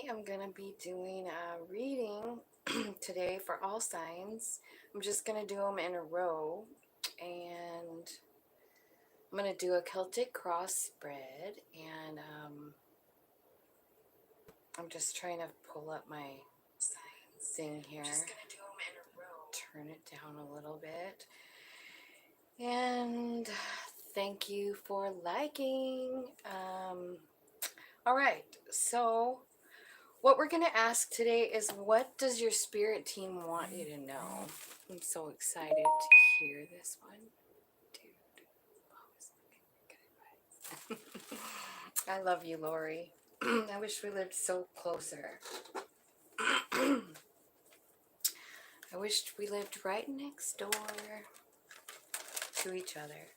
am going to be doing a reading today for all signs. I'm just going to do them in a row, and I'm going to do a Celtic cross spread, and I'm just trying to pull up my thing here. Just going to do them in a row. Turn it down a little bit. And thank you for liking. All right, so what we're going to ask today is, what does your spirit team want you to know? I'm so excited to hear this one. Dude, I love you, Lori. I wish we lived so closer. I wished we lived right next door to each other.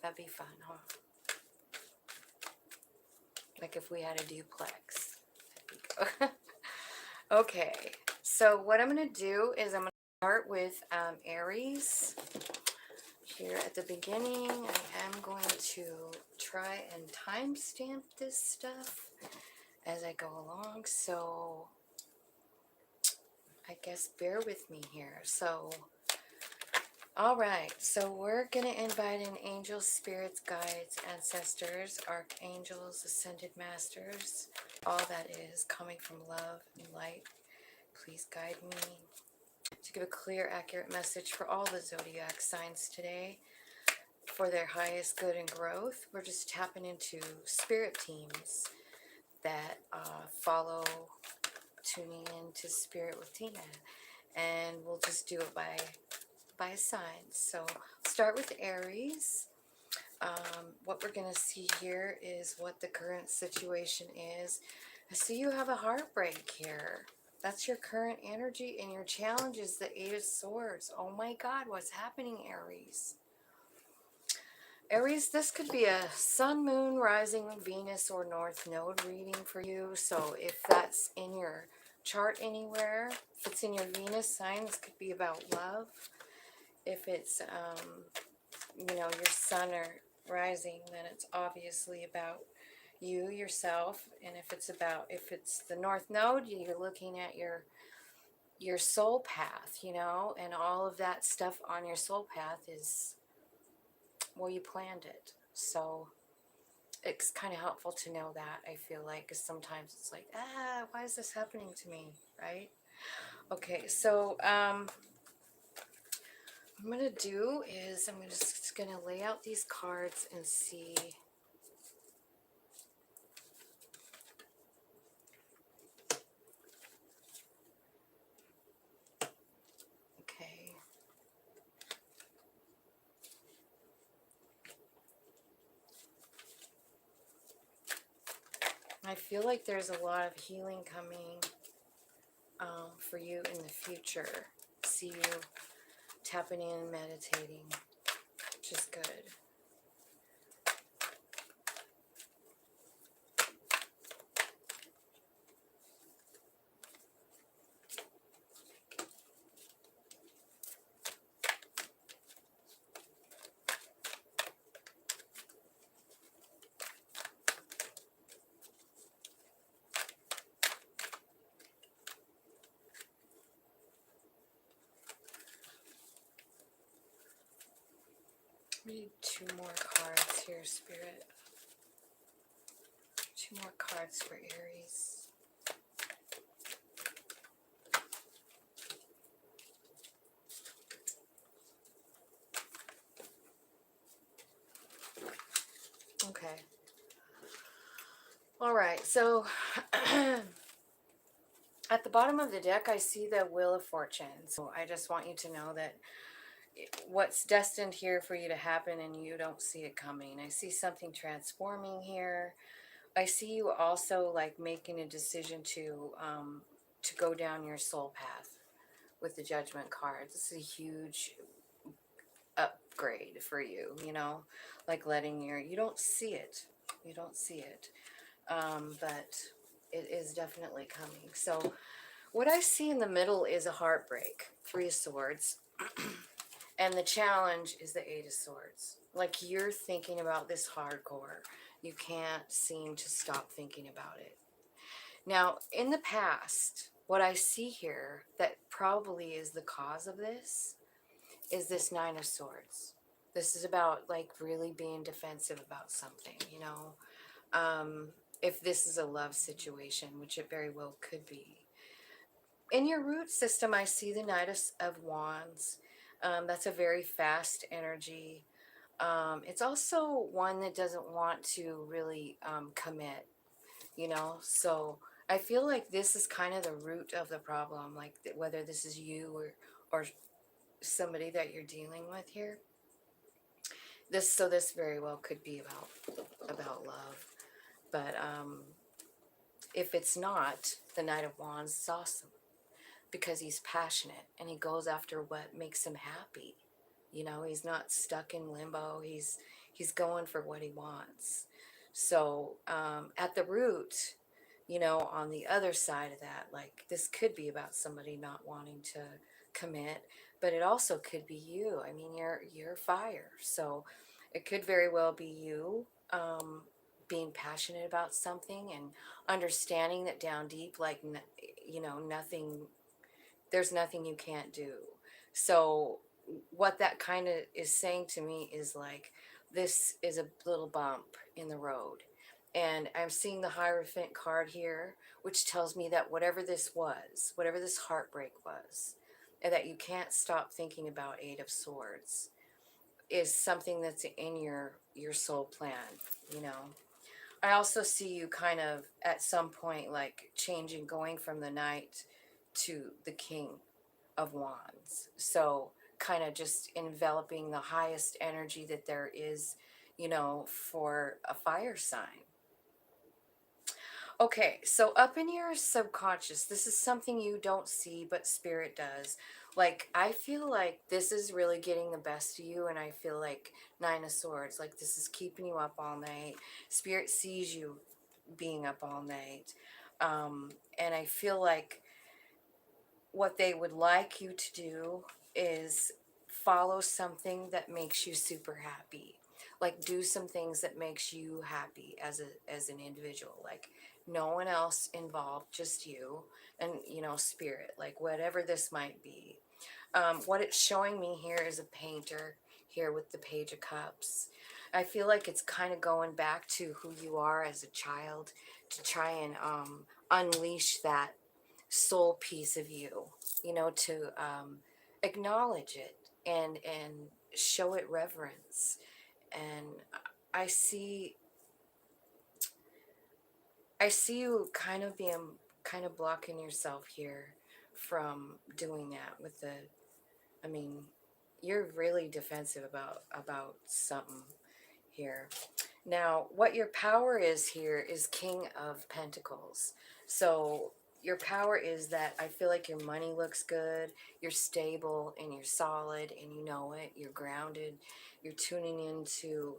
That'd be fun, huh? Like if we had a duplex. Okay, so what I'm going to do is I'm going to start with Aries. Here at the beginning, I am going to try and timestamp this stuff as I go along, so I guess bear with me here. So, all right, so we're going to invite in angels, spirits, guides, ancestors, archangels, ascended masters, all that is coming from love and light. Please guide me to give a clear, accurate message for all the zodiac signs today for their highest good and growth. We're just tapping into spirit teams that follow tuning into Spirit with Tina, and we'll just do it by signs. So start with Aries. What we're going to see here is what the current situation is. I see you have a heartbreak here. That's your current energy, and your challenge is the Eight of Swords. Oh my God, what's happening, Aries? Aries, this could be a Sun, Moon, Rising, Venus, or North Node reading for you. So if that's in your chart anywhere, if it's in your Venus sign, this could be about love. If it's, your Sun or Rising, then it's obviously about you, yourself. And if it's the North Node, you're looking at your soul path, and all of that stuff on your soul path is, well, you planned it. So it's kind of helpful to know that, I feel like, because sometimes it's like, why is this happening to me, right? Okay, so what I'm going to do is I'm just going to lay out these cards and see. Okay. I feel like there's a lot of healing coming for you in the future. See you tapping in and meditating, which is good. We need 2 more cards here, Spirit. 2 more cards for Aries. Okay. All right, so at the bottom of the deck, I see the Wheel of Fortune. So I just want you to know that what's destined here for you to happen, and you don't see it coming. I see something transforming here. I see you also like making a decision to go down your soul path with the Judgment card. This is a huge upgrade for you, like letting you don't see it. You don't see it. But it is definitely coming. So what I see in the middle is a heartbreak, 3 of Swords. And the challenge is the 8 of Swords. Like, you're thinking about this hardcore. You can't seem to stop thinking about it. Now, in the past, what I see here that probably is the cause of this is this Nine of Swords. This is about like really being defensive about something, you know. If this is a love situation, which it very well could be. In your root system, I see the Knight of Wands. That's a very fast energy. It's also one that doesn't want to really commit, you know. So I feel like this is kind of the root of the problem, like whether this is you or somebody that you're dealing with here. This very well could be about love, but if it's not, the Knight of Wands is awesome because he's passionate and he goes after what makes him happy. You know, he's not stuck in limbo. He's going for what he wants. So at the root, you know, on the other side of that, like this could be about somebody not wanting to commit, but it also could be you. I mean, you're fire, so it could very well be you being passionate about something and understanding that down deep, like you know, nothing. There's nothing you can't do. So what that kind of is saying to me is like, this is a little bump in the road. And I'm seeing the Hierophant card here, which tells me that whatever this was, whatever this heartbreak was, and that you can't stop thinking about Eight of Swords, is something that's in your soul plan, you know. I also see you kind of at some point like changing, going from the Knight to the King of Wands. So kind of just enveloping the highest energy that there is, you know, for a fire sign. Okay, so up in your subconscious, this is something you don't see, but spirit does. Like, I feel like this is really getting the best of you, and I feel like Nine of Swords, like this is keeping you up all night. Spirit sees you being up all night. And I feel like what they would like you to do is follow something that makes you super happy, like do some things that makes you happy as an individual, like no one else involved, just you and, you know, spirit, like whatever this might be. What it's showing me here is a painter here with the Page of Cups. I feel like it's kind of going back to who you are as a child to try and unleash that soul piece of you, you know, to acknowledge it and show it reverence. And I see I see you kind of being kind of blocking yourself here from doing that with the, I mean, you're really defensive about something here. Now, what your power is here is King of Pentacles. So your power is that I feel like your money looks good, you're stable and you're solid and you know it, you're grounded, you're tuning into,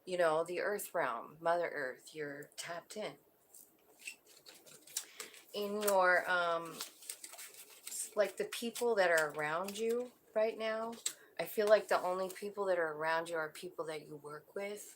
you know, the earth realm, Mother Earth, you're tapped in. In your, like the people that are around you right now, I feel like the only people that are around you are people that you work with.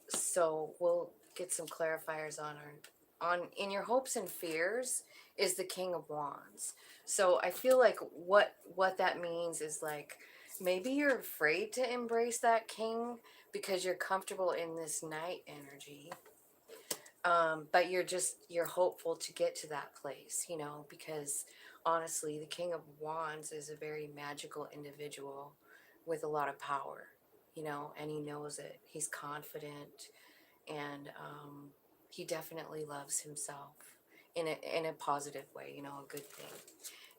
So we'll get some clarifiers on in your hopes and fears is the King of Wands. So I feel like what that means is like maybe you're afraid to embrace that king because you're comfortable in this Knight energy. But you're hopeful to get to that place, you know, because honestly, the King of Wands is a very magical individual with a lot of power, you know, and he knows it. He's confident, and he definitely loves himself in a positive way, you know, a good thing.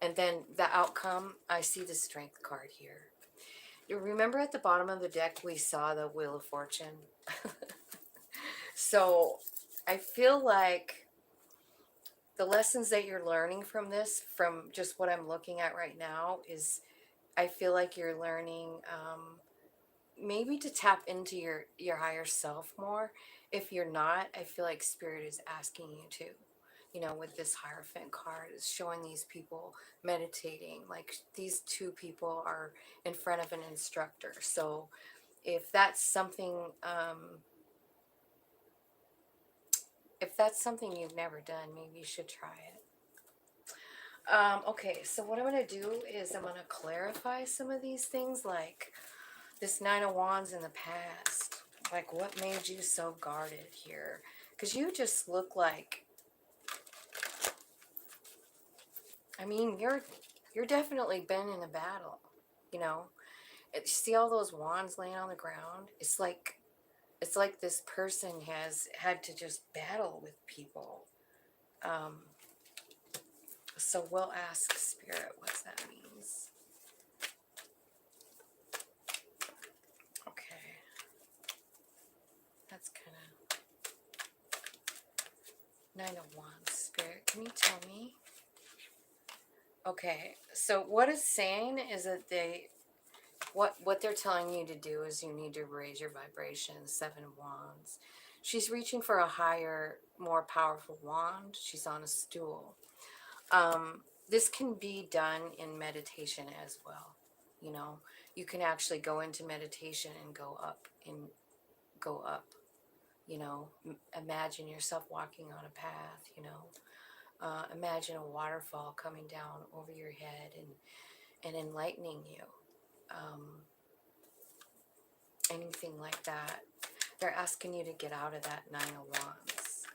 And then the outcome, I see the Strength card here. You remember at the bottom of the deck we saw the Wheel of Fortune? So I feel like the lessons that you're learning from this, from just what I'm looking at right now, is I feel like you're learning maybe to tap into your higher self more. If you're not, I feel like Spirit is asking you to. You know, with this Hierophant card, is showing these people meditating. Like these two people are in front of an instructor. So if that's something, that's something you've never done, maybe you should try it. Okay, so what I'm going to do is I'm going to clarify some of these things, like this Nine of Wands in the past. Like, what made you so guarded here? Because you just look like, I mean, you're definitely been in a battle, you know? See all those wands laying on the ground? It's like this person has had to just battle with people. So we'll ask Spirit what that means. Okay. That's kind of Nine of Wands. Spirit, can you tell me? Okay, so what it's saying is that what they're telling you to do is you need to raise your vibration. Seven of Wands. She's reaching for a higher, more powerful wand. She's on a stool. This can be done in meditation as well. You know, you can actually go into meditation and go up. You know, imagine yourself walking on a path, you know. Imagine a waterfall coming down over your head and enlightening you. Anything like that. They're asking you to get out of that Nine of Wands.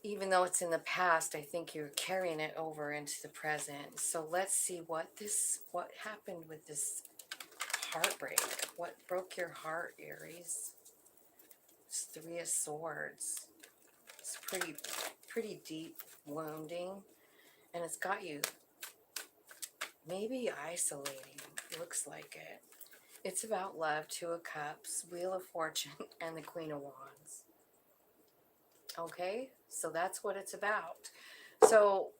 Even though it's in the past, I think you're carrying it over into the present. So let's see what happened with this heartbreak. What broke your heart, Aries? It's Three of Swords. It's pretty deep wounding, and it's got you maybe isolating. Looks like it. It's about love. Two of Cups, Wheel of Fortune, and the Queen of Wands. Okay, so that's what it's about. So,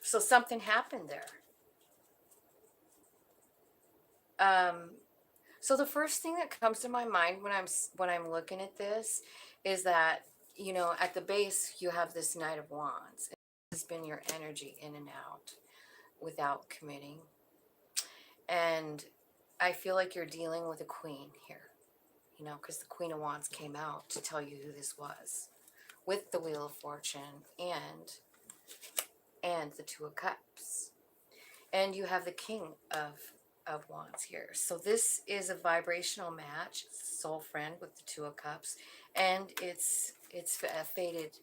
so something happened there. So the first thing that comes to my mind when I'm looking at this is that, you know, at the base you have this Knight of Wands. It's been your energy in and out without committing. And I feel like you're dealing with a queen here, you know, because the Queen of Wands came out to tell you who this was, with the Wheel of Fortune and the Two of Cups. And you have the King of Wands here. So this is a vibrational match, soul friend with the Two of Cups, and it's a fated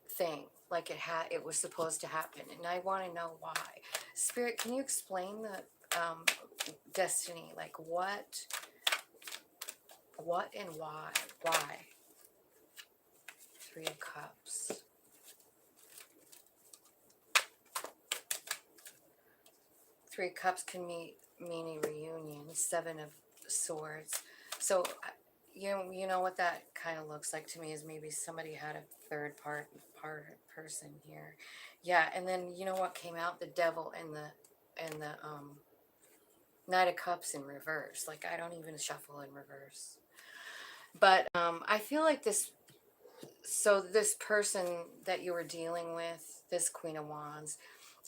thing, like it was supposed to happen. And I want to know why. Spirit, can you explain the destiny? Like what and why? Three of Cups. Three of Cups can mean a reunion. Seven of Swords. So you know what that kind of looks like to me is maybe somebody had a third person here. Yeah, and then you know what came out? The Devil and the Knight of Cups in reverse. Like, I don't even shuffle in reverse. But I feel like this person that you were dealing with, this Queen of Wands,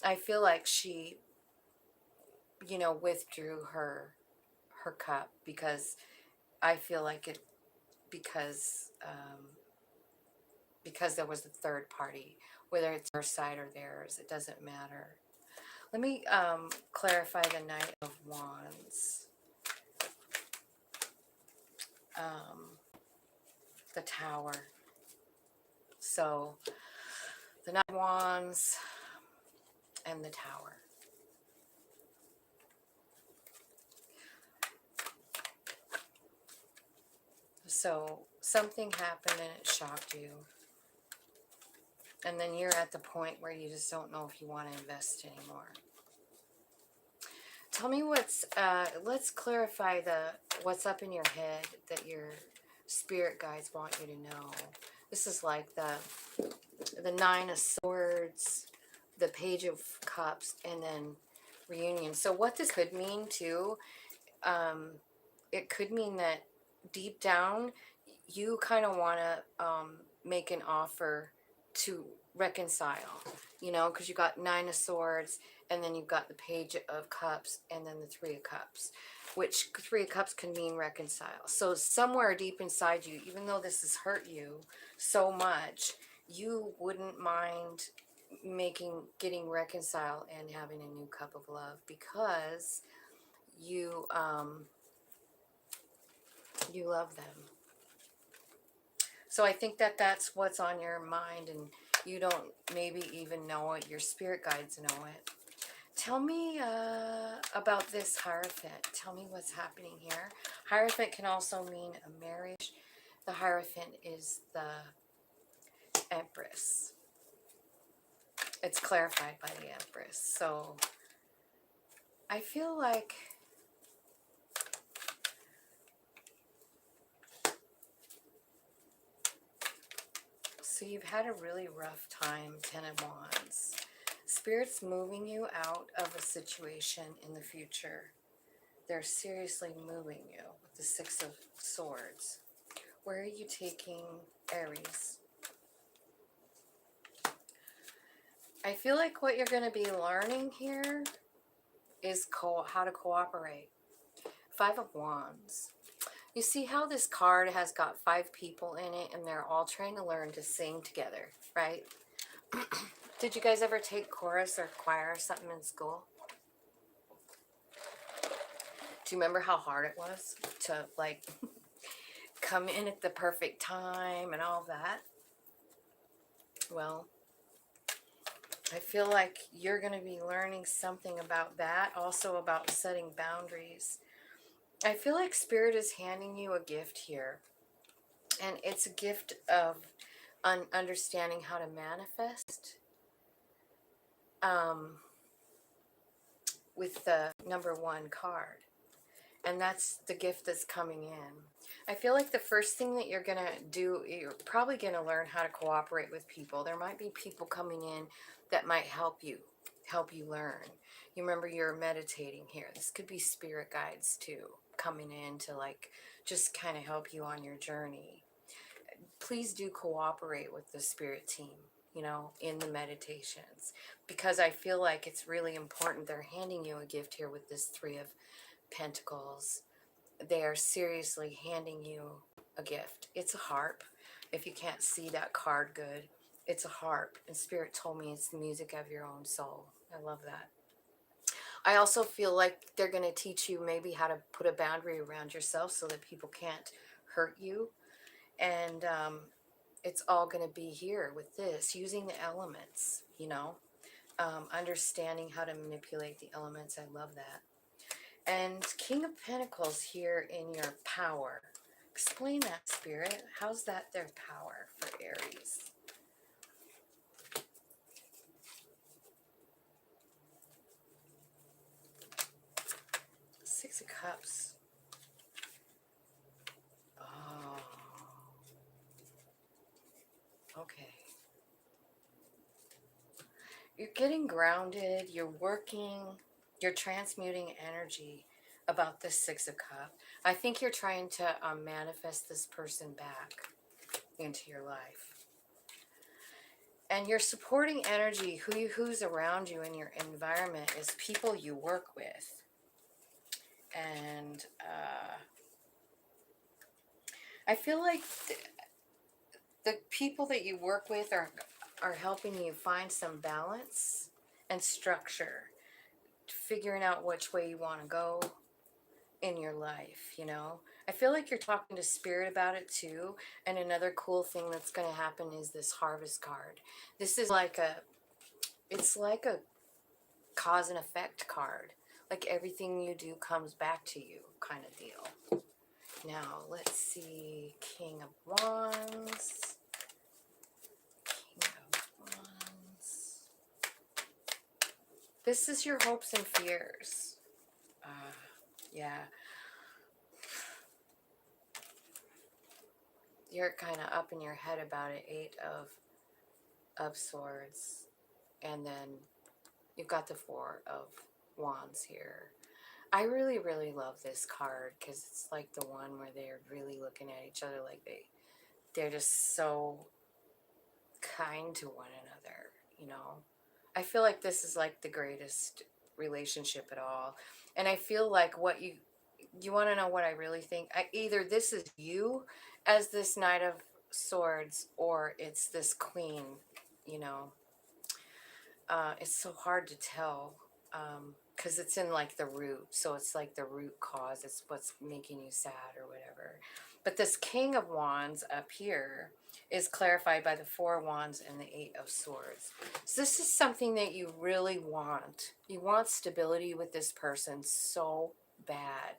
I feel like she, you know, withdrew her cup because I feel like it because there was a third party, whether it's her side or theirs, it doesn't matter. Let me clarify the Knight of Wands. The Tower. So the Knight of Wands and the Tower. So something happened and it shocked you. And then you're at the point where you just don't know if you want to invest anymore. Tell me let's clarify what's up in your head that your spirit guides want you to know. This is like the Nine of Swords, the Page of Cups, and then reunion. So what this could mean too, it could mean that deep down, you kind of want to make an offer to reconcile, you know, because you got Nine of Swords, and then you've got the Page of Cups, and then the Three of Cups, which Three of Cups can mean reconcile. So somewhere deep inside you, even though this has hurt you so much, you wouldn't mind getting reconciled and having a new cup of love, because you you love them. So I think that that's what's on your mind, and you don't maybe even know it. Your spirit guides know it. Tell me about this Hierophant. Tell me what's happening here. Hierophant can also mean a marriage. The Hierophant is the Empress. It's clarified by the Empress. So I feel like so you've had a really rough time, Ten of Wands. Spirit's moving you out of a situation in the future. They're seriously moving you with the Six of Swords. Where are you taking Aries? I feel like what you're going to be learning here is how to cooperate. Five of Wands. You see how this card has got 5 people in it, and they're all trying to learn to sing together, right? Did you guys ever take chorus or choir or something in school? Do you remember how hard it was to, like, come in at the perfect time and all that? Well, I feel like you're going to be learning something about that, also about setting boundaries. I feel like Spirit is handing you a gift here, and it's a gift of understanding how to manifest with the number 1 card. And that's the gift that's coming in. I feel like the first thing that you're going to do, you're probably going to learn how to cooperate with people. There might be people coming in that might help you learn. You remember you're meditating here. This could be spirit guides too, coming in to like just kind of help you on your journey. Please do cooperate with the spirit team, you know, in the meditations, because I feel like it's really important. They're handing you a gift here with this Three of Pentacles. They are seriously handing you a gift. It's a harp. If you can't see that card good, it's a harp. And Spirit told me it's the music of your own soul. I love that. I also feel like they're going to teach you maybe how to put a boundary around yourself so that people can't hurt you. And it's all going to be here with this, using the elements, you know, understanding how to manipulate the elements. I love that. And King of Pentacles here in your power. Explain that, Spirit. How's that their power for Aries? Six of Cups. Oh. Okay. You're getting grounded. You're working. You're transmuting energy about this Six of Cups. I think you're trying to manifest this person back into your life. And you're supporting energy. Who's around you in your environment is people you work with. And I feel like the people that you work with are helping you find some balance and structure, figuring out which way you want to go in your life, you know. I feel like you're talking to Spirit about it too. And another cool thing that's going to happen is this Harvest card. This is like it's like a cause and effect card. Like everything you do comes back to you kind of deal. Now, let's see. King of Wands. King of Wands. This is your hopes and fears. Yeah. You're kind of up in your head about it. Eight of Swords. And then you've got the Four of Wands here. I really, really love this card because it's like the one where they're really looking at each other like they're just so kind to one another, you know. I feel like this is like the greatest relationship at all. And I feel like what you want to know what I really think? Either this is you as this Knight of Swords, or it's this Queen, you know. It's so hard to tell, because it's in like the root. So it's like the root cause. It's what's making you sad or whatever. But this King of Wands up here is clarified by the Four of Wands and the Eight of Swords. So this is something that you really want. You want stability with this person so bad.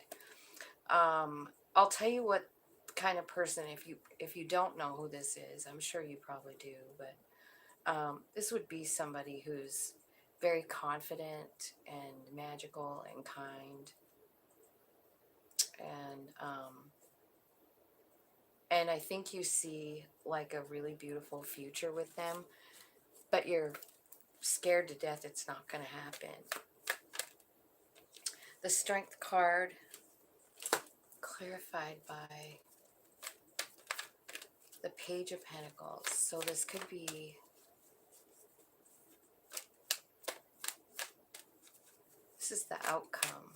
I'll tell you what kind of person, if you don't know who this is, I'm sure you probably do, but this would be somebody who's very confident and magical and kind, and I think you see like a really beautiful future with them, but you're scared to death it's not going to happen. The Strength card, clarified by the Page of Pentacles. So this could be, this is the outcome.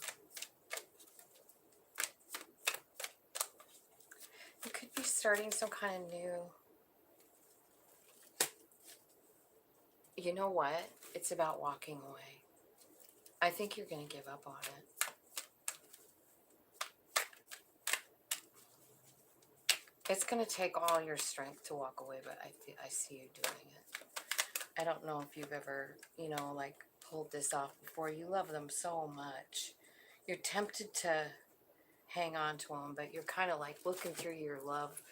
You could be starting some kind of new, you know what? It's about walking away. I think you're going to give up on it. It's going to take all your strength to walk away, but I see you doing it. I don't know if you've ever, you know, like pulled this off before. You love them so much. You're tempted to hang on to them, but you're kind of like looking through your love,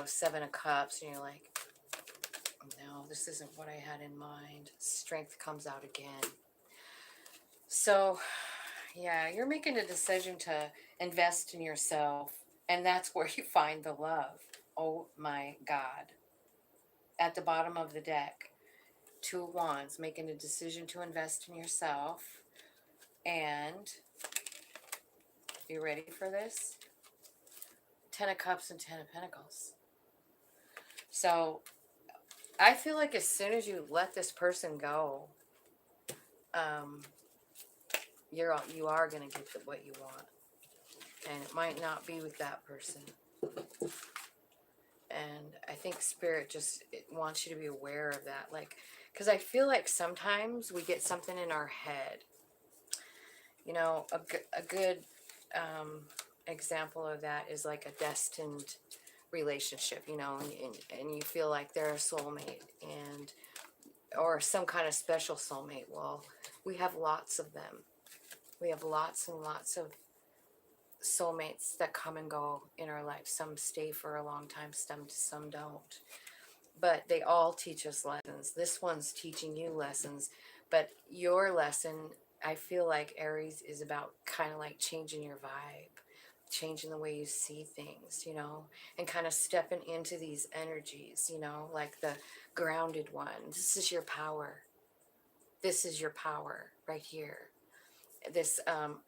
Seven of Cups, and you're like, no, this isn't what I had in mind. Strength comes out again. So, yeah, you're making a decision to invest in yourself, and that's where you find the love. Oh my God. At the bottom of the deck, Two of Wands, making a decision to invest in yourself. And you ready for this? 10 of Cups and 10 of Pentacles. So I feel like as soon as you let this person go, you are going to get what you want. And it might not be with that person. And I think Spirit just wants you to be aware of that. Like, because I feel like sometimes we get something in our head. You know, a good example of that is like a destined relationship, you know, and you feel like they're a soulmate, and or some kind of special soulmate. Well, we have lots of them. We have lots and lots of soulmates that come and go in our life. Some stay for a long time, some don't. But they all teach us lessons. This one's teaching you lessons, but your lesson, I feel like, Aries, is about kind of like changing your vibe, changing the way you see things, you know, and kind of stepping into these energies, you know, like the grounded one. This is your power. This is your power right here. This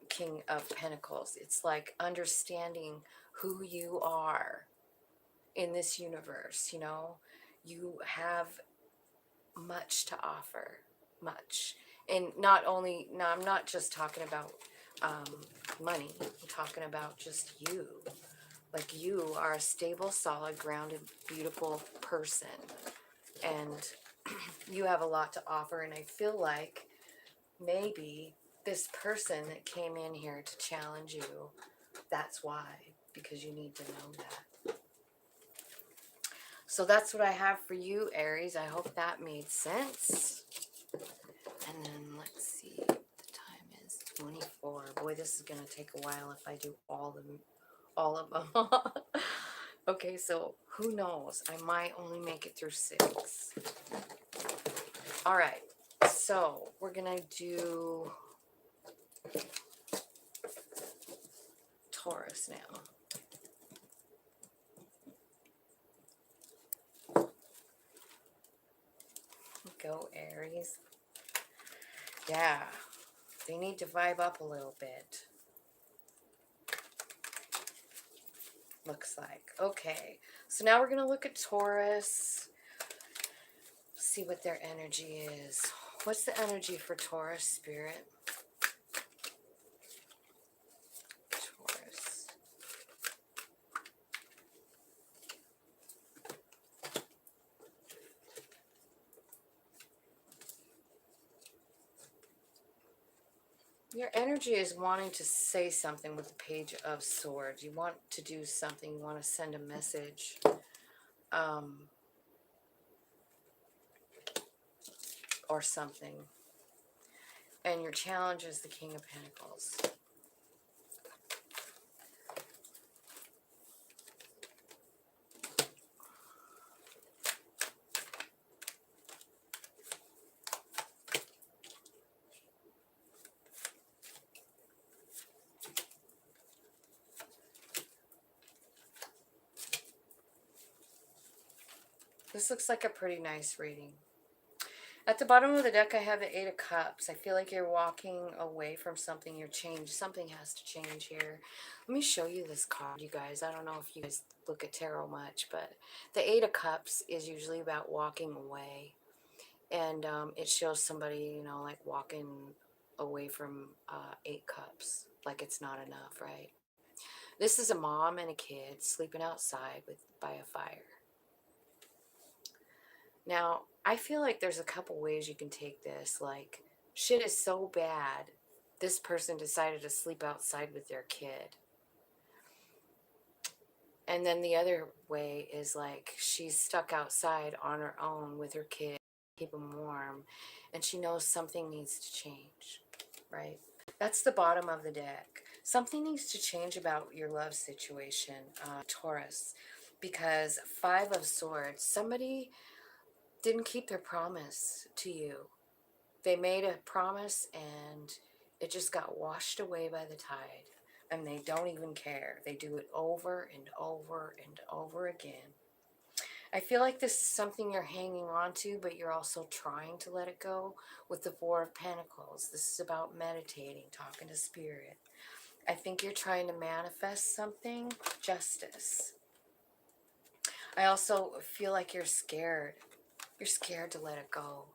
King of Pentacles. It's like understanding who you are in this universe, you know. You have much to offer, much. And not only, no, I'm not just talking about money. I'm talking about just you. Like, you are a stable, solid, grounded, beautiful person. And you have a lot to offer. And I feel like maybe this person that came in here to challenge you, that's why. Because you need to know that. So that's what I have for you, Aries. I hope that made sense. And then let's see. The time is 24. Boy, this is going to take a while if I do all of them. Okay, so who knows? I might only make it through 6. All right. So we're going to do Taurus now. Go, Aries. Yeah, they need to vibe up a little bit. Looks like. Okay, so now we're going to look at Taurus. See what their energy is. What's the energy for Taurus, Spirit? Taurus. Your energy is wanting to say something with the Page of Swords. You want to do something. You want to send a message. Or something. And your challenge is the King of Pentacles. This looks like a pretty nice reading. At the bottom of the deck, I have the Eight of Cups. I feel like you're walking away from something. You're changed. Something has to change here. Let me show you this card, you guys. I don't know if you guys look at tarot much, but the Eight of Cups is usually about walking away. And it shows somebody, you know, like walking away from 8 cups. Like it's not enough, right? This is a mom and a kid sleeping outside by a fire. Now, I feel like there's a couple ways you can take this. Like, shit is so bad, this person decided to sleep outside with their kid. And then the other way is like, she's stuck outside on her own with her kid, keep them warm, and she knows something needs to change, right? That's the bottom of the deck. Something needs to change about your love situation, Taurus, because Five of Swords, somebody didn't keep their promise to you. They made a promise and it just got washed away by the tide. And they don't even care. They do it over and over and over again. I feel like this is something you're hanging on to, but you're also trying to let it go with the Four of Pentacles. This is about meditating, talking to Spirit. I think you're trying to manifest something, justice. I also feel like you're scared. You're scared to let it go.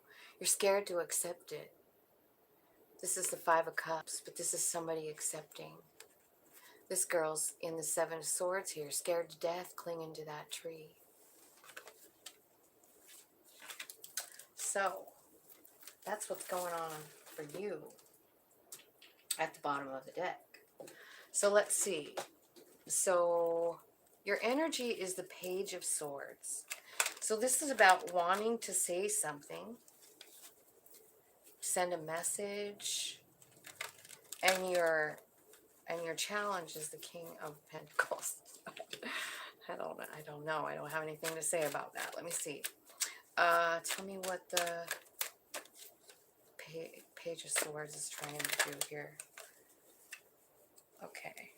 You're scared to accept it. This is the Five of Cups, but this is somebody accepting. This girl's in the Seven of Swords here, scared to death, clinging to that tree. So, that's what's going on for you at the bottom of the deck. So let's see. So, your energy is the Page of Swords. So this is about wanting to say something, send a message, and your challenge is the King of Pentacles. I don't know. I don't have anything to say about that. Let me see. Tell me what the Page of Swords is trying to do here. Okay.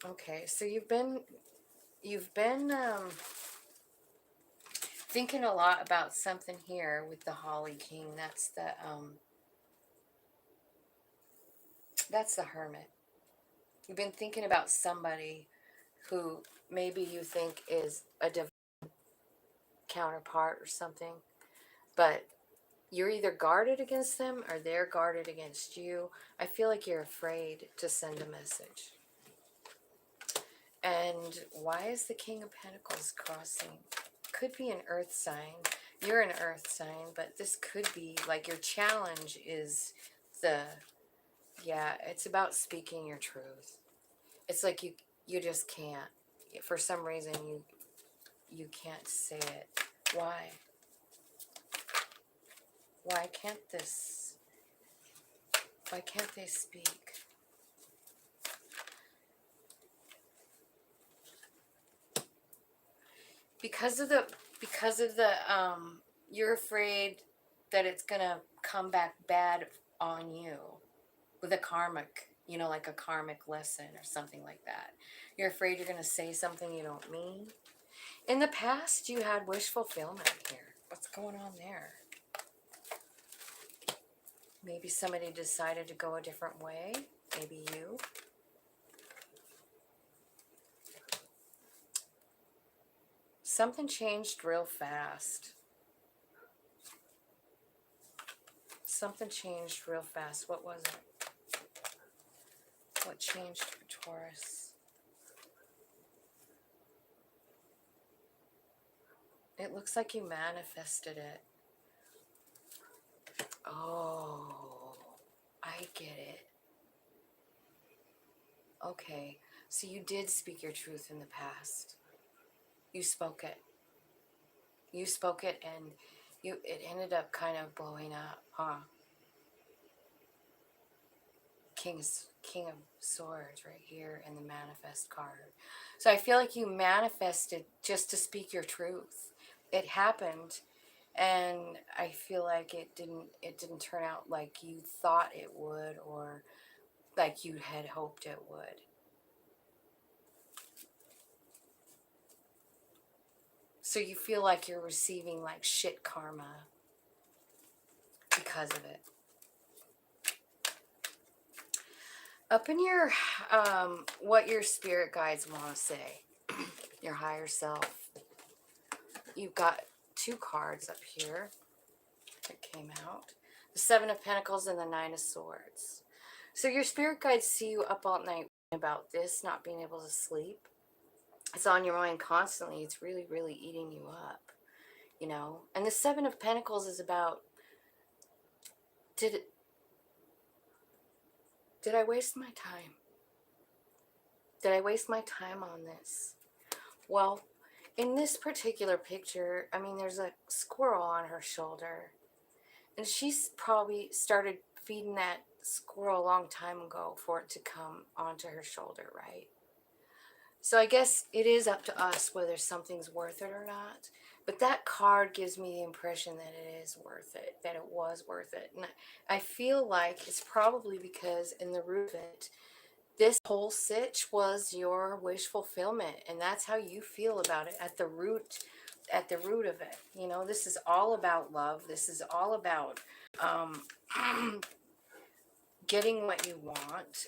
Okay, so you've been thinking a lot about something here with the Holly King. That's the Hermit. You've been thinking about somebody who maybe you think is a divine counterpart or something, but you're either guarded against them or they're guarded against you. I feel like you're afraid to send a message. And why is the King of Pentacles crossing? Could be an earth sign. You're an earth sign, but this could be like your challenge is it's about speaking your truth. It's like you just can't. For some reason you can't say it. Why? Why can't they speak? Because of the you're afraid that it's gonna come back bad on you with a karmic, like a karmic lesson or something like that. You're afraid you're gonna say something you don't mean. In the past, you had wish fulfillment here. What's going on there? Maybe somebody decided to go a different way. Maybe you. Something changed real fast. Something changed real fast. What was it? What changed for Taurus? It looks like you manifested it. Oh, I get it. Okay, so you did speak your truth in the past. You spoke it. You spoke it, and it ended up kind of blowing up, huh? King of Swords right here in the manifest card. So I feel like you manifested just to speak your truth. It happened, and I feel like it didn't turn out like you thought it would, or like you had hoped it would. So you feel like you're receiving like shit karma because of it. Up in your, what your spirit guides want to say, your higher self. You've got 2 cards up here that came out. The 7 of Pentacles and the 9 of Swords. So your spirit guides see you up all night about this, not being able to sleep. It's on your mind constantly. It's really, really eating you up, you know. And the 7 of Pentacles is about, did I waste my time? Did I waste my time on this? Well, in this particular picture, I mean, there's a squirrel on her shoulder. And she's probably started feeding that squirrel a long time ago for it to come onto her shoulder, right? So I guess it is up to us whether something's worth it or not. But that card gives me the impression that it is worth it, that it was worth it. And I feel like it's probably because in the root of it, this whole sitch was your wish fulfillment, and that's how you feel about it at the root of it. You know, this is all about love. This is all about getting what you want.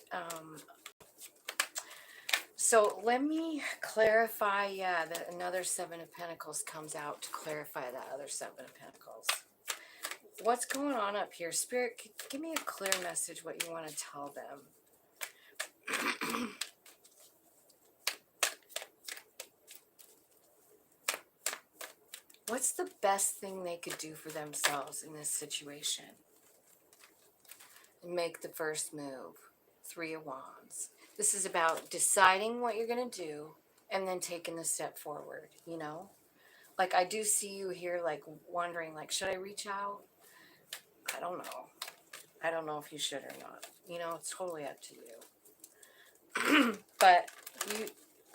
So let me clarify, yeah, that another 7 of Pentacles comes out to clarify that other 7 of Pentacles. What's going on up here? Spirit, give me a clear message what you want to tell them. What's the best thing they could do for themselves in this situation? And make the first move. 3 of Wands. This is about deciding what you're going to do and then taking the step forward, you know? Like, I do see you here, like, wondering, like, should I reach out? I don't know. I don't know if you should or not. You know, it's totally up to you. But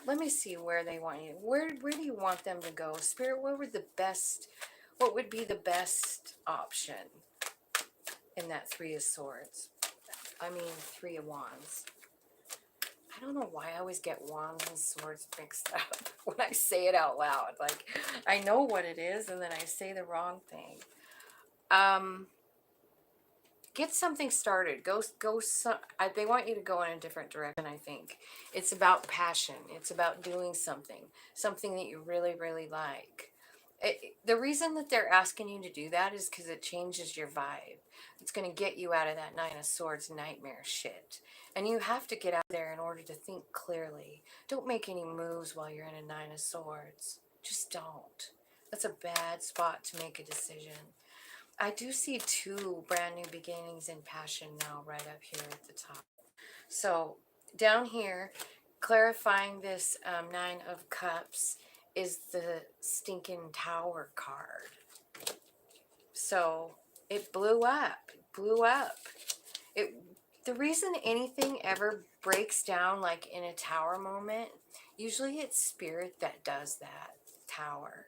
let me see where they want you. Where do you want them to go? Spirit, what would be the best option in that 3 of Swords? I mean, 3 of Wands. I don't know why I always get wands and swords mixed up when I say it out loud. Like, I know what it is, and then I say the wrong thing. Get something started. They want you to go in a different direction, I think. It's about passion. It's about doing something that you really, really like. The reason that they're asking you to do that is because it changes your vibe. It's going to get you out of that 9 of Swords nightmare shit. And you have to get out there in order to think clearly. Don't make any moves while you're in a 9 of Swords. Just don't. That's a bad spot to make a decision. I do see 2 brand new beginnings in passion now right up here at the top. So down here, clarifying this 9 of Cups is the stinking Tower card. So it blew up. The reason anything ever breaks down like in a Tower moment, usually it's spirit that does that, Tower.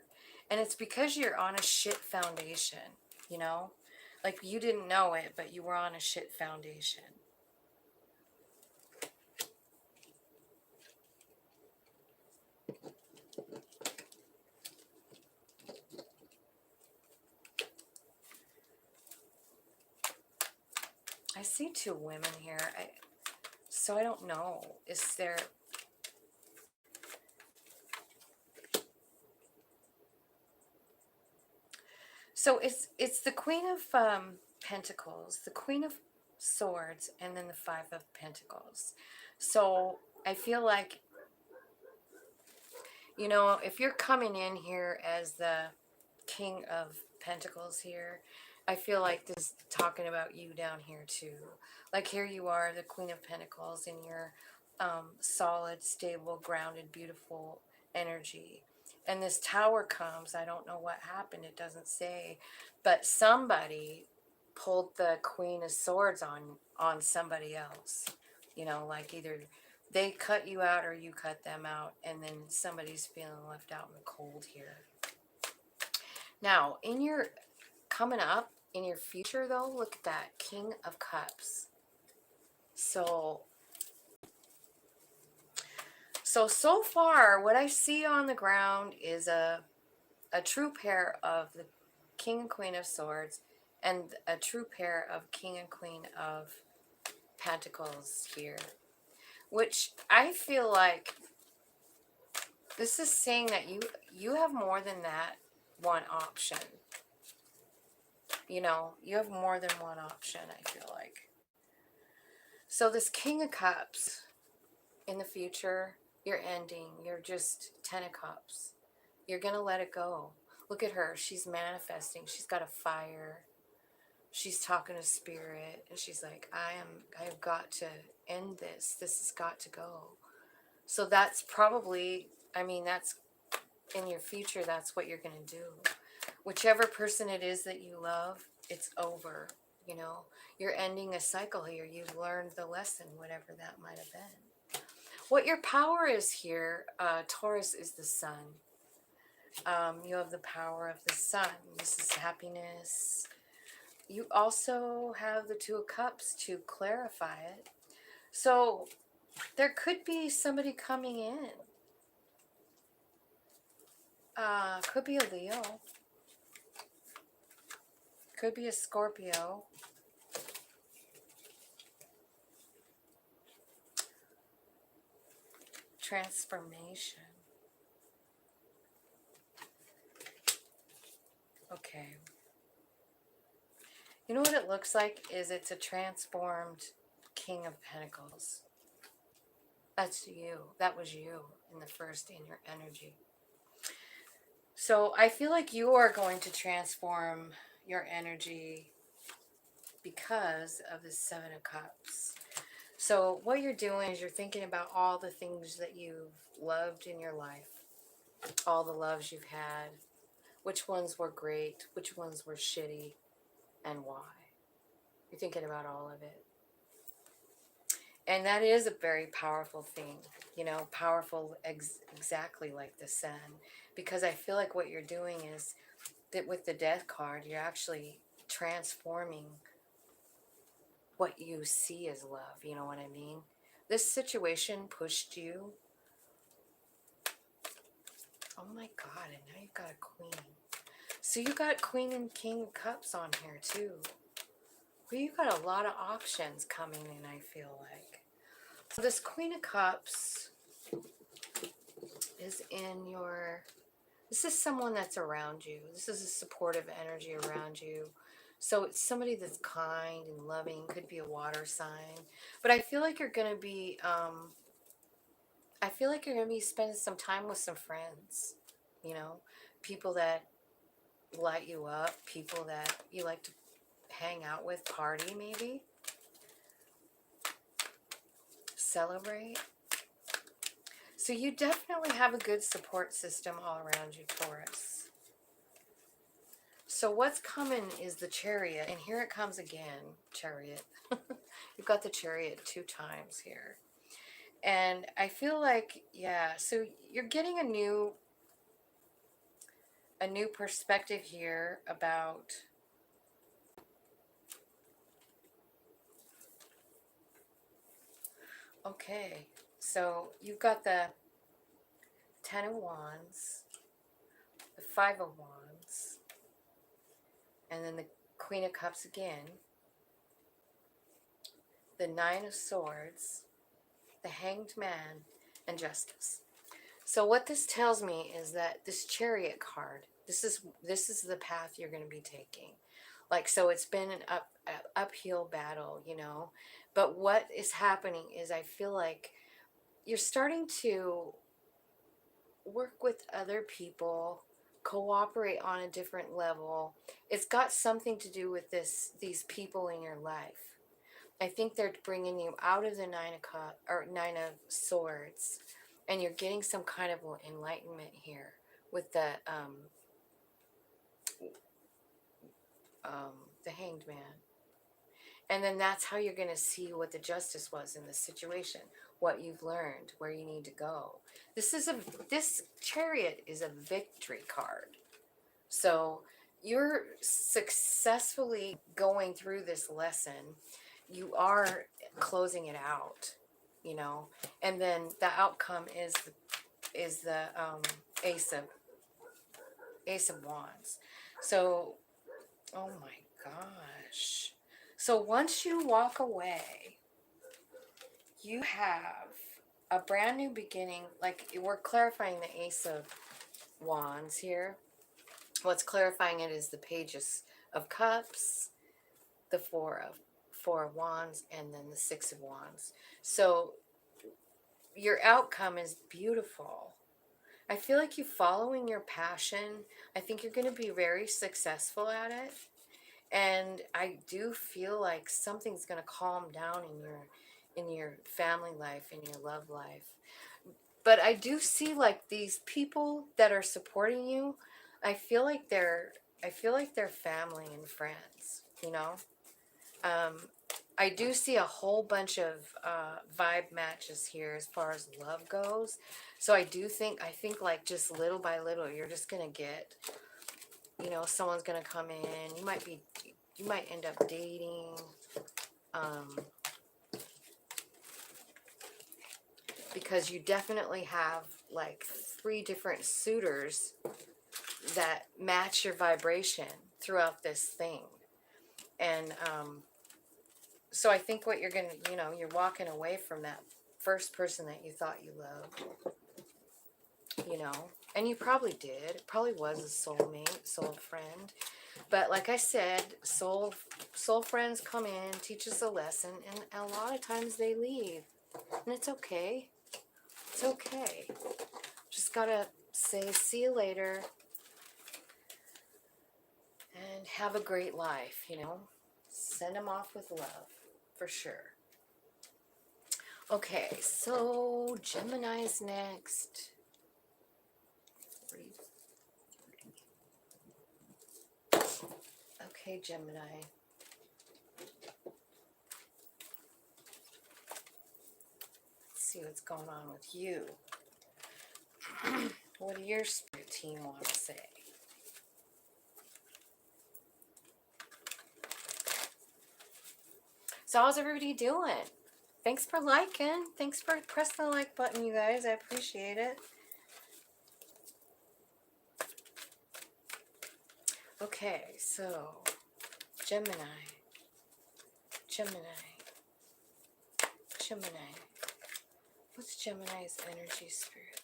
And it's because you're on a shit foundation, you know? Like, you didn't know it, but you were on a shit foundation. I see 2 women here. So I don't know. Is there... So it's the Queen of Pentacles, the Queen of Swords, and then the Five of Pentacles. So I feel like, you know, if you're coming in here as the King of Pentacles here, I feel like this is talking about you down here too. Like here you are, the Queen of Pentacles, in your solid, stable, grounded, beautiful energy. And this Tower comes. I don't know what happened. It doesn't say. But somebody pulled the Queen of Swords on somebody else. You know, like either they cut you out or you cut them out. And then somebody's feeling left out in the cold here. Now, in your coming up, in your future though, look at that, King of Cups. So far, what I see on the ground is a true pair of the King and Queen of Swords and a true pair of King and Queen of Pentacles here. Which I feel like this is saying that you have more than that one option. You know, you have more than one option, I feel like. So this King of Cups, in the future, you're ending. You're just 10 of Cups. You're going to let it go. Look at her. She's manifesting. She's got a fire. She's talking to Spirit. And she's like, I have got to end this. This has got to go. So that's probably, I mean, that's in your future. That's what you're going to do. Whichever person it is that you love, it's over. You know, you're ending a cycle here. You've learned the lesson, whatever that might have been. What your power is here, Taurus, is the sun. You have the power of the sun. This is happiness. You also have the Two of Cups to clarify it. So there could be somebody coming in. Could be a Leo. Could be a Scorpio. Transformation. Okay. You know what it looks like is it's a transformed King of Pentacles. That's you. That was you in the first, in your energy. So I feel like you are going to transform your energy because of the Seven of Cups. So what you're doing is you're thinking about all the things that you've loved in your life, all the loves you've had, which ones were great, which ones were shitty, and why. You're thinking about all of it. And that is a very powerful thing, you know, powerful exactly like the sun. Because I feel like what you're doing is that with the Death card, you're actually transforming what you see as love, you know what I mean? This situation pushed you. Oh my God, and now you've got a Queen. So you got Queen and King of Cups on here too. Well, you got a lot of options coming in, I feel like. So this Queen of Cups is in your... This is someone that's around you. This is a supportive energy around you. So it's somebody that's kind and loving. Could be a water sign. But I feel like you're going to be... I feel like you're going to be spending some time with some friends. You know, people that light you up. People that you like to hang out with. Party, maybe. Celebrate. So you definitely have a good support system all around you, Taurus. So what's coming is the Chariot. And here it comes again, Chariot. You've got the Chariot 2 times here. And I feel like, yeah, so you're getting a new perspective here about... Okay, so you've got the 10 of Wands, the 5 of Wands, and then the Queen of Cups again, the 9 of Swords, the Hanged Man, and Justice. So what this tells me is that this Chariot card This is the path you're going to be taking. Like, so it's been an uphill battle, you know. But what is happening is I feel like you're starting to work with other people, cooperate on a different level. It's got something to do with these people in your life. I think they're bringing you out of the Nine of Swords, and you're getting some kind of enlightenment here with the Hanged Man. And then that's how you're going to see what the justice was in this situation, what you've learned, where you need to go. This Chariot is a victory card. So you're successfully going through this lesson. You are closing it out, you know. And then the outcome is the Ace of Wands. So, oh my gosh. So once you walk away, you have a brand new beginning. Like, we're clarifying the Ace of Wands here. What's clarifying it is the Pages of Cups, the Four of Wands, and then the Six of Wands. So your outcome is beautiful. I feel like you following your passion. I think you're going to be very successful at it. And I do feel like something's going to calm down in your family life, in your love life. But I do see like these people that are supporting you. I feel like they're family and friends, you know. I do see a whole bunch of vibe matches here as far as love goes. So I think like just little by little, you're just gonna get, you know, someone's gonna come in. You might end up dating. Because you definitely have like 3 different suitors that match your vibration throughout this thing. And so I think what you're gonna, you know, you're walking away from that first person that you thought you loved, you know, and you probably did. It probably was a soulmate, soul friend. But like I said, soul friends come in, teach us a lesson, and a lot of times they leave. And it's okay. It's okay. Just gotta say, see you later, and have a great life, you know. Send them off with love, for sure. Okay, so Gemini's next. Okay, Gemini. Let's see what's going on with you. What do your spirit team want to say? So how's everybody doing? Thanks for liking. Thanks for pressing the like button, you guys. I appreciate it. Okay, so Gemini. What's Gemini's energy, spirit?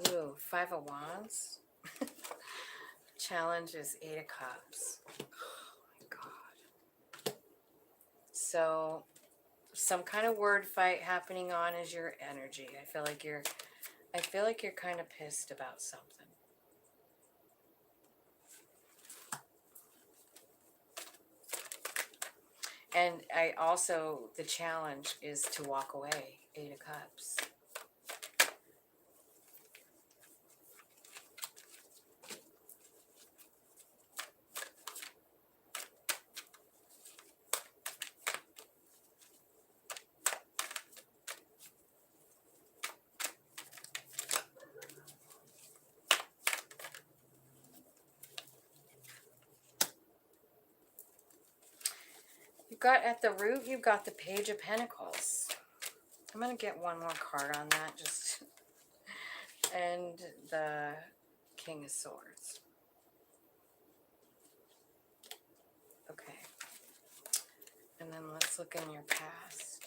Ooh, 5 of Wands. Challenge is 8 of Cups. Oh my God. So some kind of word fight happening on is your energy. I feel like you're kind of pissed about something. And the challenge is to walk away, 8 of Cups. You've got at the root, you've got the Page of Pentacles. I'm going to get one more card on that, just, and the King of Swords. Okay. And then let's look in your past.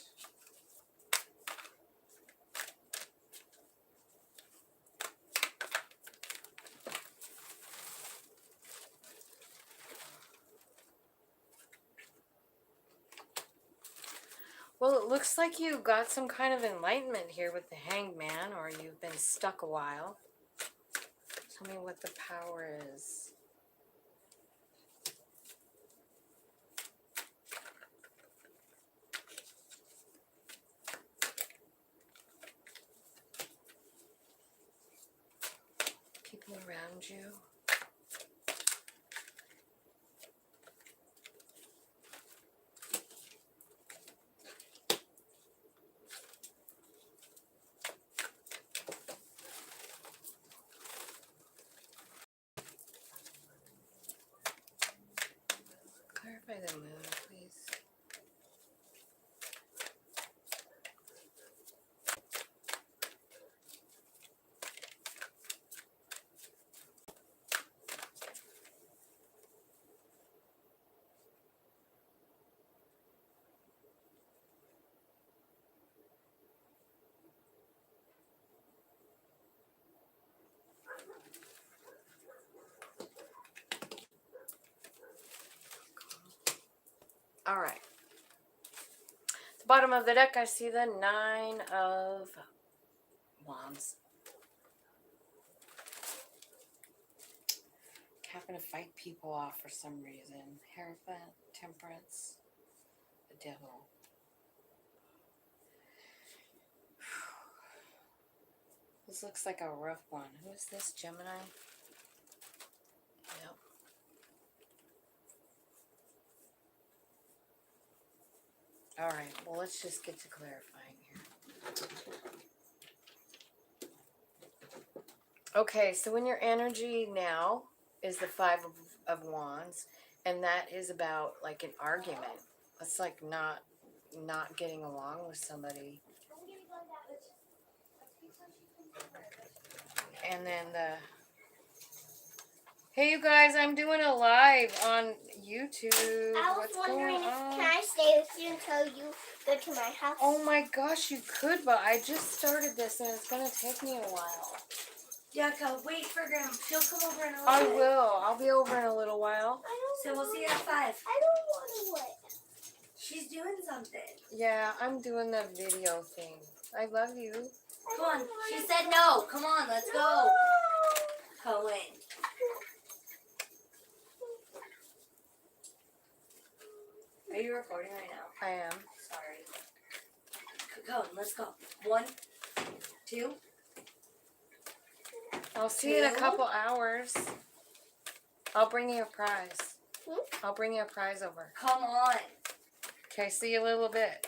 Well, it looks like you got some kind of enlightenment here with the Hanged Man, or you've been stuck a while. Tell me what the power is. People around you. Clarify the moon, please. All right. At the bottom of the deck, I see the 9 of Wands. Having to fight people off for some reason. Hierophant, Temperance, the Devil. This looks like a rough one. Who is this? Gemini? Yep. Alright, well, let's just get to clarifying here. Okay, so in your energy now is the 5 of Wands, and that is about like an argument. It's like not getting along with somebody. And then hey, you guys, I'm doing a live on YouTube. What's going on? Can I stay with you until you go to my house? Oh my gosh, you could, but I just started this and it's going to take me a while. Jacko, wait for Grandma. She'll come over in a little I will. I'll be over in a little while. So we'll see you at 5. I don't want to wait. She's doing something. Yeah, I'm doing the video thing. I love you. Come on. She said no. Come on, let's go. Cohen. Are you recording right now? I am. Sorry. Cohen, let's go. 1, 2. I'll see you in a couple hours. I'll bring you a prize. I'll bring you a prize over. Come on. Okay, see you in a little bit.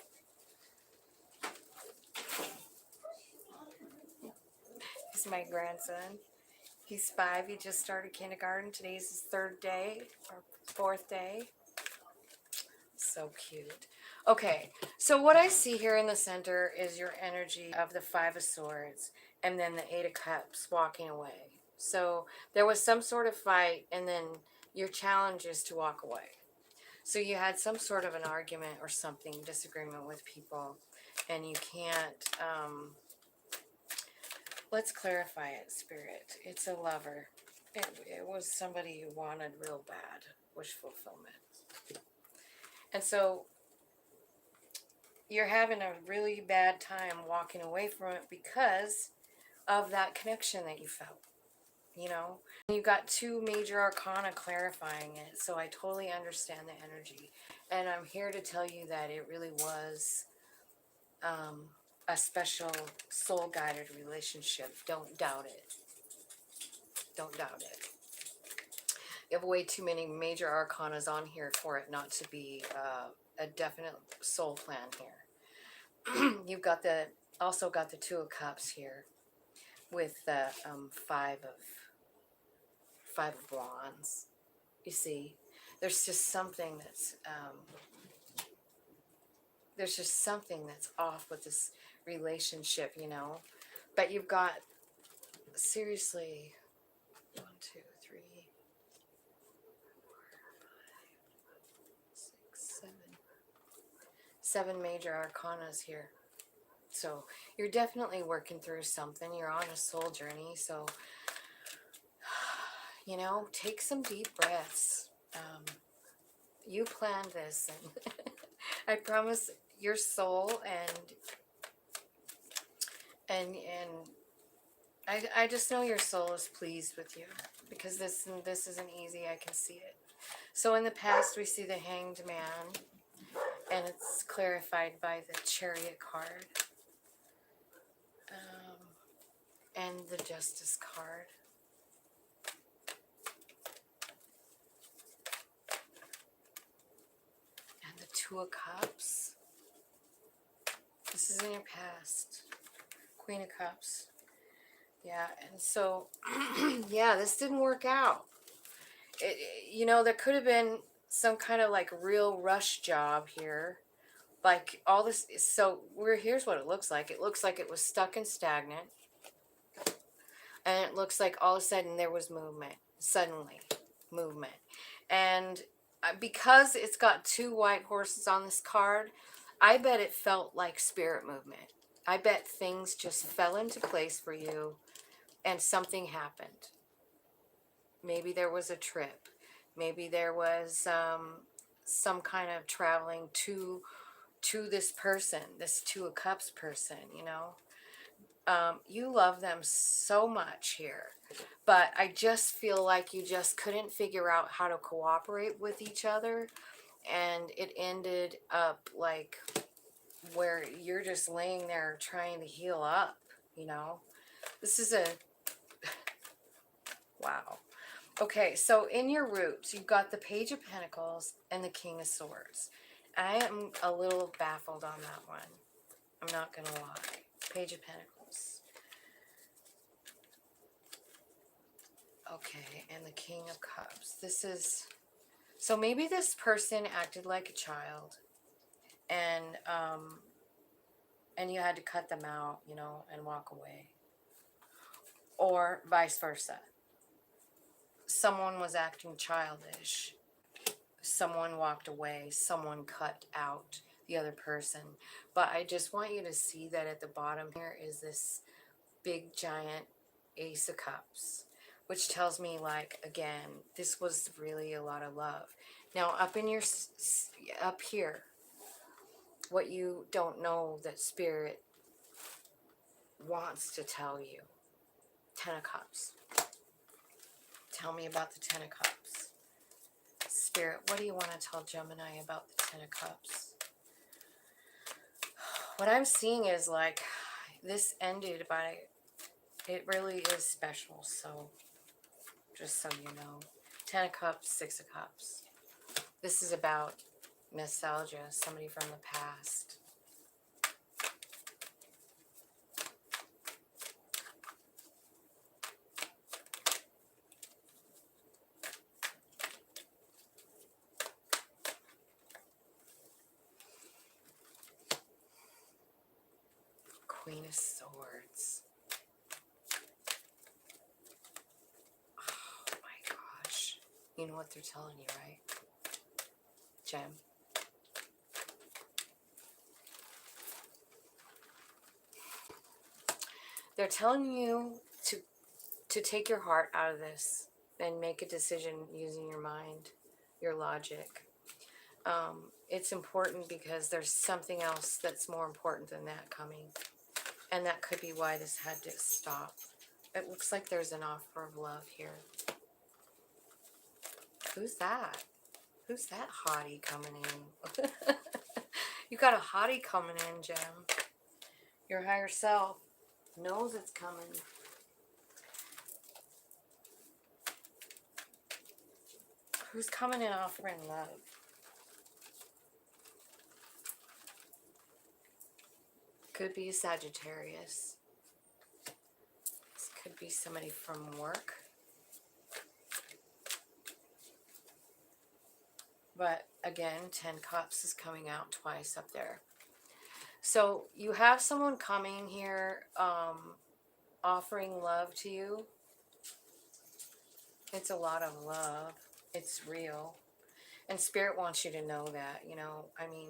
This is my grandson. He's 5. He just started kindergarten. Today's his 3rd day or 4th day. So cute. Okay, so what I see here in the center is your energy of the 5 of Swords and then the 8 of Cups walking away. So there was some sort of fight, and then your challenge is to walk away. So you had some sort of an argument or something, disagreement with people, and you can't, let's clarify it, Spirit. It's a lover. It was somebody you wanted real bad, wish fulfillment. And so you're having a really bad time walking away from it because of that connection that you felt, you know? You got 2 major arcana clarifying it, so I totally understand the energy. And I'm here to tell you that it really was a special soul-guided relationship. Don't doubt it. Don't doubt it. You have way too many major arcanas on here for it not to be a definite soul plan here. You've got also got the 2 of Cups here with the 5 of Wands. You see, there's just something that's off with this relationship, you know. But you've got seriously 1, 2, 3, 4, 5, 6, 7 major arcanas here. So you're definitely working through something. You're on a soul journey. So, you know, take some deep breaths. You planned this, and I promise your soul, and I just know your soul is pleased with you, because this isn't easy. I can see it. So in the past, we see the Hanged Man, and it's clarified by the Chariot card, and the Justice card. And the Two of Cups. This is in your past. Queen of Cups. Yeah, and so, yeah, this didn't work out. You know, there could have been some kind of like real rush job here. Like all this, so here's what it looks like. It looks like it was stuck and stagnant. And it looks like all of a sudden there was movement. Suddenly, movement. And because it's got two white horses on this card, I bet it felt like spirit movement. I bet things just fell into place for you and something happened. Maybe there was a trip. Maybe there was some kind of traveling to this person, this Two of Cups person, you know. You love them so much here. But I just feel like you just couldn't figure out how to cooperate with each other. And it ended up like where you're just laying there trying to heal up, you know. This is a... wow. Okay, so in your roots, you've got the Page of Pentacles and the King of Swords. I am a little baffled on that one. I'm not going to lie. Page of Pentacles. Okay, and the King of Cups. This is... so maybe this person acted like a child, and you had to cut them out, you know, and walk away. Or vice versa. Someone was acting childish. Someone walked away. Someone cut out the other person. But I just want you to see that at the bottom here is this big giant Ace of Cups, which tells me, like, again, this was really a lot of love. Now, up in your, up here, what you don't know that Spirit wants to tell you. Ten of Cups. Tell me about the Ten of Cups. Spirit, what do you want to tell Gemini about the Ten of Cups? What I'm seeing is, like, this ended by... it really is special, so just so you know. Ten of Cups, Six of Cups. This is about nostalgia, somebody from the past. Queen of Swords. Oh my gosh. You know what they're telling you, right? Gem. They're telling you to take your heart out of this and make a decision using your mind, your logic. It's important because there's something else that's more important than that coming. And that could be why this had to stop. It looks like there's an offer of love here. Who's that? Who's that hottie coming in? You got a hottie coming in, Gem. Your higher self knows it's coming. Who's coming in offering love? Could be a Sagittarius. This could be somebody from work. But again, 10 Cups is coming out twice up there. So you have someone coming here offering love to you. It's a lot of love. It's real. And Spirit wants you to know that, you know. I mean,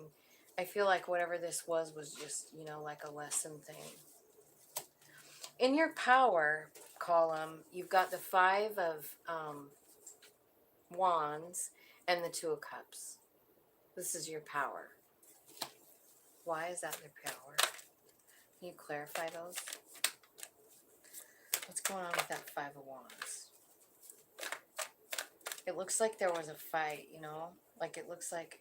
I feel like whatever this was just, you know, like a lesson thing. In your power column, you've got the 5 of Wands and the 2 of Cups. This is your power. Why is that their power? Can you clarify those? What's going on with that Five of Wands? It looks like there was a fight, you know? Like it looks like,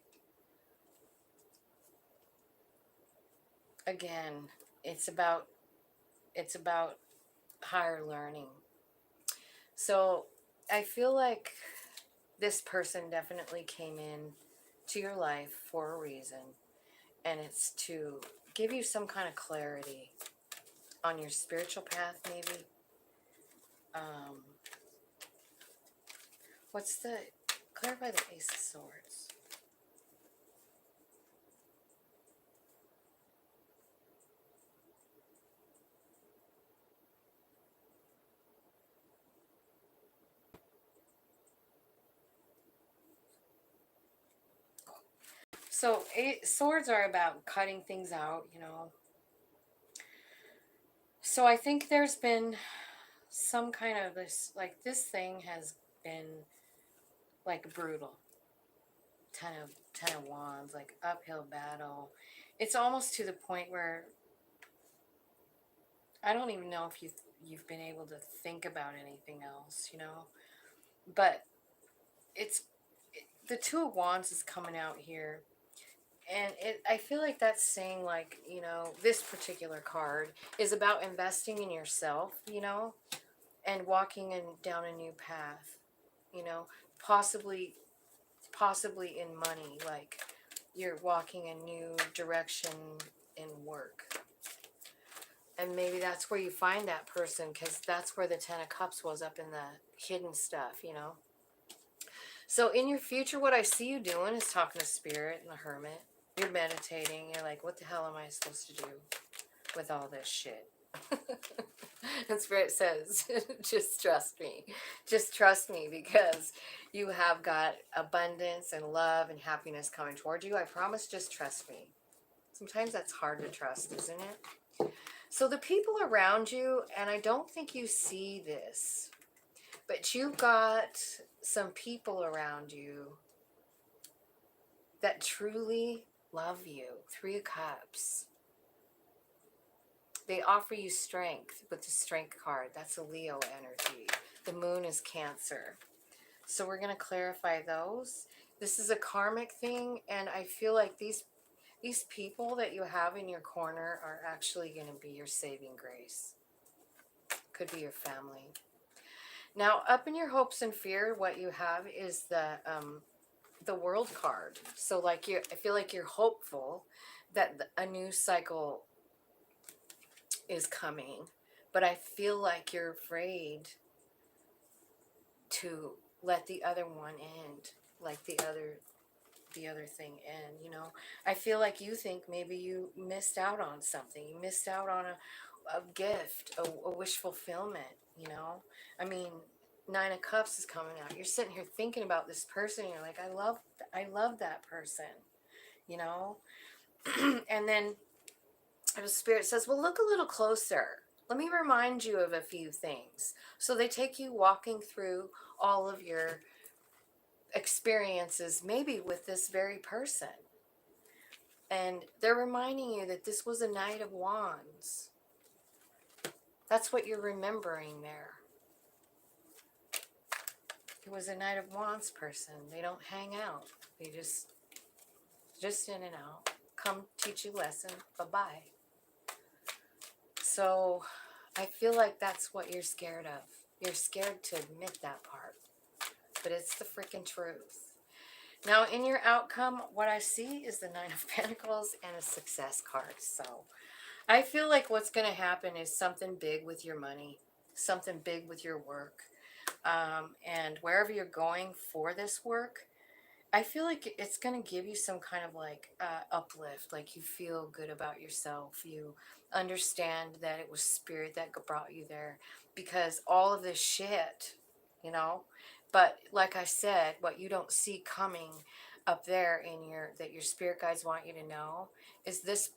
again, it's about higher learning. So I feel like this person definitely came in to your life for a reason, and it's to give you some kind of clarity on your spiritual path, maybe. What's the, clarify the Ace of Swords. So swords are about cutting things out, you know. So I think there's been some kind of this, like this thing has been like brutal. Ten of Wands, like uphill battle. It's almost to the point where I don't even know if you've been able to think about anything else, you know. But the Two of Wands is coming out here, and I feel like that's saying, like, you know, this particular card is about investing in yourself, you know, and walking down a new path, you know, possibly in money, like you're walking a new direction in work. And maybe that's where you find that person, because that's where the Ten of Cups was, up in the hidden stuff, you know. So in your future, what I see you doing is talking to Spirit and the Hermit. You're meditating. You're like, what the hell am I supposed to do with all this shit? And Spirit says, just trust me. Just trust me, because you have got abundance and love and happiness coming toward you. I promise, just trust me. Sometimes that's hard to trust, isn't it? So the people around you, and I don't think you see this, but you've got some people around you that truly love you. Three of Cups. They offer you strength with the Strength card. That's a Leo energy. The Moon is Cancer. So we're going to clarify those. This is a karmic thing, and I feel like these people that you have in your corner are actually going to be your saving grace. Could be your family. Now, up in your hopes and fear, what you have is the World card. So, like, I feel like you're hopeful that a new cycle is coming, but I feel like you're afraid to let the other one end, like the other thing end, you know. I feel like you think maybe you missed out on something. You missed out on a gift, a wish fulfillment, you know. I mean, Nine of Cups is coming out. You're sitting here thinking about this person, and you're like, I love that person, you know. And then the Spirit says, well, look a little closer. Let me remind you of a few things. So they take you walking through all of your experiences, maybe with this very person. And they're reminding you that this was a Knight of Wands. That's what you're remembering there. It was a Knight of Wands person. They don't hang out. They just in and out. Come teach you lesson. Bye-bye. So I feel like that's what you're scared of. You're scared to admit that part. But it's the freaking truth. Now, in your outcome, what I see is the Nine of Pentacles and a Success card. So I feel like what's going to happen is something big with your money, something big with your work. And wherever you're going for this work, I feel like it's going to give you some kind of like uplift. Like you feel good about yourself. You understand that it was Spirit that brought you there, because all of this shit, you know. But like I said, what you don't see coming up there that your spirit guides want you to know is this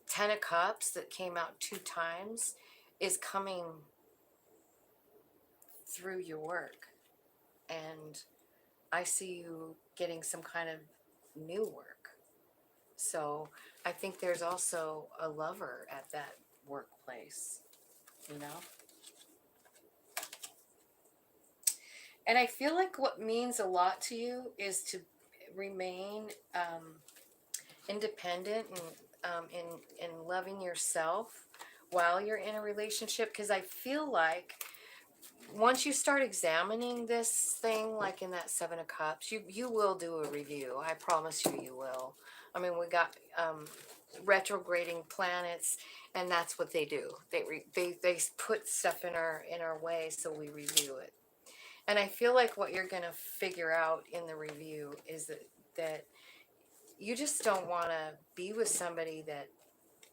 Ten of Cups that came out 2 times is coming through your work. And I see you getting some kind of new work. So I think there's also a lover at that workplace, you know? And I feel like what means a lot to you is to remain independent and in loving yourself while you're in a relationship. Because I feel like once you start examining this thing, like in that Seven of Cups, you will do a review. I promise you, you will. I mean, we got retrograding planets, and that's what they do. They put stuff in our way, so we review it. And I feel like what you're gonna figure out in the review is that you just don't want to be with somebody that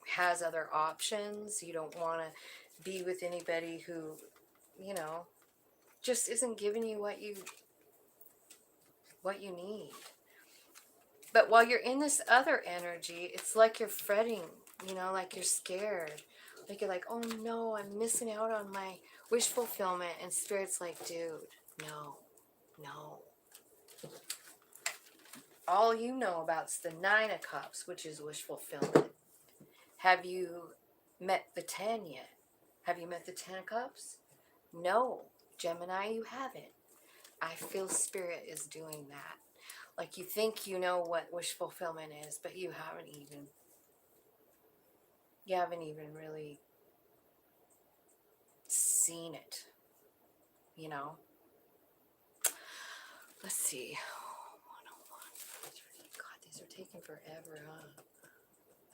has other options. You don't want to be with anybody who, you know, just isn't giving you what you need. But while you're in this other energy, it's like you're fretting, you know, like you're scared. Like you're like, oh no, I'm missing out on my wish fulfillment. And Spirit's like, dude, no. All you know about is the Nine of Cups, which is wish fulfillment. Have you met the 10 yet? Have you met the 10 of Cups? No, Gemini, you haven't. I feel Spirit is doing that. Like you think you know what wish fulfillment is, but you haven't even really seen it, you know? Let's see. 101. God, these are taking forever, huh?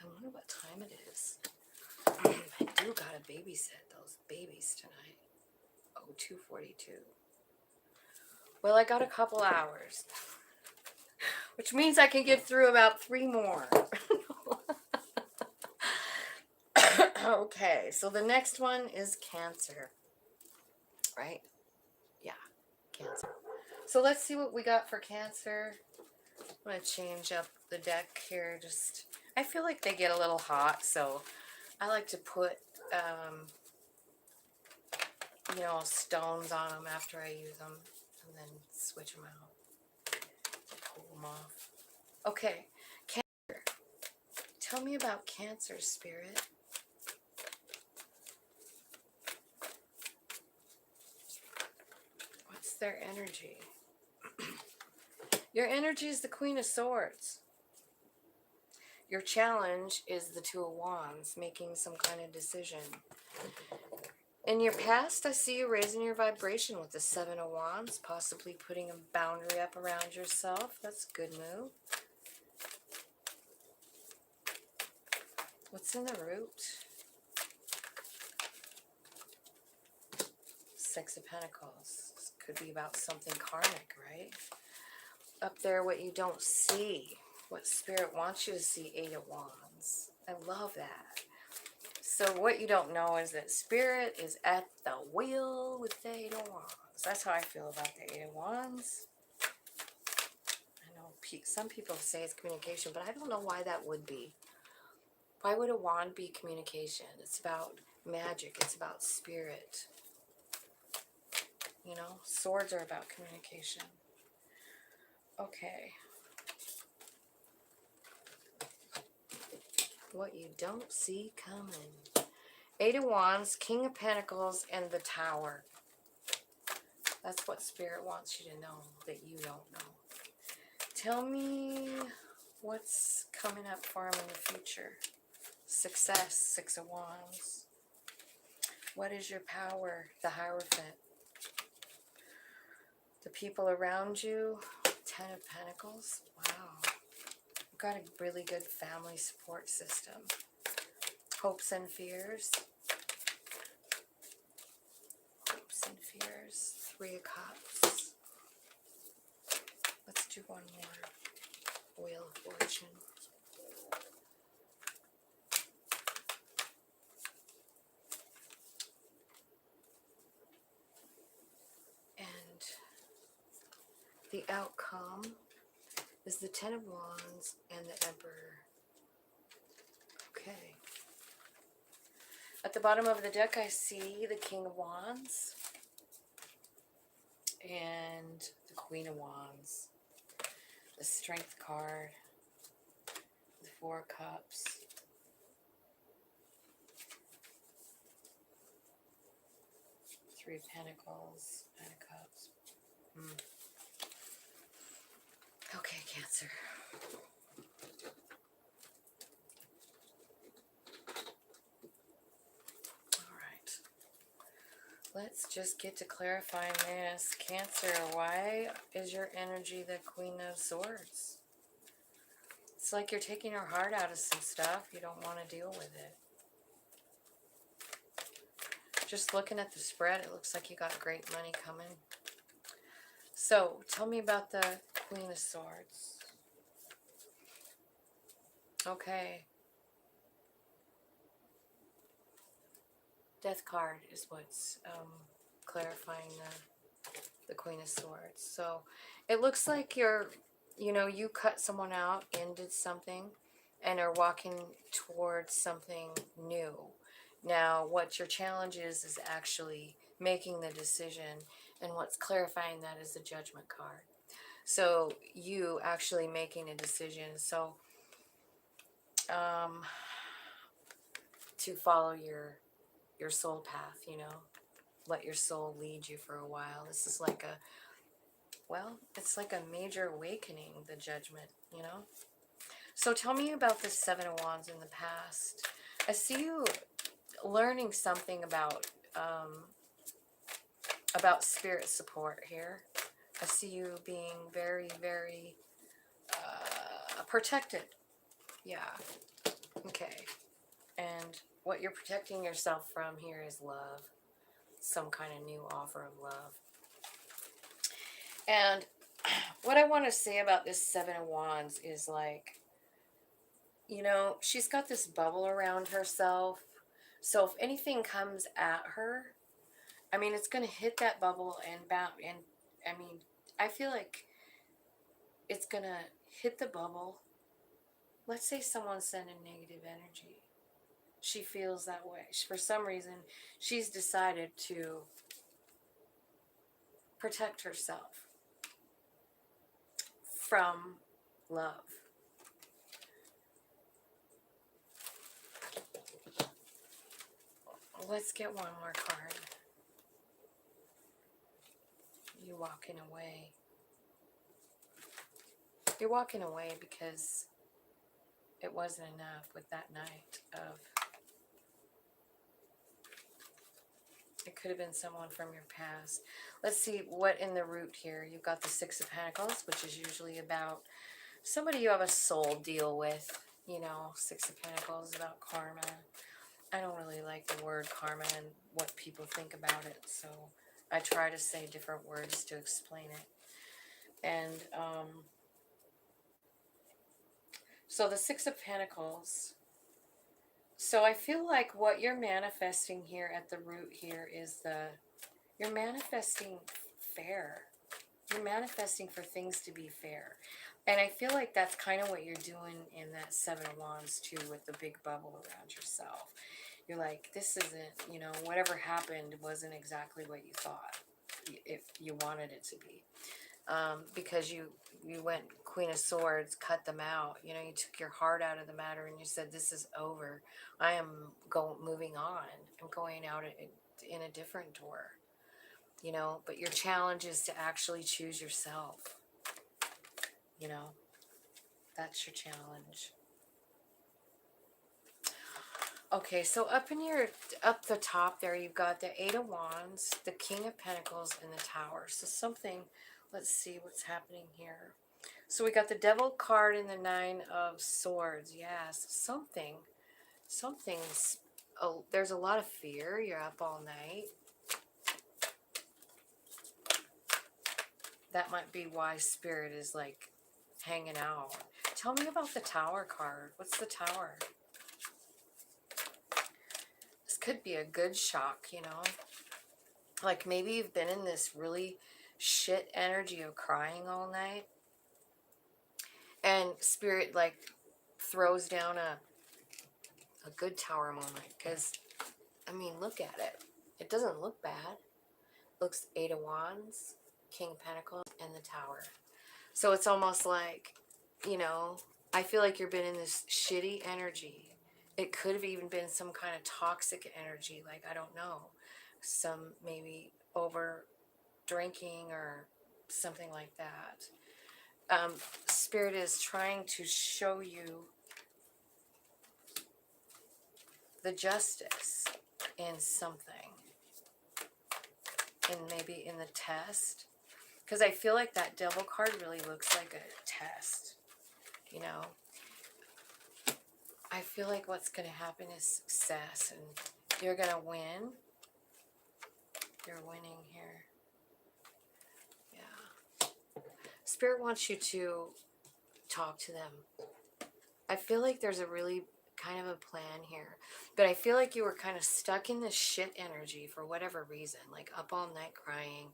I wonder what time it is. I do gotta babysit those babies tonight. Oh, 2:42. Well, I got a couple hours, which means I can get through about 3 more. Okay, so the next one is Cancer, right? Yeah, Cancer. So let's see what we got for Cancer. I'm going to change up the deck here. I feel like they get a little hot, so I like to put, stones on them after I use them, and then switch them out, pull them off. Okay, Cancer. Tell me about Cancer, Spirit. What's their energy? Your energy is the Queen of Swords. Your challenge is the Two of Wands, making some kind of decision. In your past, I see you raising your vibration with the Seven of Wands, possibly putting a boundary up around yourself. That's a good move. What's in the root? Six of Pentacles. This could be about something karmic, right? Up there, what you don't see. What Spirit wants you to see, Eight of Wands. I love that. So what you don't know is that Spirit is at the wheel with the Eight of Wands. That's how I feel about the Eight of Wands. I know some people say it's communication, but I don't know why that would be. Why would a wand be communication? It's about magic. It's about spirit. You know, swords are about communication. Okay. What you don't see coming. Eight of Wands, King of Pentacles, and the Tower. That's what Spirit wants you to know that you don't know. Tell me what's coming up for him in the future. Success, Six of Wands. What is your power? The Hierophant. The people around you, Ten of Pentacles. Wow. You've got a really good family support system. Hopes and fears. Hopes and fears. Three of Cups. Let's do one more. Wheel of Fortune. And the outcome is the Ten of Wands and the Emperor. Okay. At the bottom of the deck, I see the King of Wands and the Queen of Wands, the Strength card, the Four Cups. Three of Pentacles, Nine of Cups. Okay, Cancer. Alright. Let's just get to clarifying this. Cancer, why is your energy the Queen of Swords? It's like you're taking your heart out of some stuff. You don't want to deal with it. Just looking at the spread, it looks like you got great money coming. So, tell me about the Queen of Swords. Okay. Death card is what's clarifying the Queen of Swords. So, it looks like you cut someone out, ended something, and are walking towards something new. Now, what your challenge is actually making the decision, and what's clarifying that is the Judgment card. So, you actually making a decision. So, to follow your soul path, let your soul lead you for a while. This is like it's like a major awakening, the Judgment, So tell me about the Seven of Wands in the past. I see you learning something about spirit support here. I see you being very, very protected. Yeah. Okay. And what you're protecting yourself from here is love. Some kind of new offer of love. And what I want to say about this Seven of Wands is like, she's got this bubble around herself. So if anything comes at her, it's going to hit that bubble and bounce. And I feel like it's going to hit the bubble. Let's say someone's sending negative energy. She feels that way. For some reason, she's decided to protect herself from love. Let's get one more card. You walking away. You're walking away because it wasn't enough with that night of... It could have been someone from your past. Let's see what in the root here. You've got the Six of Pentacles, which is usually about somebody you have a soul deal with. Six of Pentacles about karma. I don't really like the word karma and what people think about it, so I try to say different words to explain it. And so the Six of Pentacles. So I feel like what you're manifesting here at the root here is you're manifesting fair. You're manifesting for things to be fair. And I feel like that's kind of what you're doing in that Seven of Wands too, with the big bubble around yourself. You're like, this isn't, whatever happened wasn't exactly what you thought if you wanted it to be. Because you went Queen of Swords, cut them out. You took your heart out of the matter and you said, this is over. I am moving on. I'm going out in a different door. But your challenge is to actually choose yourself. That's your challenge. Okay, so up the top there, you've got the Eight of Wands, the King of Pentacles, and the Tower. So something, let's see what's happening here. So we got the Devil card and the Nine of Swords. Yes, something's, there's a lot of fear. You're up all night. That might be why Spirit is like hanging out. Tell me about the Tower card. What's the Tower? This could be a good shock, Like maybe you've been in this really shit energy of crying all night. And Spirit like throws down a good Tower moment. Because, look at it. It doesn't look bad. It looks Eight of Wands, King of Pentacles, and the Tower. So it's almost like, I feel like you've been in this shitty energy. It could have even been some kind of toxic energy, like, I don't know, some maybe over drinking or something like that. Spirit is trying to show you the justice in something, in maybe in the test, because I feel like that devil card really looks like a test, you know. I feel like what's going to happen is success, and you're going to win. You're winning here. Yeah. Spirit wants you to talk to them. I feel like there's a really kind of a plan here, but I feel like you were kind of stuck in this shit energy for whatever reason, like up all night crying.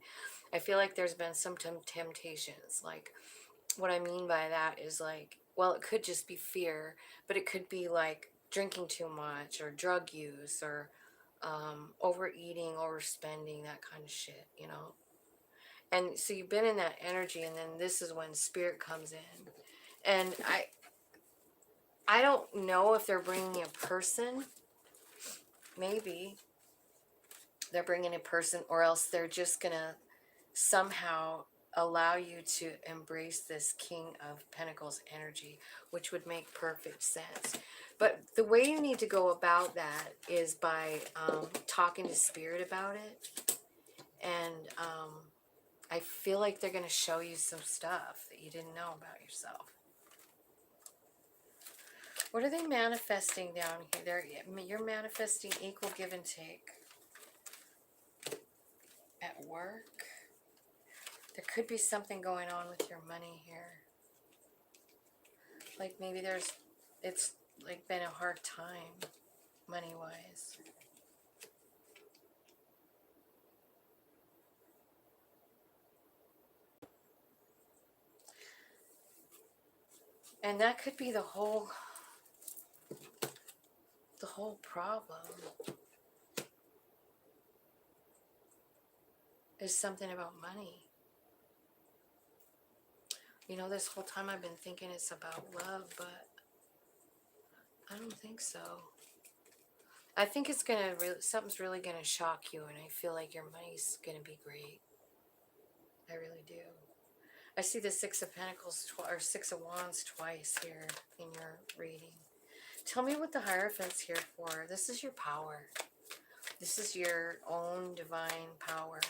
I feel like there's been some temptations. Like, what I mean by that is, like, well, it could just be fear, but it could be like drinking too much or drug use or overeating, overspending, that kind of shit, you know. And so you've been in that energy, and then this is when spirit comes in. And I don't know if they're bringing a person. Maybe they're bringing a person, or else they're just gonna somehow allow you to embrace this King of Pentacles energy, which would make perfect sense. But the way you need to go about that is by talking to spirit about it. And I feel like they're going to show you some stuff that you didn't know about yourself. What are they manifesting down here? You're manifesting equal give and take at work. There could be something going on with your money here. Like maybe it's like been a hard time money-wise. And that could be the whole problem. Is something about money. You know, this whole time I've been thinking it's about love, but I don't think so. I think it's gonna something's really gonna shock you, and I feel like your money's gonna be great. I really do. I see the Six of Pentacles or Six of Wands twice here in your reading. Tell me what the Hierophant's here for. This is your power. This is your own divine power.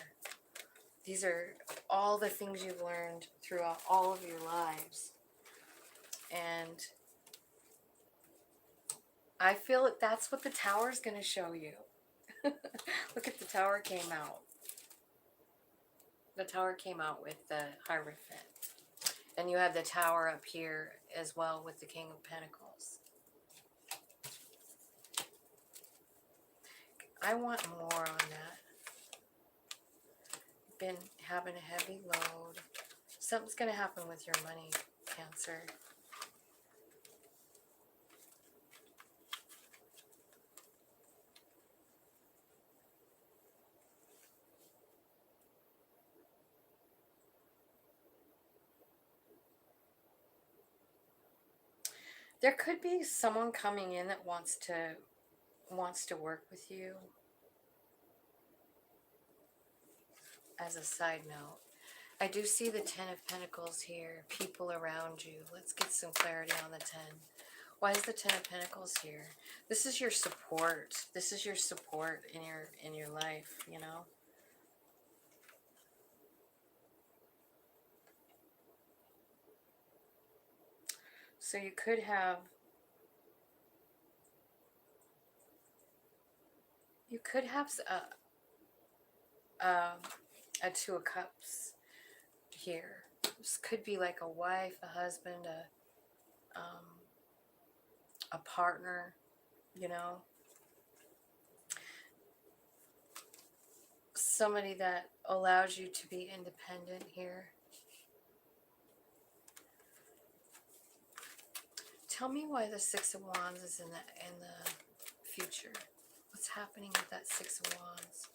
These are all the things you've learned throughout all of your lives. And I feel that that's what the Tower is going to show you. Look at the Tower came out. The Tower came out with the Hierophant. And you have the Tower up here as well with the King of Pentacles. I want more on that. Been having a heavy load. Something's going to happen with your money, Cancer. There could be someone coming in that wants to work with you. As a side note, I do see the Ten of Pentacles here, people around you. Let's get some clarity on the 10. Why is the Ten of Pentacles here? This is your support. This is your support in your life, you know? So you could have a Two of Cups here. This could be like a wife, a husband, a partner, you know. Somebody that allows you to be independent here. Tell me why the Six of Wands is in the future. What's happening with that Six of Wands?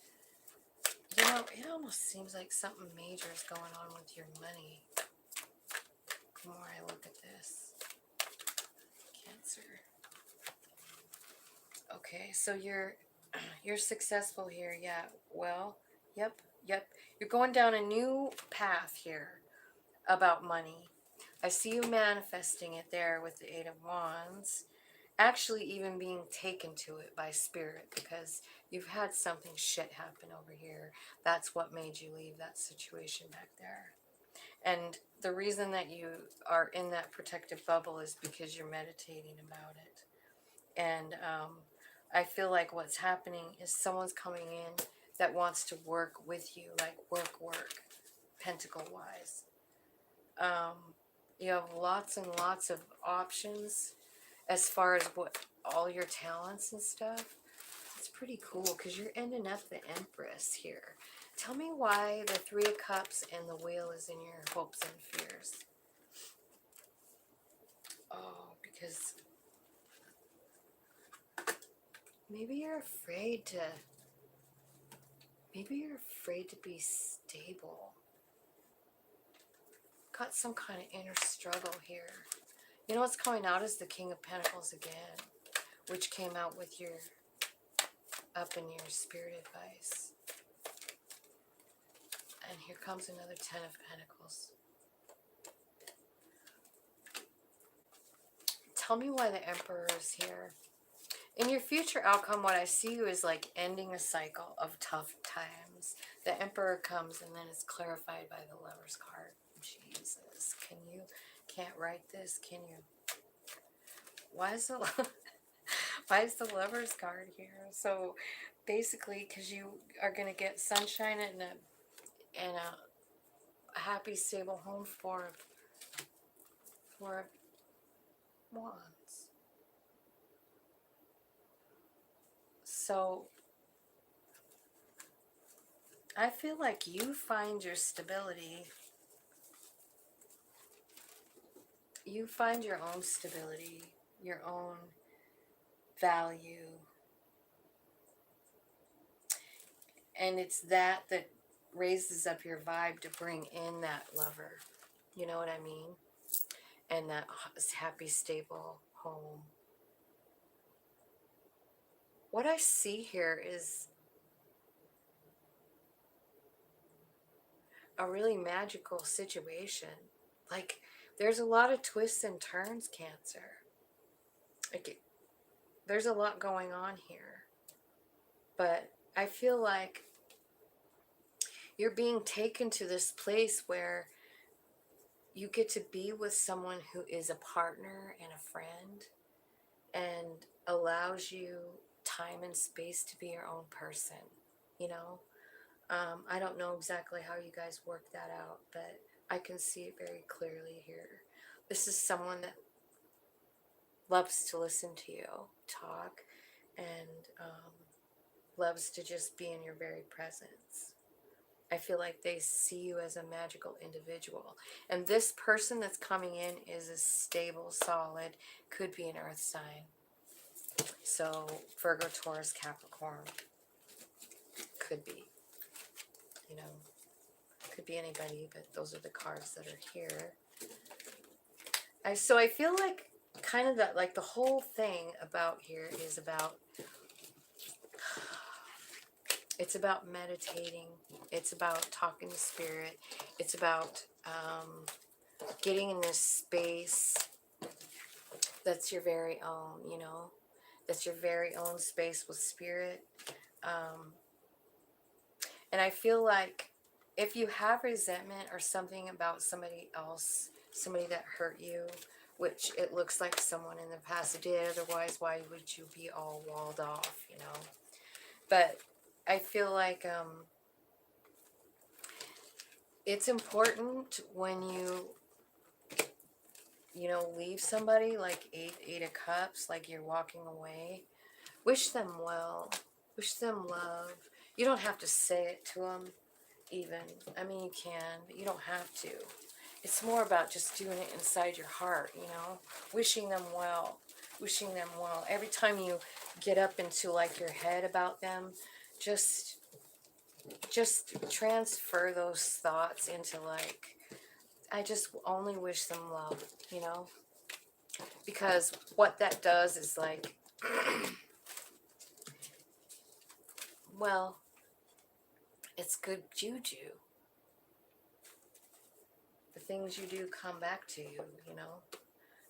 You know, it almost seems like something major is going on with your money. The more I look at this. Cancer. Okay, so you're successful here. Yeah. Well, yep. You're going down a new path here about money. I see you manifesting it there with the Eight of Wands. Actually even being taken to it by spirit, because you've had something shit happen over here. That's what made you leave that situation back there. And the reason that you are in that protective bubble is because you're meditating about it. And I feel like what's happening is someone's coming in that wants to work with you, like work, pentacle wise. You have lots and lots of options as far as what all your talents and stuff. It's pretty cool because you're ending up the Empress here. Tell me why the Three of Cups and the Wheel is in your hopes and fears. Oh, because maybe you're afraid to be stable. Got some kind of inner struggle here. You know what's coming out is the King of Pentacles again, which came out with your up in your spirit advice. And here comes another Ten of Pentacles. Tell me why the Emperor is here. In your future outcome, what I see you is like ending a cycle of tough times. The Emperor comes and then it's clarified by the Lover's card. Jesus, can't write this, can you? Why is the Lover's card here? So basically, because you are going to get sunshine and a happy, stable home for Wands. So I feel like you find your stability. You find your own stability, your own value. And it's that raises up your vibe to bring in that lover. You know what I mean? And that happy, stable home. What I see here is a really magical situation. Like, there's a lot of twists and turns, Cancer. Like, there's a lot going on here. But I feel like you're being taken to this place where you get to be with someone who is a partner and a friend and allows you time and space to be your own person, you know? I don't know exactly how you guys work that out, but I can see it very clearly here. This is someone that loves to listen to you talk and loves to just be in your very presence. I feel like they see you as a magical individual. And this person that's coming in is a stable, solid, could be an earth sign. So Virgo, Taurus, Capricorn, could be. You know, could be anybody, but those are the cards that are here. So I feel like kind of that, like the whole thing about here is about, it's about meditating. It's about talking to spirit. It's about getting in this space that's your very own, you know, that's your very own space with spirit. And I feel like if you have resentment or something about somebody else, somebody that hurt you, which it looks like someone in the past did, otherwise why would you be all walled off, you know? But I feel like it's important when you know, leave somebody, like eight of cups, like you're walking away. Wish them well. Wish them love. You don't have to say it to them, even. I mean, you can, but you don't have to. It's more about just doing it inside your heart, you know? Wishing them well. Wishing them well. Every time you get up into, like, your head about them, just transfer those thoughts into, like, I just only wish them love, you know? Because what that does is like, well, it's good juju. The things you do come back to you, you know?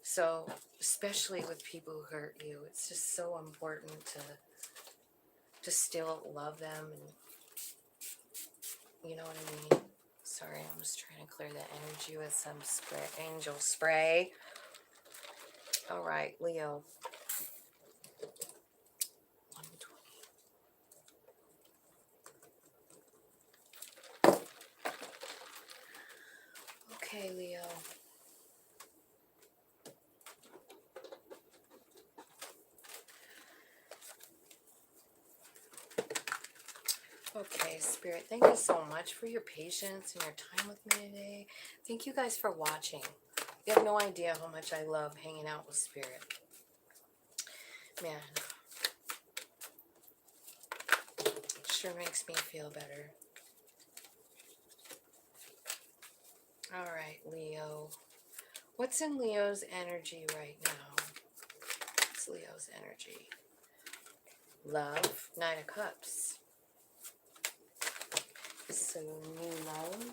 So, especially with people who hurt you, it's just so important to still love them, and you know what I mean? Sorry, I'm just trying to clear the energy with some spray, angel spray. All right, Leo. 120. Okay, Leo. Okay, Spirit, thank you so much for your patience and your time with me today. Thank you guys for watching. You have no idea how much I love hanging out with Spirit. Man, it sure makes me feel better. All right, Leo. What's in Leo's energy right now? What's Leo's energy? Love, Nine of Cups. So new love,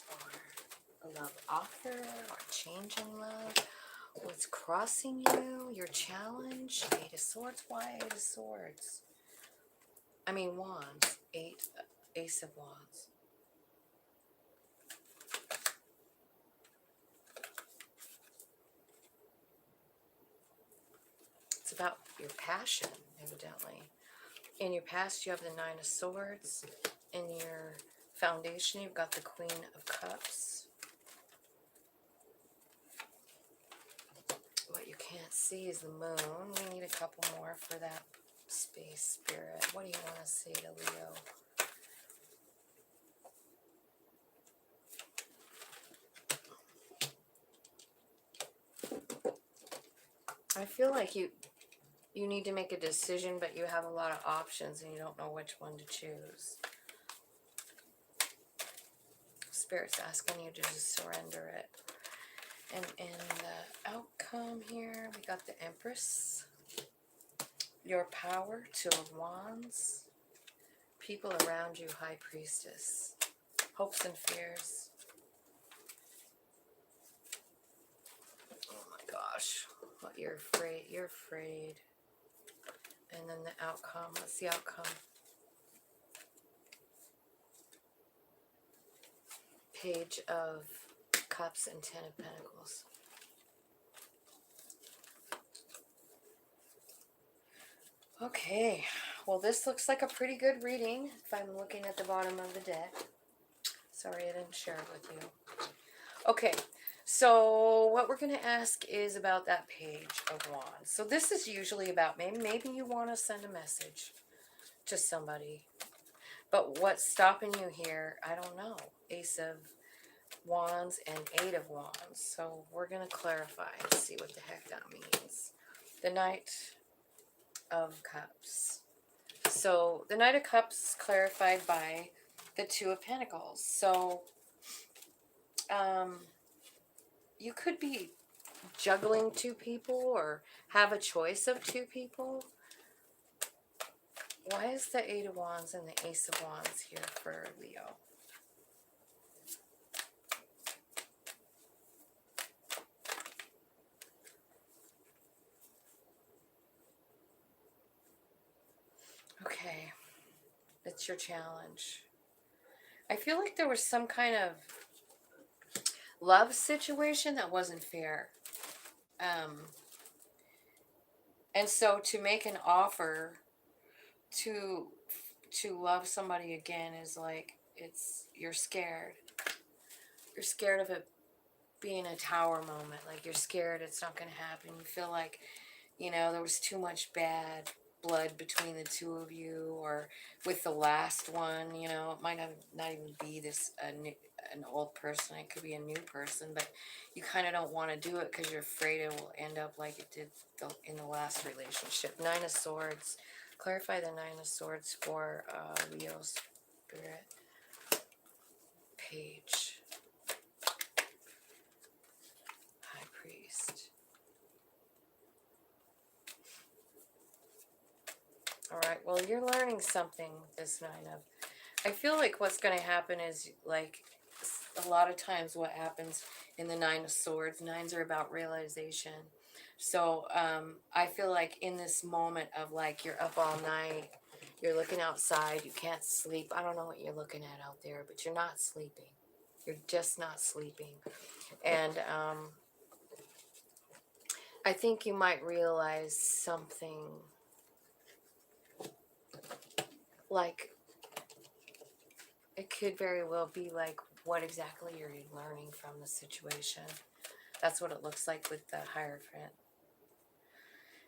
or a love offer, or change in love. What's crossing you? Your challenge? Eight of Swords. Why Eight of Swords? I mean Wands. Ace of Wands. It's about your passion, evidently. In your past, you have the Nine of Swords. In your foundation, you've got the Queen of Cups. What you can't see is the moon. We need a couple more for that space, Spirit. What do you want to say to Leo? I feel like you need to make a decision, but you have a lot of options and you don't know which one to choose. Spirit's asking you to just surrender it. And in the outcome here, we got the Empress. Your power, Two of Wands. People around you, High Priestess. Hopes and fears. Oh my gosh. What, you're afraid. You're afraid. And then the outcome. What's the outcome? Page of Cups and Ten of Pentacles. Okay, well this looks like a pretty good reading if I'm looking at the bottom of the deck. Sorry I didn't share it with you. Okay, so what we're going to ask is about that Page of Wands. So this is usually about maybe you want to send a message to somebody. But what's stopping you here, I don't know. Ace of Wands and Eight of Wands. So we're going to clarify and see what the heck that means. The Knight of Cups. So the Knight of Cups is clarified by the Two of Pentacles. So you could be juggling two people or have a choice of two people. Why is the Eight of Wands and the Ace of Wands here for Leo? Okay, it's your challenge. I feel like there was some kind of love situation that wasn't fair. And so to make an offer to love somebody again is like, you're scared. You're scared of it being a tower moment. Like you're scared it's not going to happen. You feel like, you know, there was too much bad blood between the two of you, or with the last one, you know, it might not even be an old person. It could be a new person, but you kind of don't want to do it because you're afraid it will end up like it did in the last relationship. Nine of Swords. Clarify the Nine of Swords for Leo's Spirit. Page. High Priest. All right, well, you're learning something with this Nine of. I feel like what's going to happen is, like, a lot of times what happens in the Nine of Swords, nines are about realization. So I feel like in this moment of, like, you're up all night, you're looking outside, you can't sleep. I don't know what you're looking at out there, but you're not sleeping. You're just not sleeping. And I think you might realize something, like, it could very well be like what exactly you're learning from the situation. That's what it looks like with the Hierophant.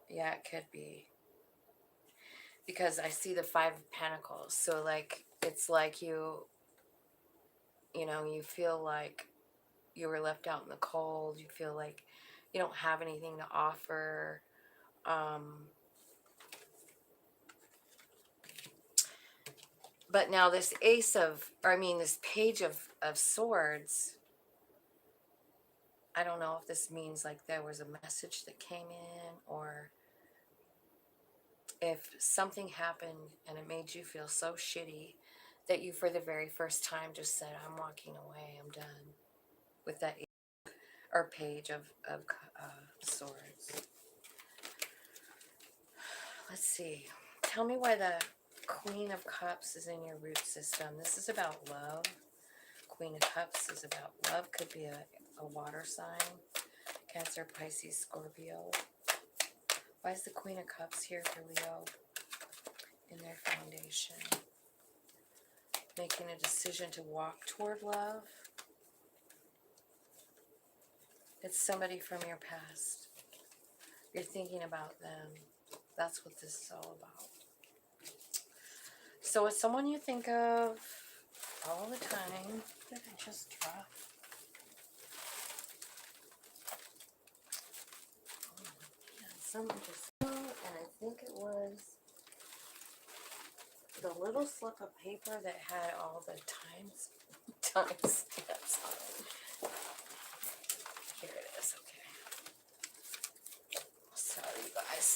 Yeah, it could be. Because I see the Five of Pentacles. So, like, it's like you know, you feel like you were left out in the cold. You feel like you don't have anything to offer. But now this this Page of Swords, I don't know if this means like there was a message that came in, or if something happened and it made you feel so shitty that you, for the very first time, just said, I'm walking away, I'm done with that, or Page of Swords. Let's see. Tell me why the Queen of Cups is in your root system. This is about love. Queen of Cups is about love. Could be a water sign. Cancer, Pisces, Scorpio. Why is the Queen of Cups here for Leo in their foundation? Making a decision to walk toward love. It's somebody from your past. You're thinking about them. That's what this is all about. So it's someone you think of all the time. Did I just drop? Oh, yeah, someone just, and I think it was the little slip of paper that had all the time steps on it. Here it is, okay. Sorry, you guys.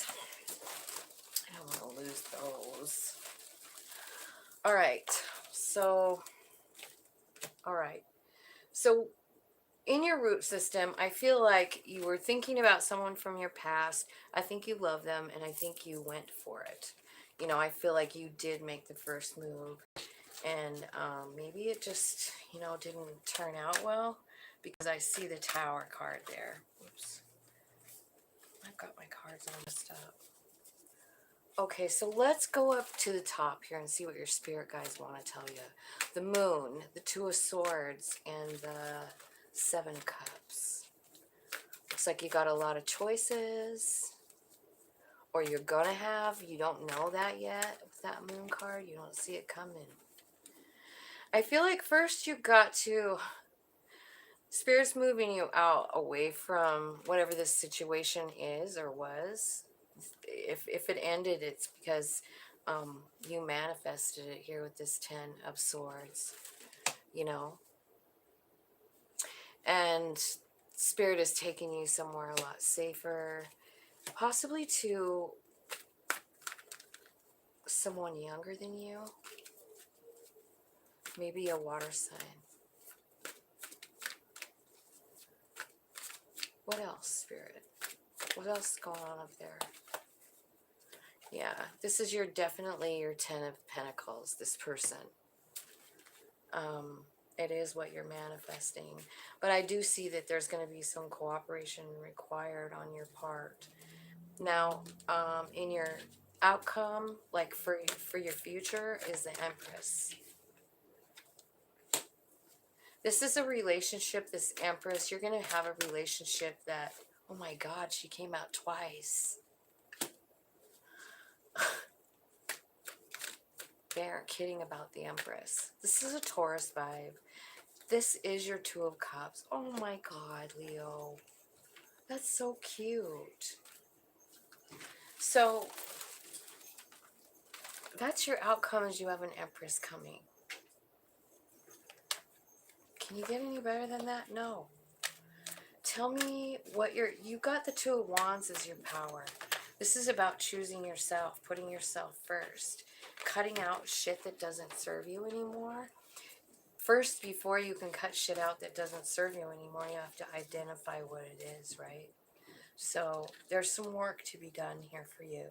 I don't want to lose those. All right, so in your root system, I feel like you were thinking about someone from your past. I think you love them, and I think you went for it. You know, I feel like you did make the first move, and maybe it just, you know, didn't turn out well, because I see the Tower card there. Oops. I've got my cards all messed up. Okay, so let's go up to the top here and see what your spirit guides want to tell you. The Moon, the Two of Swords, and the Seven of Cups. Looks like you got a lot of choices, or you're gonna have. You don't know that yet with that Moon card. You don't see it coming. I feel like first you got to, Spirit's moving you out away from whatever this situation is or was. If it ended, it's because you manifested it here with this Ten of Swords, you know. And Spirit is taking you somewhere a lot safer, possibly to someone younger than you, maybe a water sign. What else, Spirit? What else is going on up there? Yeah, this is definitely your Ten of Pentacles, this person. It is what you're manifesting. But I do see that there's going to be some cooperation required on your part. Now, in your outcome, like for your future, is the Empress. This is a relationship, this Empress. You're going to have a relationship that, oh my God, she came out twice. They aren't kidding about the Empress. This is a Taurus vibe. This is your Two of Cups. Oh my God, Leo. That's so cute. So, that's your outcome, is you have an Empress coming. Can you get any better than that? No. Tell me what you got the Two of Wands as your power. This is about choosing yourself, putting yourself first, cutting out shit that doesn't serve you anymore. First, before you can cut shit out that doesn't serve you anymore, you have to identify what it is, right? So there's some work to be done here for you.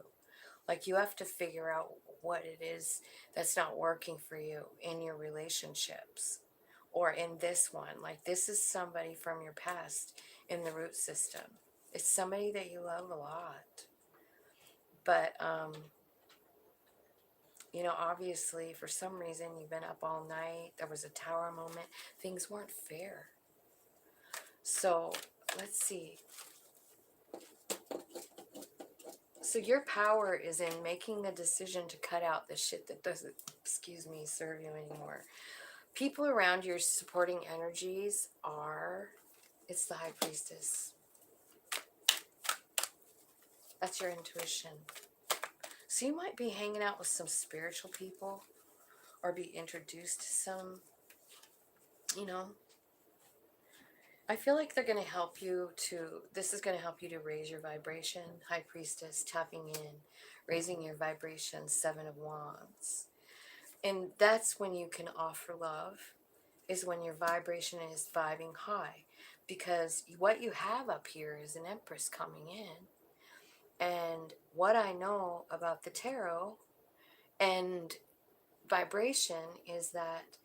Like, you have to figure out what it is that's not working for you in your relationships or in this one. Like, this is somebody from your past in the root system. It's somebody that you love a lot. But, you know, obviously, for some reason, you've been up all night. There was a tower moment. Things weren't fair. So, let's see. So your power is in making a decision to cut out the shit that doesn't, excuse me, serve you anymore. People around your supporting energies are, it's the High Priestess. That's your intuition. So you might be hanging out with some spiritual people or be introduced to some, you know. I feel like they're going to help you to, this is going to help you to raise your vibration. High Priestess, tapping in, raising your vibration, Seven of Wands. And that's when you can offer love, is when your vibration is vibing high. Because what you have up here is an Empress coming in. And what I know about the tarot and vibration is that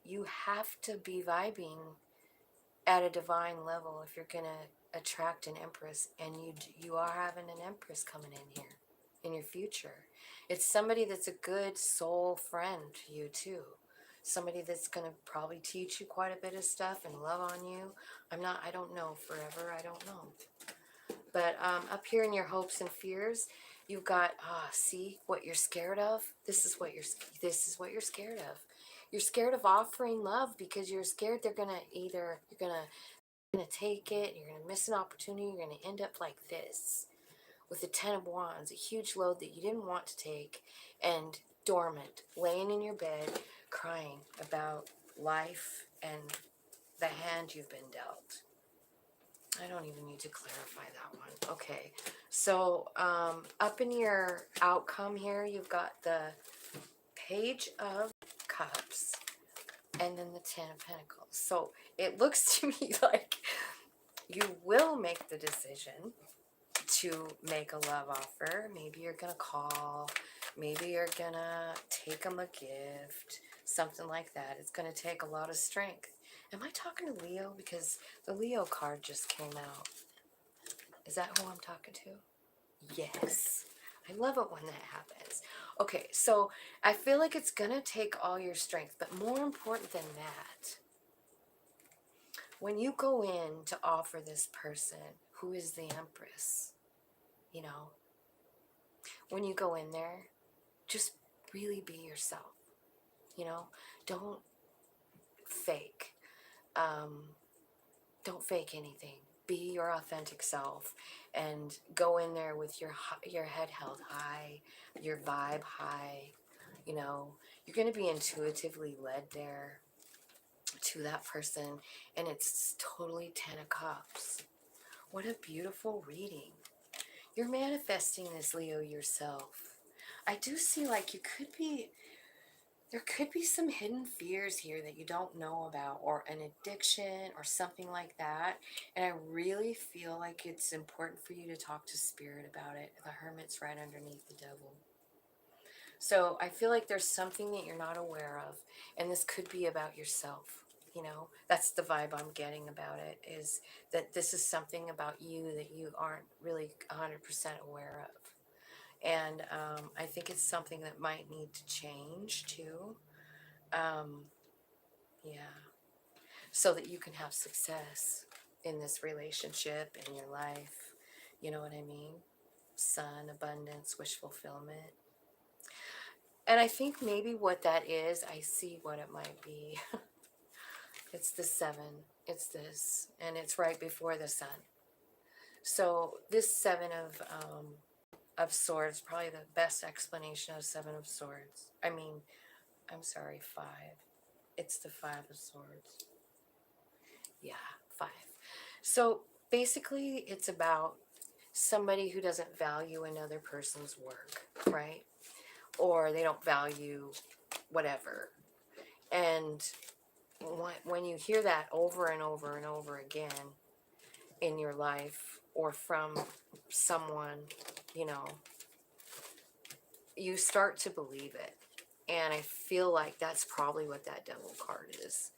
you have to be vibing at a divine level if you're going to attract an Empress. And you are having an Empress coming in here in your future. It's somebody that's a good soul friend to you too. Somebody that's going to probably teach you quite a bit of stuff and love on you. I don't know forever. I don't know. But up here in your hopes and fears, you've got, see what you're scared of? This is what you're scared of. You're scared of offering love because you're scared they're going to either, you're going to take it, you're going to miss an opportunity, you're going to end up like this. With the Ten of Wands, a huge load that you didn't want to take, and dormant, laying in your bed, crying about life and the hand you've been dealt. I don't even need to clarify that one. Okay, so up in your outcome here, you've got the Page of Cups and then the Ten of Pentacles. So it looks to me like you will make the decision to make a love offer. Maybe you're gonna call, maybe you're gonna take them a gift, something like that. It's gonna take a lot of strength. Am I talking to Leo? Because the Leo card just came out. Is that who I'm talking to? Yes. I love it when that happens. Okay, so I feel like it's gonna take all your strength, but more important than that, when you go in to offer this person who is the Empress, you know, when you go in there, just really be yourself, you know, don't fake, don't fake anything. Be your authentic self and go in there with your head held high, your vibe high, you know, you're going to be intuitively led there to that person, and it's totally 10 of Cups. What a beautiful reading. You're manifesting this, Leo, yourself. I do see like there could be some hidden fears here that you don't know about, or an addiction or something like that. And I really feel like it's important for you to talk to Spirit about it. The Hermit's right underneath the Devil. So I feel like there's something that you're not aware of, and this could be about yourself. You know, that's the vibe I'm getting about it, is that this is something about you that you aren't really 100% aware of. And I think it's something that might need to change too. Yeah. So that you can have success in this relationship, in your life. You know what I mean? Sun, abundance, wish fulfillment. And I think maybe what that is, I see what it might be. It's the 7. It's this. And it's right before the Sun. So this 7 of Swords, probably the best explanation of 7 of Swords. I'm sorry, 5. It's the 5 of Swords. Yeah, 5. So basically it's about somebody who doesn't value another person's work, right? Or they don't value whatever. And when you hear that over and over and over again in your life or from someone, you know, you start to believe it. And I feel like that's probably what that devil card is.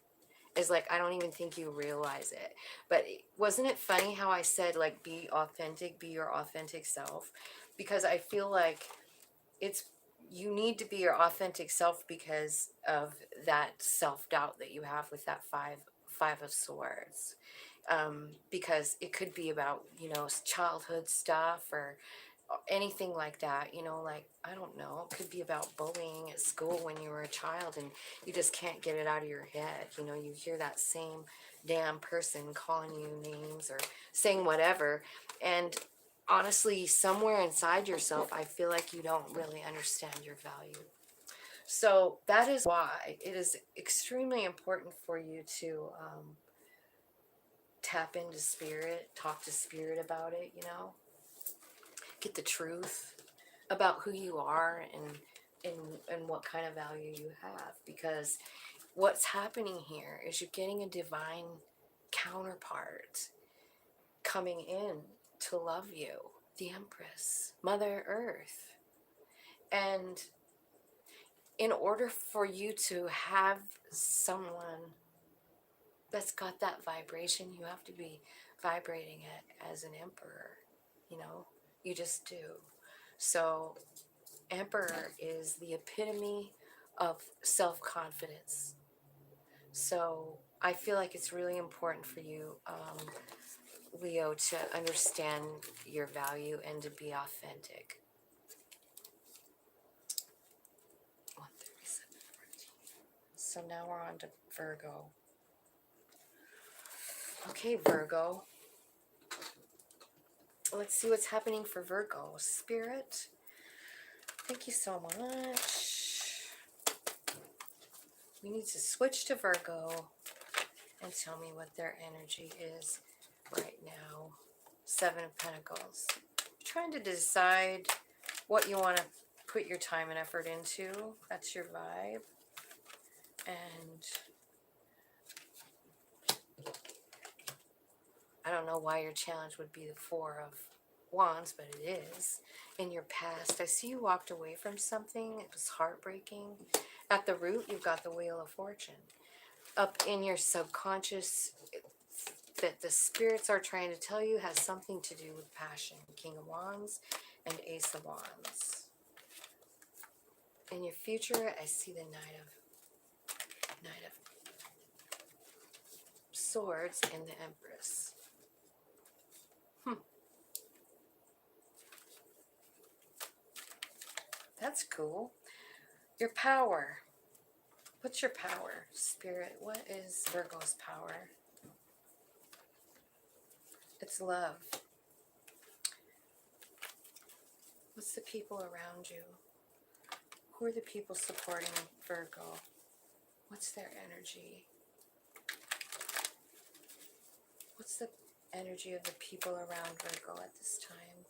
Is like, I don't even think you realize it. But wasn't it funny how I said, like, be authentic, be your authentic self? Because I feel like it's, you need to be your authentic self because of that self-doubt that you have with that five of swords. Because it could be about, you know, childhood stuff or anything like that, you know, like, I don't know, it could be about bullying at school when you were a child and you just can't get it out of your head. You know, you hear that same damn person calling you names or saying whatever, and honestly, somewhere inside yourself, I feel like you don't really understand your value. So that is why it is extremely important for you to tap into spirit, talk to spirit about it, you know, get the truth about who you are and what kind of value you have. Because what's happening here is you're getting a divine counterpart coming in to love you, the Empress, Mother Earth. And in order for you to have someone that's got that vibration, you have to be vibrating it as an emperor, you know, you just do. So Emperor is the epitome of self-confidence. So I feel like it's really important for you, Leo, to understand your value and to be authentic. 137. So now we're on to Virgo. Okay, Virgo. Let's see what's happening for Virgo. Spirit, thank you so much. We need to switch to Virgo and tell me what their energy is right now. 7 of Pentacles. Trying to decide what you want to put your time and effort into. That's your vibe. And I don't know why your challenge would be the 4 of Wands, but it is. In your past, I see you walked away from something. It was heartbreaking. At the root, you've got the Wheel of Fortune. Up in your subconscious, that the spirits are trying to tell you has something to do with passion. King of Wands and Ace of Wands. In your future, I see the Knight of Swords and the Empress. That's cool. Your power. What's your power, Spirit? What is Virgo's power? It's love. What's the people around you? Who are the people supporting Virgo? What's their energy? What's the energy of the people around Virgo at this time?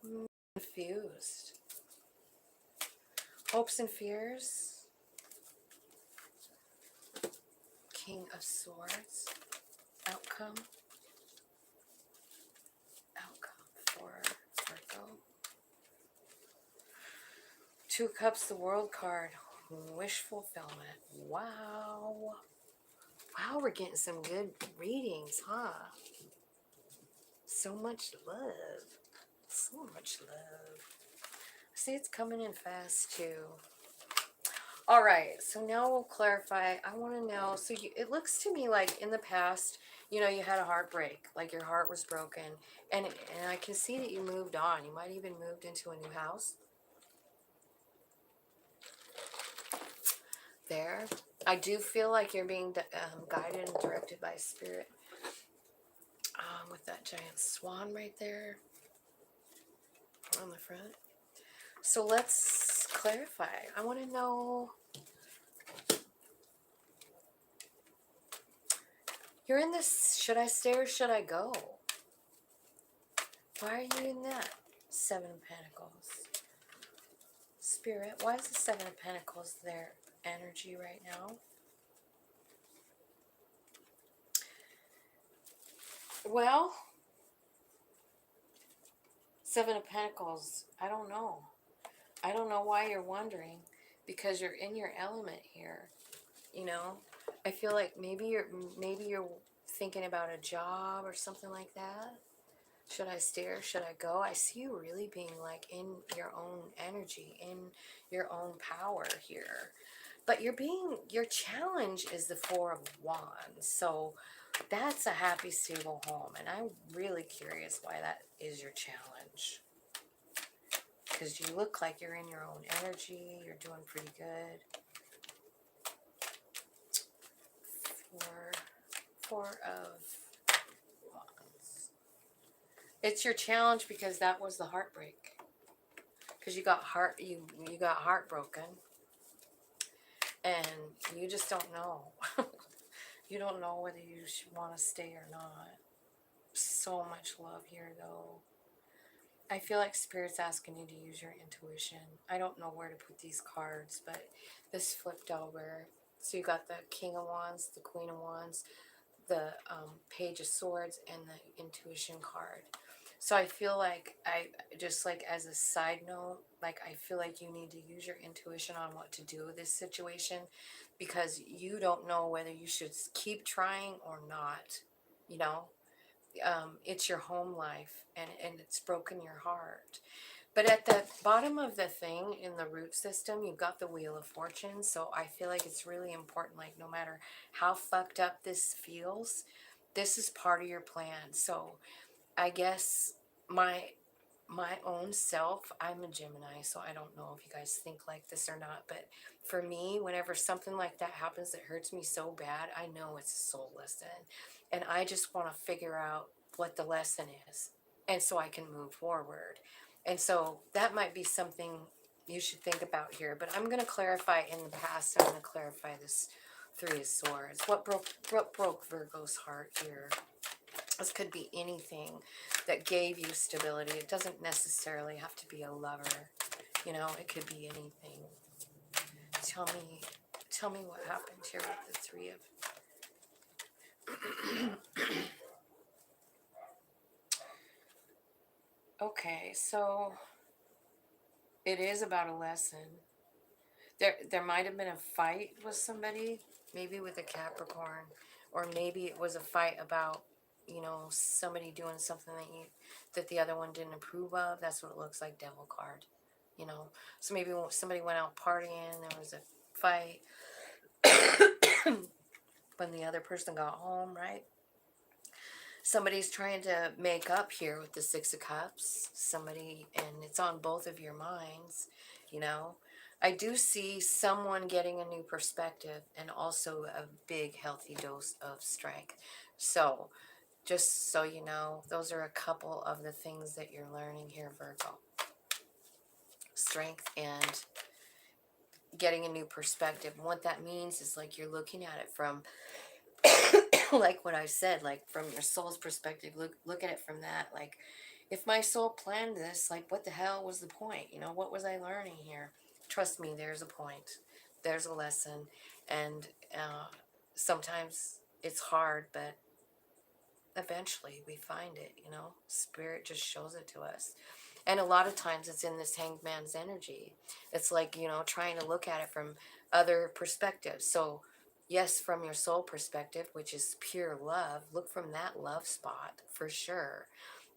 I'm confused. Hopes and fears. King of Swords. Outcome for Virgo. 2 Cups, the World card. Wish fulfillment. Wow. Wow, we're getting some good readings, huh? So much love. So much love. See, it's coming in fast, too. All right, so now we'll clarify. I want to know, so it looks to me like in the past, you know, you had a heartbreak, like your heart was broken, and I can see that you moved on. You might even moved into a new house. There. I do feel like you're being guided and directed by Spirit. With that giant swan right there on the front. So let's clarify. I want to know, you're in this should I stay or should I go Why are you in that? Seven of Pentacles. Spirit, why is the Seven of Pentacles their energy right now? Well, Seven of Pentacles, I don't know. I don't know why you're wondering, because you're in your element here. You know, I feel like maybe you're thinking about a job or something like that. Should I stay or should I go? I see you really being like in your own energy, in your own power here. But your challenge is the Four of Wands. So that's a happy, stable home. And I'm really curious why that is your challenge. Because you look like you're in your own energy. You're doing pretty good. Four of Wands. It's your challenge because that was the heartbreak. Because you got heartbroken. And you just don't know. You don't know whether you want to stay or not. So much love here, though. I feel like Spirit's asking you to use your intuition. I don't know where to put these cards, but this flipped over. So you got the King of Wands, the Queen of Wands, the Page of Swords, and the Intuition card. So I feel like, just like as a side note, like I feel like you need to use your intuition on what to do with this situation, because you don't know whether you should keep trying or not. You know, it's your home life, and it's broken your heart. But at the bottom of the thing in the root system, you've got the Wheel of Fortune. So I feel like it's really important, like no matter how fucked up this feels, this is part of your plan. So I guess my own self, I'm a Gemini, so I don't know if you guys think like this or not, but for me, whenever something like that happens that hurts me so bad, I know it's a soul lesson. And I just want to figure out what the lesson is. And so I can move forward. And so that might be something you should think about here. But I'm going to clarify in the past. I'm going to clarify this Three of Swords. What broke Virgo's heart here? This could be anything that gave you stability. It doesn't necessarily have to be a lover. You know, it could be anything. Tell me what happened here with the Three of... Okay, so it is about a lesson. There might have been a fight with somebody, maybe with a Capricorn, or maybe it was a fight about, you know, somebody doing something that the other one didn't approve of. That's what it looks like, Devil card. You know, so maybe when somebody went out partying, there was a fight when the other person got home, right? Somebody's trying to make up here with the Six of Cups. Somebody, and it's on both of your minds, you know. I do see someone getting a new perspective and also a big healthy dose of strength. So, just so you know, those are a couple of the things that you're learning here, Virgo. Strength and getting a new perspective. And what that means is like you're looking at it from like what I said, like from your soul's perspective, look at it from that. Like, if my soul planned this, like what the hell was the point? You know, what was I learning here? Trust me, there's a point. There's a lesson. And sometimes it's hard, but eventually we find it, you know. Spirit just shows it to us. And a lot of times it's in this Hanged Man's energy. It's like, you know, trying to look at it from other perspectives. So yes, from your soul perspective, which is pure love, look from that love spot for sure.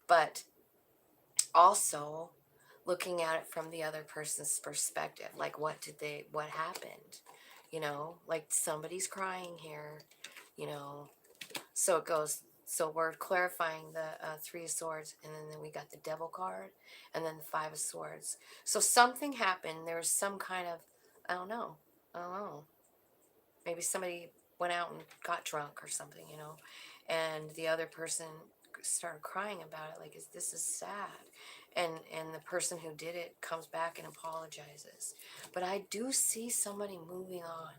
But also looking at it from the other person's perspective. Like, what happened? You know, like somebody's crying here, you know. So it goes, so we're clarifying the Three of Swords, and then we got the Devil card, and then the Five of Swords. So something happened. There was some kind of, I don't know. Maybe somebody went out and got drunk or something, you know, and the other person started crying about it, like, this is sad. And the person who did it comes back and apologizes. But I do see somebody moving on.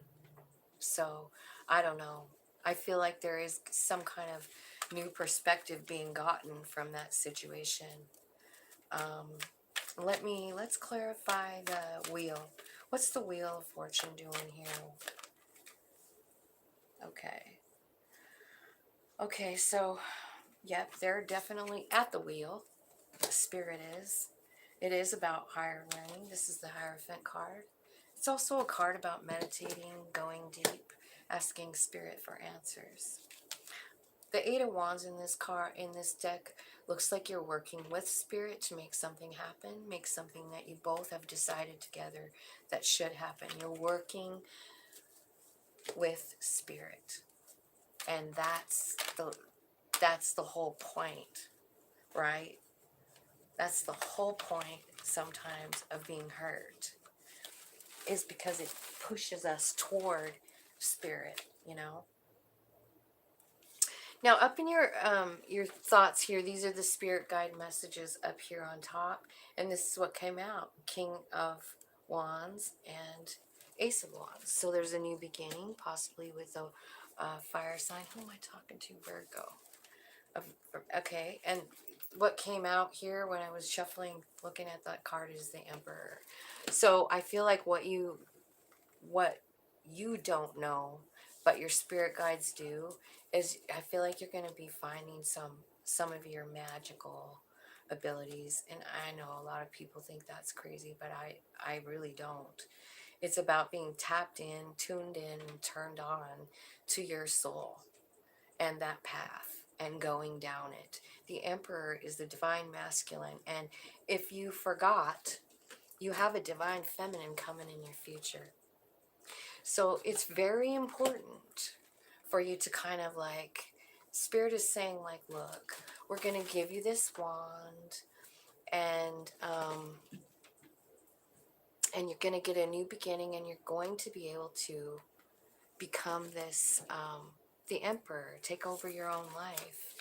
So I don't know. I feel like there is some kind of new perspective being gotten from that situation. Let's clarify the wheel. What's the Wheel of Fortune doing here? Okay, so, yep, they're definitely at the wheel. The Spirit is. It is about higher learning. This is the Hierophant card. It's also a card about meditating, going deep, asking Spirit for answers. The Eight of Wands in this deck looks like you're working with Spirit to make something happen, make something that you both have decided together that should happen. You're working with Spirit. And that's the whole point, right? That's the whole point sometimes of being hurt, is because it pushes us toward Spirit, you know? Now, up in your thoughts here, these are the Spirit guide messages up here on top, and this is what came out: King of Wands and Ace of Wands. So there's a new beginning, possibly with a fire sign. Who am I talking to? Virgo. Okay, and what came out here when I was shuffling, looking at that card, is the Emperor. So I feel like what you don't know, but your spirit guides do, is I feel like you're going to be finding some of your magical abilities. And I know a lot of people think that's crazy, but I really don't. It's about being tapped in, tuned in, and turned on to your soul and that path and going down it. The Emperor is the divine masculine, and if you forgot, you have a divine feminine coming in your future. So it's very important for you to kind of like, Spirit is saying like, look, we're going to give you this wand, and you're going to get a new beginning, and you're going to be able to become this, the Emperor, take over your own life.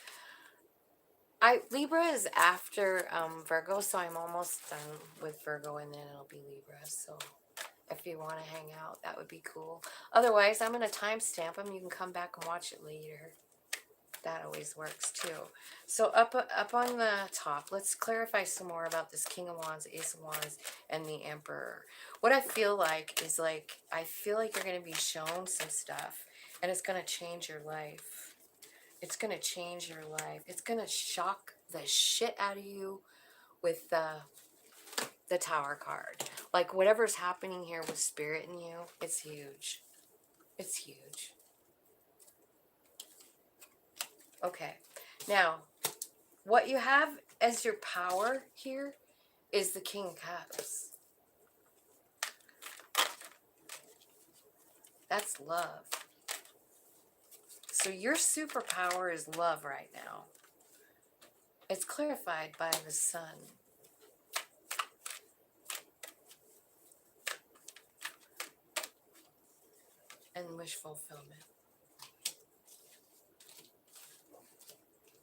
Libra is after Virgo, so I'm almost done with Virgo, and then it'll be Libra. So if you want to hang out, that would be cool. Otherwise, I'm going to timestamp them. You can come back and watch it later. That always works too. So up on the top, let's clarify some more about this King of Wands, Ace of Wands, and the Emperor. What I feel like is like, I feel like you're going to be shown some stuff, and it's going to change your life. It's going to change your life. It's going to shock the shit out of you with the Tower card. Like, whatever's happening here with Spirit in you, it's huge. It's huge. Okay. Now, what you have as your power here is the King of Cups. That's love. So your superpower is love right now. It's clarified by the Sun. And wish fulfillment.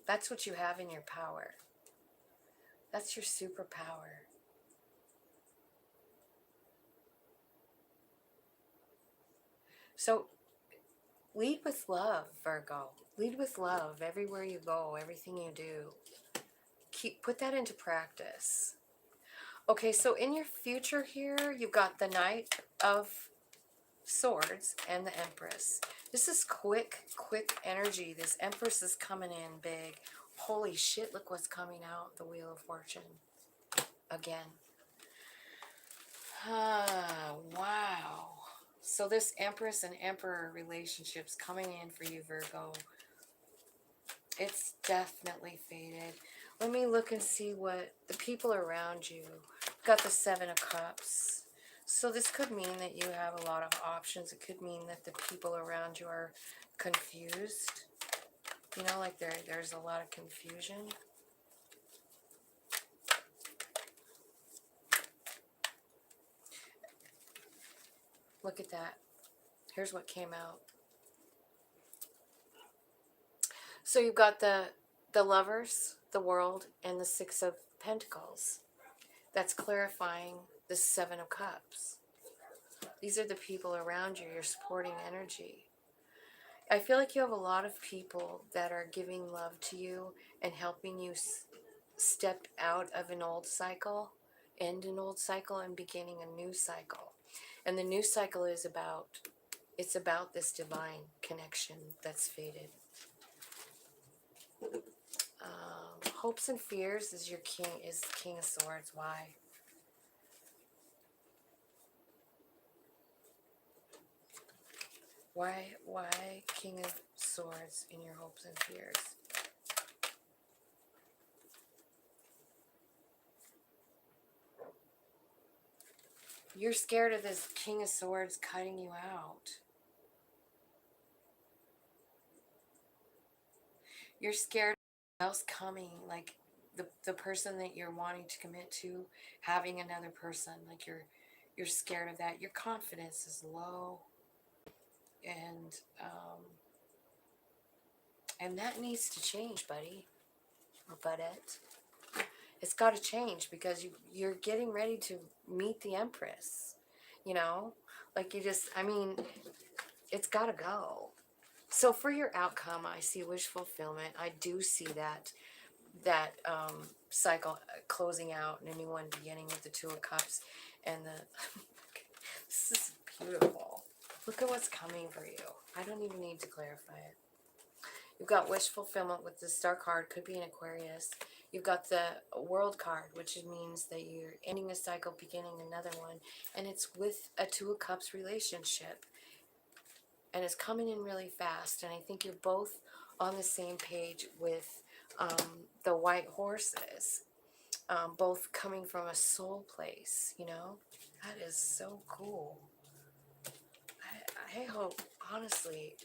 That's what you have in your power. That's your superpower. So lead with love, Virgo. Lead with love everywhere you go, everything you do. Put that into practice. Okay, so in your future here, you've got the Knight of Swords and the Empress. This is quick energy. This Empress is coming in big. Holy shit, look what's coming out, the Wheel of Fortune. Again. Wow. So this Empress and Emperor relationship's coming in for you, Virgo. It's definitely faded. Let me look and see what the people around you. Got the Seven of Cups. So this could mean that you have a lot of options. It could mean that the people around you are confused. You know, like there's a lot of confusion. Look at that. Here's what came out. So you've got the Lovers, the World, and the Six of Pentacles. That's clarifying the Seven of Cups. These are the people around you, your supporting energy. I feel like you have a lot of people that are giving love to you and helping you step out of an old cycle, end an old cycle, and beginning a new cycle. And the new cycle is about, it's about this divine connection that's faded. Hopes and fears is your king, is King of Swords. Why? Why King of Swords in your hopes and fears? You're scared of this King of Swords cutting you out. You're scared of else coming, like the person that you're wanting to commit to having another person. Like you're scared of that. Your confidence is low, and that needs to change, buddy or budette. It's got to change because you're getting ready to meet the Empress. You know, like you just, I mean, it's got to go. So for your outcome, I see wish fulfillment. I do see that cycle closing out and a new one beginning with the Two of Cups and the this is beautiful. Look at what's coming for you. I don't even need to clarify it. You've got wish fulfillment with the Star card, could be an Aquarius. You've got the World card, which means that you're ending a cycle, beginning another one, and it's with a Two of Cups relationship, and it's coming in really fast. And I think you're both on the same page with the white horses, both coming from a soul place, you know? That is so cool. I hope, honestly,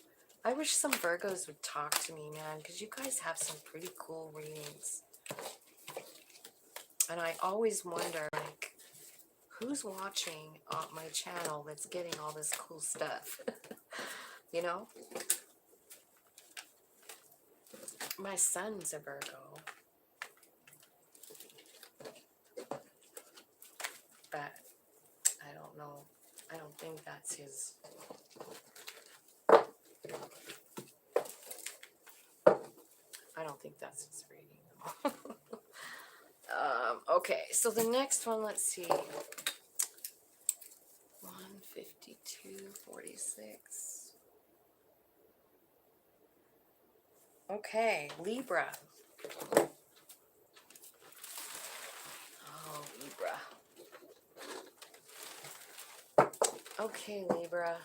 I wish some Virgos would talk to me, man, because you guys have some pretty cool readings. And I always wonder, like, who's watching my channel that's getting all this cool stuff? You know? My son's a Virgo. But I don't know. I don't think that's his. I don't think that's his reading. Okay, so the next one, let's see. 152.46. Okay, Libra. Oh, Libra. Okay, Libra.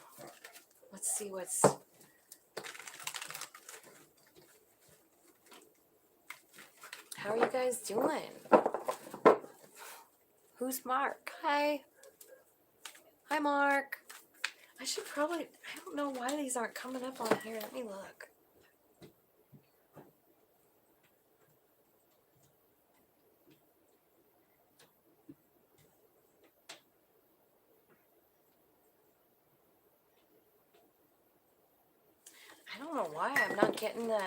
Let's see what's... How are you guys doing? Who's Mark? Hi. Hi, Mark. I should probably... I don't know why these aren't coming up on here. Let me look. I don't know why I'm not getting the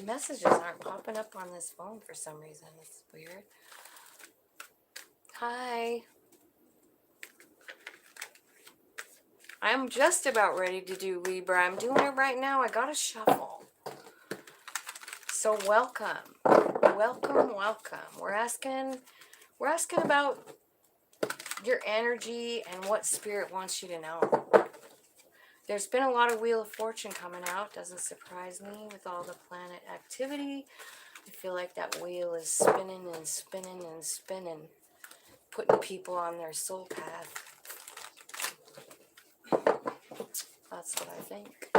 messages aren't popping up on this phone for some reason. It's weird. Hi. I'm just about ready to do Libra. I'm doing it right now. I gotta shuffle. So welcome. Welcome, welcome. We're asking about your energy and what Spirit wants you to know. There's been a lot of Wheel of Fortune coming out. Doesn't surprise me with all the planet activity. I feel like that wheel is spinning and spinning and spinning, putting people on their soul path. That's what I think.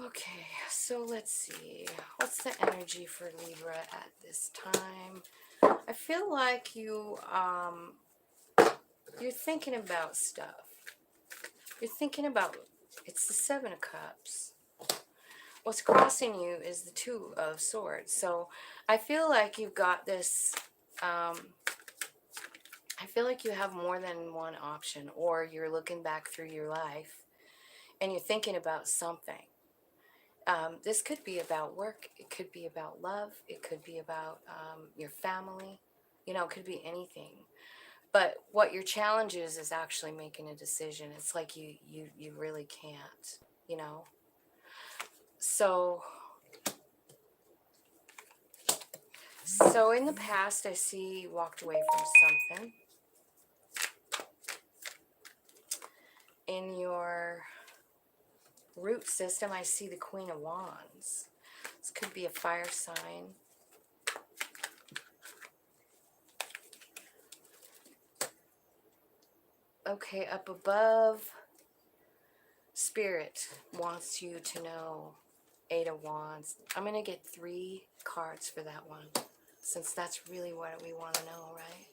Okay, so let's see. What's the energy for Libra at this time? I feel like you're thinking about stuff. You're thinking about, it's the Seven of Cups. What's crossing you is the Two of Swords. So I feel like you've got this, I feel like you have more than one option, or you're looking back through your life and you're thinking about something. This could be about work. It could be about love. It could be about your family. You know, it could be anything. But what your challenge is actually making a decision. It's like you really can't, you know. So in the past, I see you walked away from something. In your root system, I see the Queen of Wands. This could be a fire sign. Okay, up above, Spirit wants you to know. Eight of Wands. I'm going to get 3 cards for that one, since that's really what we want to know, right?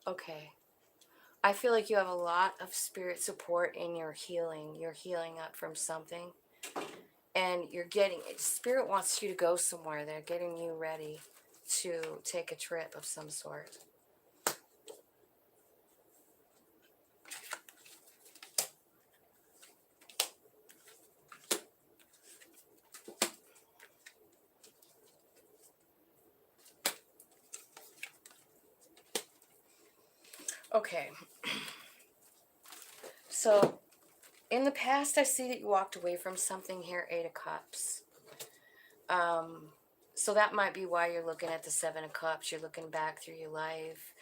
Okay. I feel like you have a lot of spirit support in your healing. You're healing up from something. And you're getting, Spirit wants you to go somewhere. They're getting you ready to take a trip of some sort. Okay. So, in the past, I see that you walked away from something here, 8 of Cups. So that might be why you're looking at the 7 of Cups. You're looking back through your life.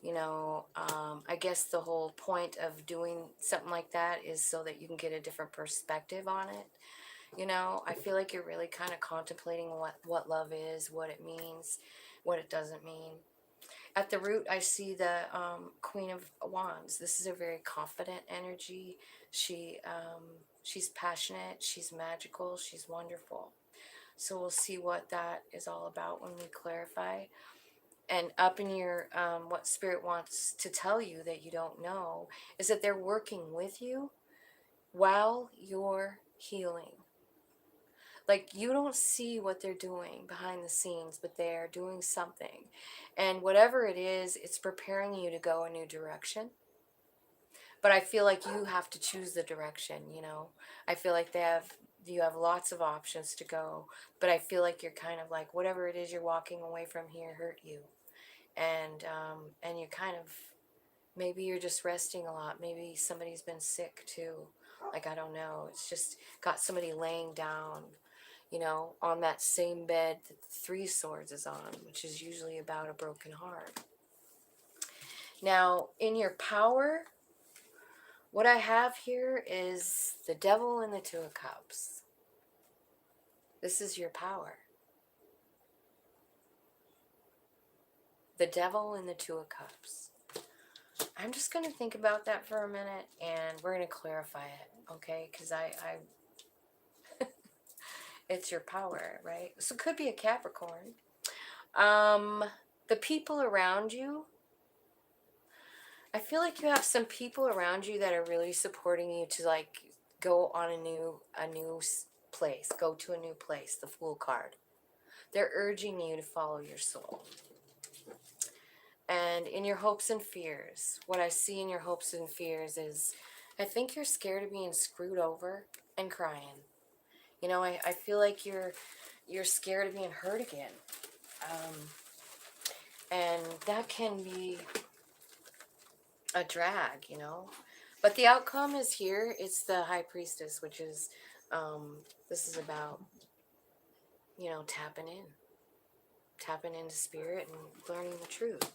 You know, I guess the whole point of doing something like that is so that you can get a different perspective on it. You know, I feel like you're really kind of contemplating what love is, what it means, what it doesn't mean. At the root, I see the Queen of Wands. This is a very confident energy. She's passionate. She's magical. She's wonderful. So we'll see what that is all about when we clarify. And up in your, what Spirit wants to tell you that you don't know is that they're working with you while you're healing. Like, you don't see what they're doing behind the scenes, but they're doing something. And whatever it is, it's preparing you to go a new direction. But I feel like you have to choose the direction, you know. I feel like you have lots of options to go, but I feel like you're kind of like, whatever it is you're walking away from here hurt you. And you're kind of, maybe you're just resting a lot. Maybe somebody's been sick too. Like, I don't know. It's just got somebody laying down, you know, on that same bed that the 3 Swords is on, which is usually about a broken heart. Now, in your power, what I have here is the Devil and the 2 of Cups. This is your power. The Devil and the 2 of Cups. I'm just going to think about that for a minute, and we're going to clarify it, okay? Because it's your power, right? So it could be a Capricorn. The people around you, I feel like you have some people around you that are really supporting you to, like, go on a new place, go to a new place, the Fool card. They're urging you to follow your soul. And in your hopes and fears, what I see in your hopes and fears is, I think you're scared of being screwed over and crying. You know, I feel like you're scared of being hurt again. And that can be a drag, you know. But the outcome is here. It's the High Priestess, which is, this is about, you know, tapping into spirit and learning the truth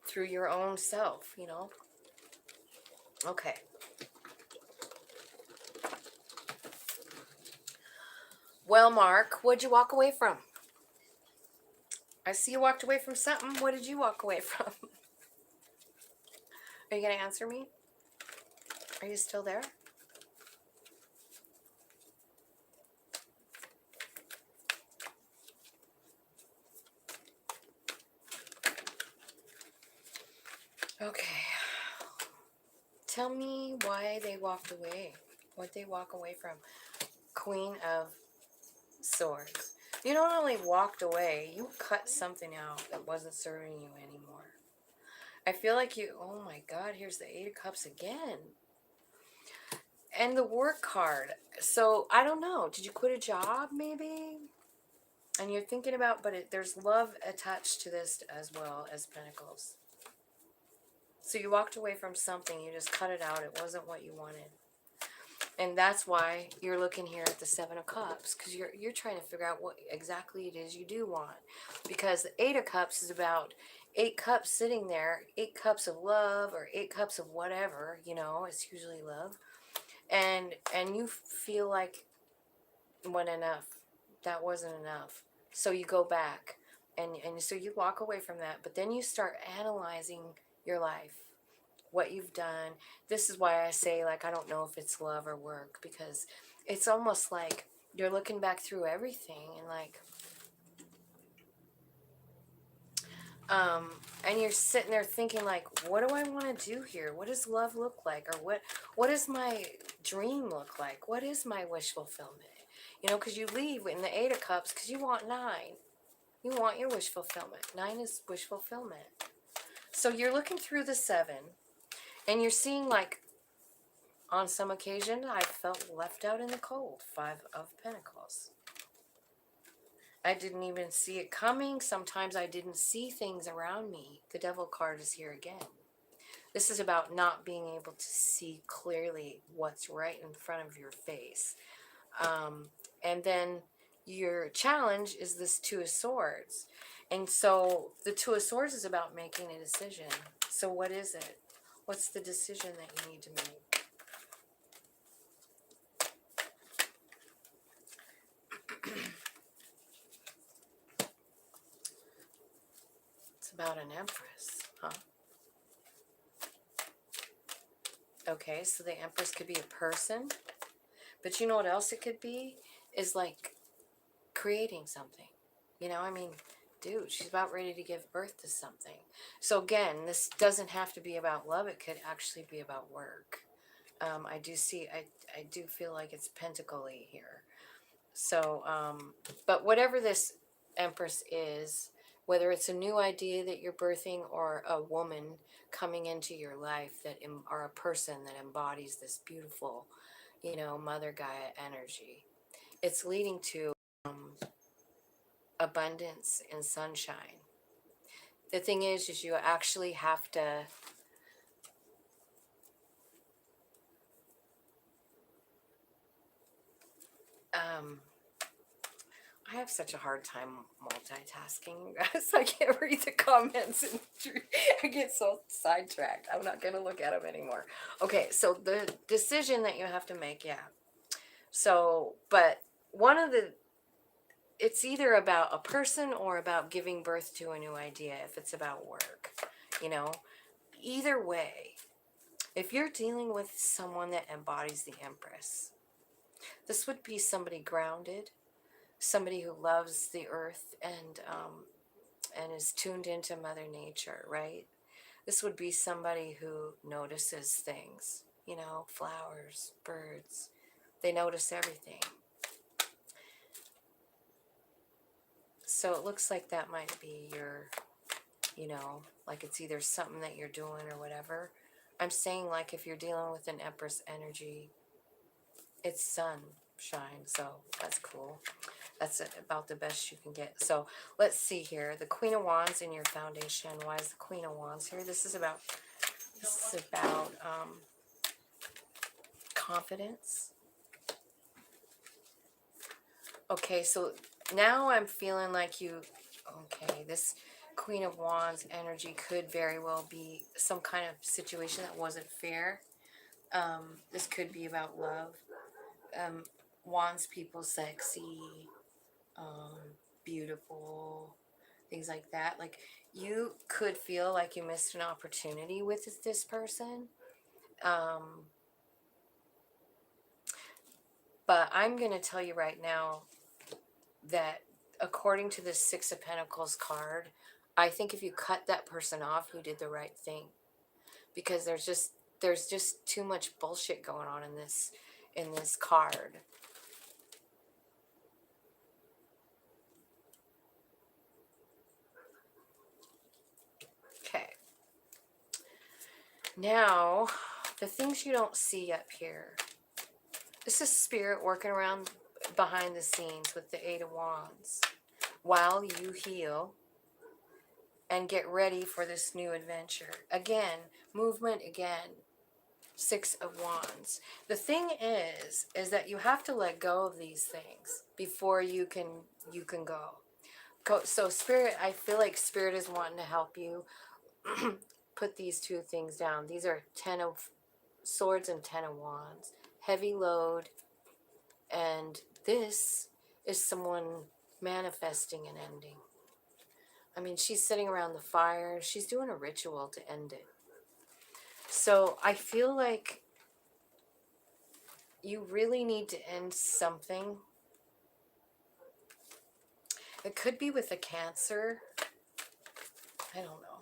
through your own self, you know. Okay. Well, Mark, what'd you walk away from? I see you walked away from something. What did you walk away from? Are you going to answer me? Are you still there? Okay. Tell me why they walked away. What they walk away from. Queen of Swords. You don't only walked away, you cut something out that wasn't serving you anymore. I feel like you, oh my God, here's the 8 of Cups again. And the work card. So, I don't know. Did you quit a job, maybe? And you're thinking about, but there's love attached to this as well as Pentacles. So you walked away from something, you just cut it out, it wasn't what you wanted. And that's why you're looking here at the Seven of Cups, because you're trying to figure out what exactly it is you do want. Because the Eight of Cups is about 8 cups sitting there, 8 cups of love, or 8 cups of whatever, you know, it's usually love. And you feel like, when enough, that wasn't enough. So you go back, and so you walk away from that, but then you start analyzing your life, what you've done. This is why I say, like, I don't know if it's love or work, because it's almost like you're looking back through everything and like, and you're sitting there thinking like, what do I want to do here? What does love look like? Or what does my dream look like? What is my wish fulfillment? You know, because you leave in the Eight of Cups because you want 9. You want your wish fulfillment. 9 is wish fulfillment. So you're looking through the 7 and you're seeing like, on some occasion, I felt left out in the cold. 5 of Pentacles. I didn't even see it coming. Sometimes I didn't see things around me. The Devil card is here again. This is about not being able to see clearly what's right in front of your face. And then your challenge is this Two of Swords. And so the Two of Swords is about making a decision. So what is it? What's the decision that you need to make? It's about an Empress, huh? Okay, so the Empress could be a person. But you know what else it could be? Is like creating something. You know, I mean, dude, she's about ready to give birth to something. So again, this doesn't have to be about love. It could actually be about work. I do see, I do feel like it's Pentacle-y here. So, but whatever this Empress is, whether it's a new idea that you're birthing or a woman coming into your life that, or a person that embodies this beautiful, you know, Mother Gaia energy, it's leading to abundance and sunshine. The thing is you actually have to I have such a hard time multitasking, you guys. I can't read the comments and I get so sidetracked. I'm not going to look at them anymore. Okay, so the decision that you have to make, yeah. So, but one of the, it's either about a person or about giving birth to a new idea if it's about work, you know. Either way, if you're dealing with someone that embodies the Empress, this would be somebody grounded, somebody who loves the earth and is tuned into Mother Nature, right? This would be somebody who notices things, you know, flowers, birds. They notice everything. So it looks like that might be your, you know, like it's either something that you're doing or whatever. I'm saying like if you're dealing with an Empress energy, it's sunshine, so that's cool. That's about the best you can get. So let's see here. The Queen of Wands in your foundation. Why is the Queen of Wands here? This is about confidence. Okay, so now I'm feeling like you, okay, this Queen of Wands energy could very well be some kind of situation that wasn't fair. This could be about love. Wands people sexy, beautiful, things like that. Like you could feel like you missed an opportunity with this person. But I'm going to tell you right now that according to the Six of Pentacles card, I think if you cut that person off, you did the right thing. Because there's just too much bullshit going on in this card. Okay. Now, the things you don't see up here. This is Spirit working around behind the scenes with the Eight of Wands. while you heal and get ready for this new adventure. Again, movement again. Six of Wands. The thing is that you have to let go of these things before you can go. So Spirit, I feel like Spirit is wanting to help you put these two things down. These are 10 of Swords and 10 of Wands. Heavy load. And this is someone manifesting an ending. I mean, she's sitting around the fire. She's doing a ritual to end it. So I feel like you really need to end something. It could be with a Cancer. I don't know.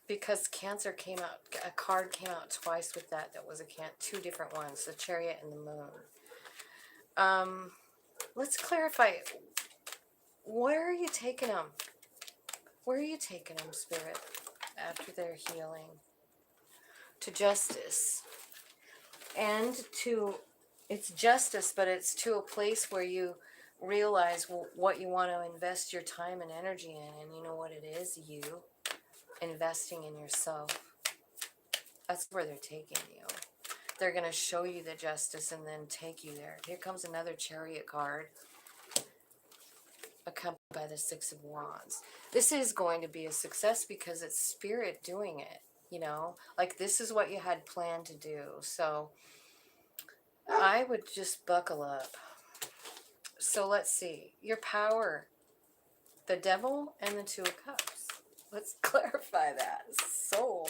Because Cancer came out, a card came out twice with that. That was a two different ones, the Chariot and the Moon. Let's clarify. Where are you taking them? Where are you taking them, Spirit, after their healing? To justice. And to, it's justice, but it's to a place where you realize what you want to invest your time and energy in. And you know what it is? You investing in yourself. That's where they're taking you. They're going to show you the justice and then take you there. Here comes another Chariot card, accompanied by the Six of Wands. This is going to be a success because it's Spirit doing it, you know? Like, this is what you had planned to do. So I would just buckle up. So let's see. Your power. The Devil and the Two of Cups. Let's clarify that. So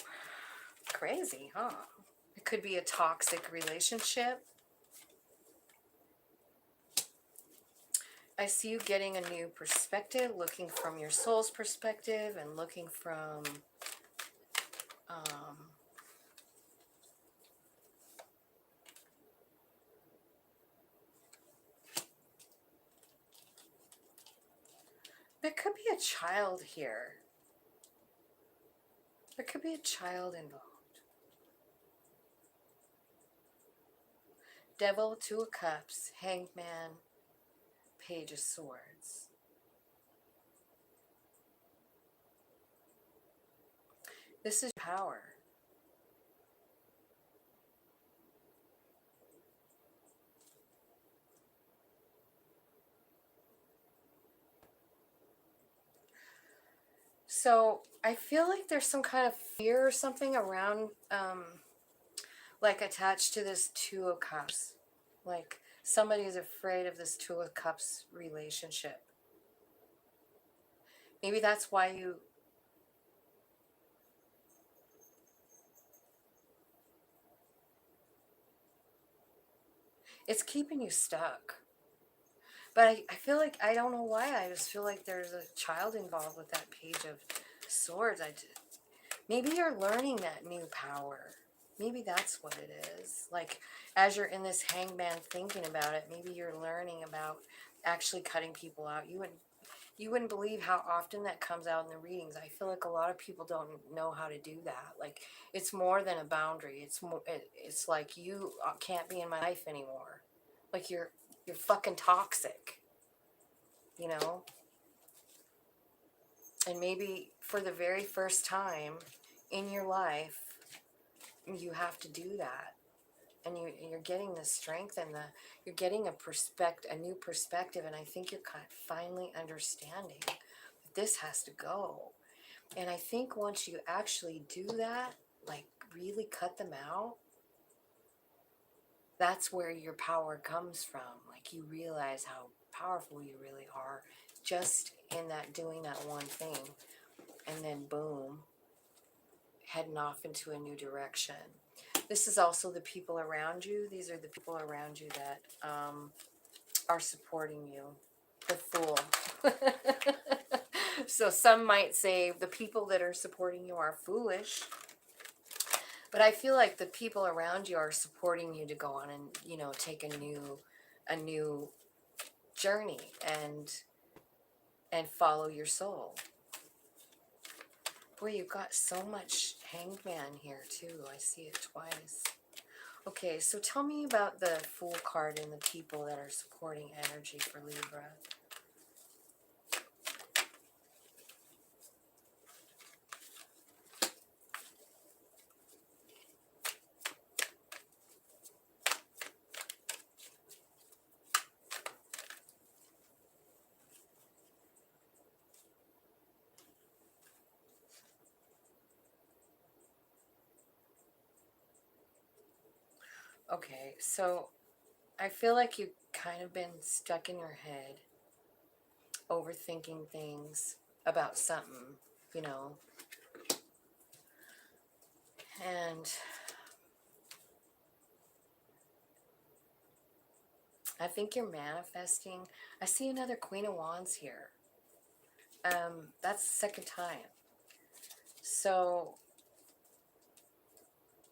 crazy, huh? It could be a toxic relationship. I see you getting a new perspective, looking from your soul's perspective and looking from there could be a child here. There could be a child involved. Devil, Two of Cups, Hanged Man, Page of Swords. This is power. So I feel like there's some kind of fear or something around, like attached to this Two of Cups. Like somebody is afraid of this Two of Cups relationship. Maybe that's why you... It's keeping you stuck. But I feel like, I don't know why, I just feel like there's a child involved with that Page of Swords. Maybe you're learning that new power. Maybe that's what it is. Like, as you're in this hangman thinking about it, maybe you're learning about actually cutting people out. You wouldn't believe how often that comes out in the readings. I feel like a lot of people don't know how to do that. Like, it's more than a boundary. It's like, you can't be in my life anymore. Like, you're fucking toxic, you know? And maybe for the very first time in your life, you have to do that. And you're getting the strength and you're getting a new perspective. And I think you're kind of finally understanding that this has to go. And I think once you actually do that, like really cut them out, that's where your power comes from. Like, you realize how powerful you really are just in that, doing that one thing. And then boom, heading off into a new direction. This is also the people around you. These are the people around you that are supporting you. The Fool. So some might say the people that are supporting you are foolish. But I feel like the people around you are supporting you to go on and, you know, take a new journey and follow your soul. Boy, you've got so much Hanged Man here too. I see it twice. Okay, so tell me about the Fool card and the people that are supporting energy for Libra. Okay, so I feel like you've kind of been stuck in your head, overthinking things about something, you know, and I think you're manifesting. I see another Queen of Wands here. That's the second time. So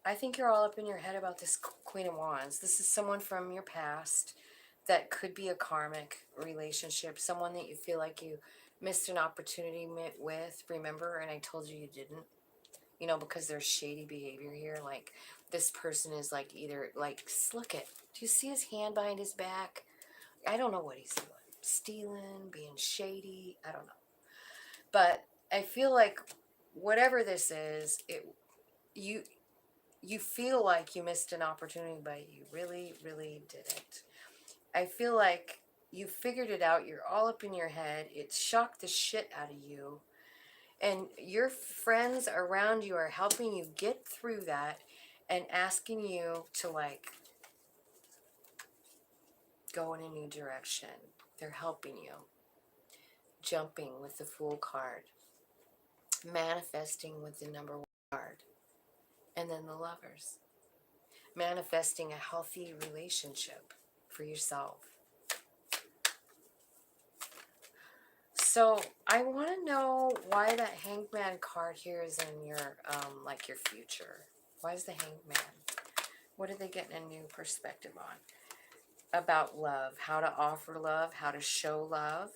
I think you're all up in your head about this Queen of Wands. This is someone from your past that could be a karmic relationship, someone that you feel like you missed an opportunity with, remember, and I told you you didn't, you know, because there's shady behavior here. Like, this person is like either, like, look it, do you see his hand behind his back? I don't know what he's doing. Stealing, being shady, I don't know. But I feel like whatever this is, you you feel like you missed an opportunity, but you really, really didn't. I feel like you figured it out. You're all up in your head. It shocked the shit out of you. And your friends around you are helping you get through that and asking you to, like, go in a new direction. They're helping you. Jumping with the Fool card. Manifesting with the number 1 card. And then the Lovers. Manifesting a healthy relationship for yourself. So I want to know why that Hangman card here is in your, like, your future. Why is the Hangman? What are they getting a new perspective on? About love, how to offer love, how to show love,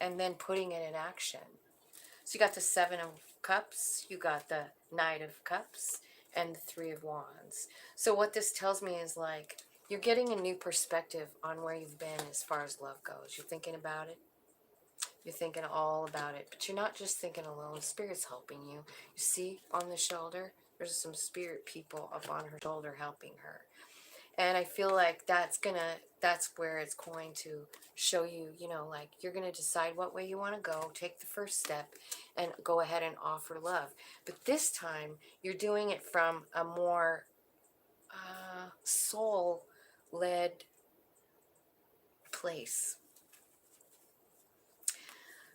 and then putting it in action. So you got the 7 of Cups, you got the Knight of Cups, and the 3 of Wands. So what this tells me is, like, you're getting a new perspective on where you've been as far as love goes. You're thinking about it. You're thinking all about it. But you're not just thinking alone. Spirit's helping you. You see on the shoulder, there's some spirit people up on her shoulder helping her. And I feel like that's where it's going to show you, you know, like, you're going to decide what way you want to go, take the first step, and go ahead and offer love. But this time, you're doing it from a more soul-led place.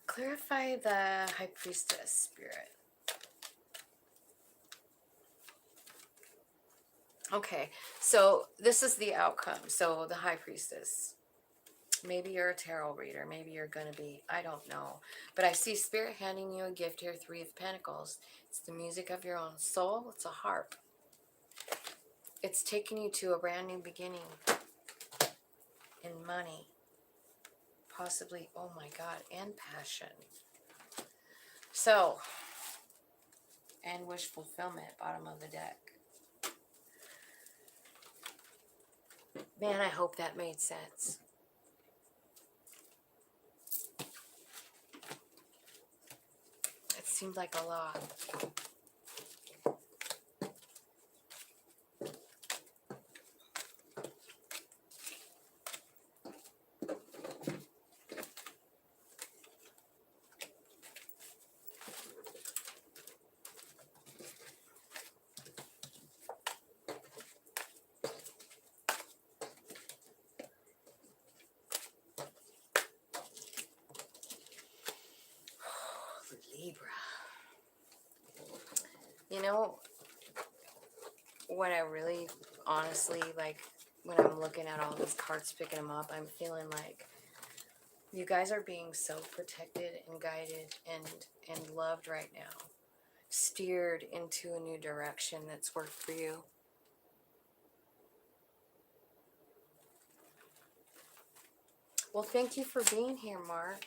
Clarify the High Priestess, Spirit. Okay, so this is the outcome. So the High Priestess. Maybe you're a tarot reader. Maybe you're going to be, I don't know. But I see Spirit handing you a gift here, 3 of Pentacles. It's the music of your own soul. It's a harp. It's taking you to a brand new beginning in money. Possibly, oh my God, and passion. So, and wish fulfillment, bottom of the deck. Man, I hope that made sense. It seemed like a lot. Libra. You know, what I really, honestly, like, when I'm looking at all these cards, picking them up, I'm feeling like you guys are being so protected and guided and loved right now. Steered into a new direction that's worked for you. Well, thank you for being here, Mark.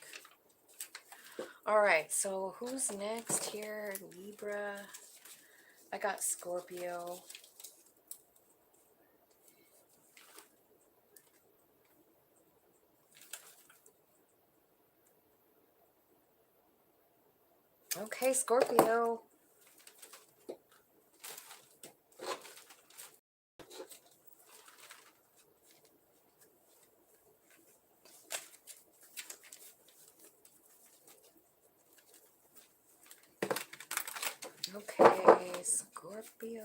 All right, so who's next here? Libra. I got Scorpio. Okay, Scorpio. Okay, Scorpio.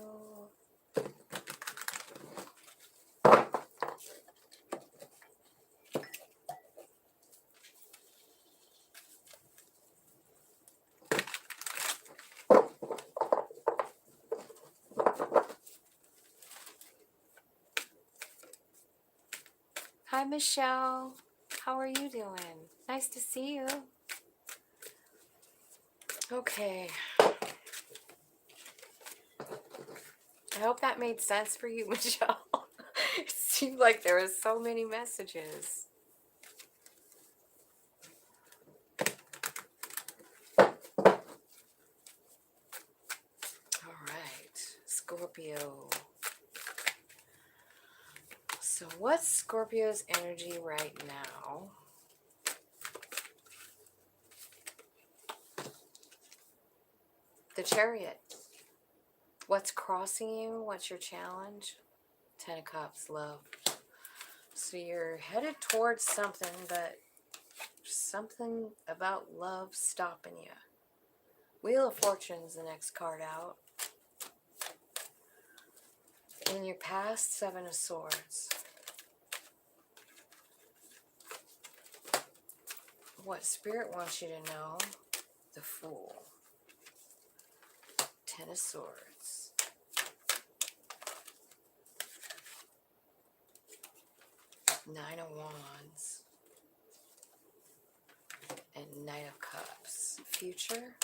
Hi, Michelle. How are you doing? Nice to see you. Okay. I hope that made sense for you, Michelle. It seemed like there were so many messages. All right, Scorpio. So what's Scorpio's energy right now? The Chariot. What's crossing you? What's your challenge? 10 of Cups, love. So you're headed towards something, but something about love stopping you. Wheel of Fortune's the next card out. In your past, 7 of Swords. What Spirit wants you to know? The Fool. 10 of Swords. Nine of Wands. And Knight of Cups. Future.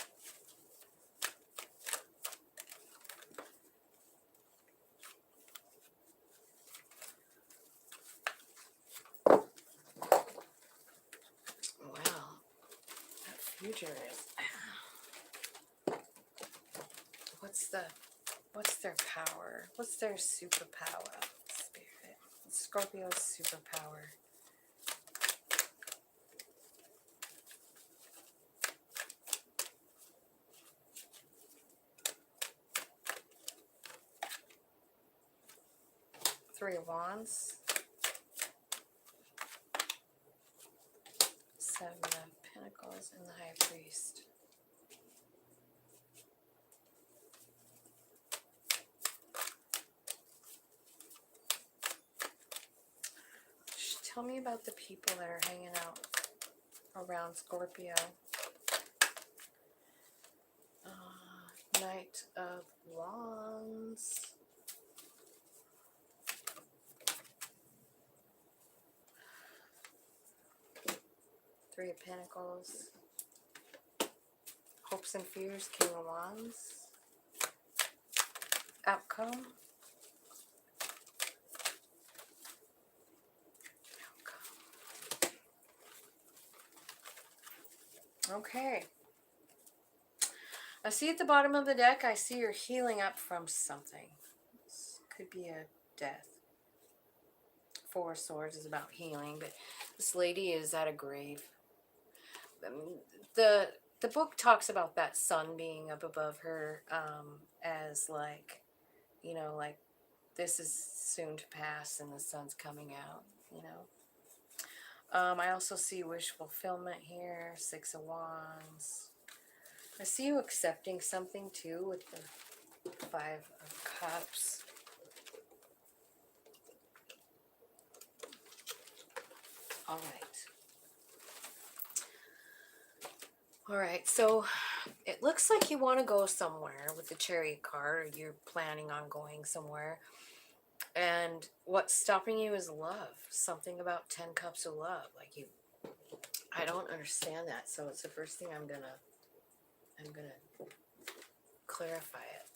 Wow. That future is... What's their power? What's their superpower? Spirit. Scorpio's superpower. Three of Wands. 7 of Pentacles and the High Priest. Tell me about the people that are hanging out around Scorpio. Knight of Wands. Three of Pentacles. Hopes and Fears, King of Wands. Outcome. Okay. I see at the bottom of the deck, I see you're healing up from something. This could be a death. 4 of Swords is about healing, but this lady is at a grave. The book talks about that sun being up above her as like, you know, like this is soon to pass and the sun's coming out, you know. I also see wish fulfillment here, 6 of Wands. I see you accepting something too with the 5 of Cups. All right. All right, so it looks like you want to go somewhere with the Chariot card, or you're planning on going somewhere. And what's stopping you is love. Something about 10 cups of love. Like you, I don't understand that. So it's the first thing I'm gonna clarify it.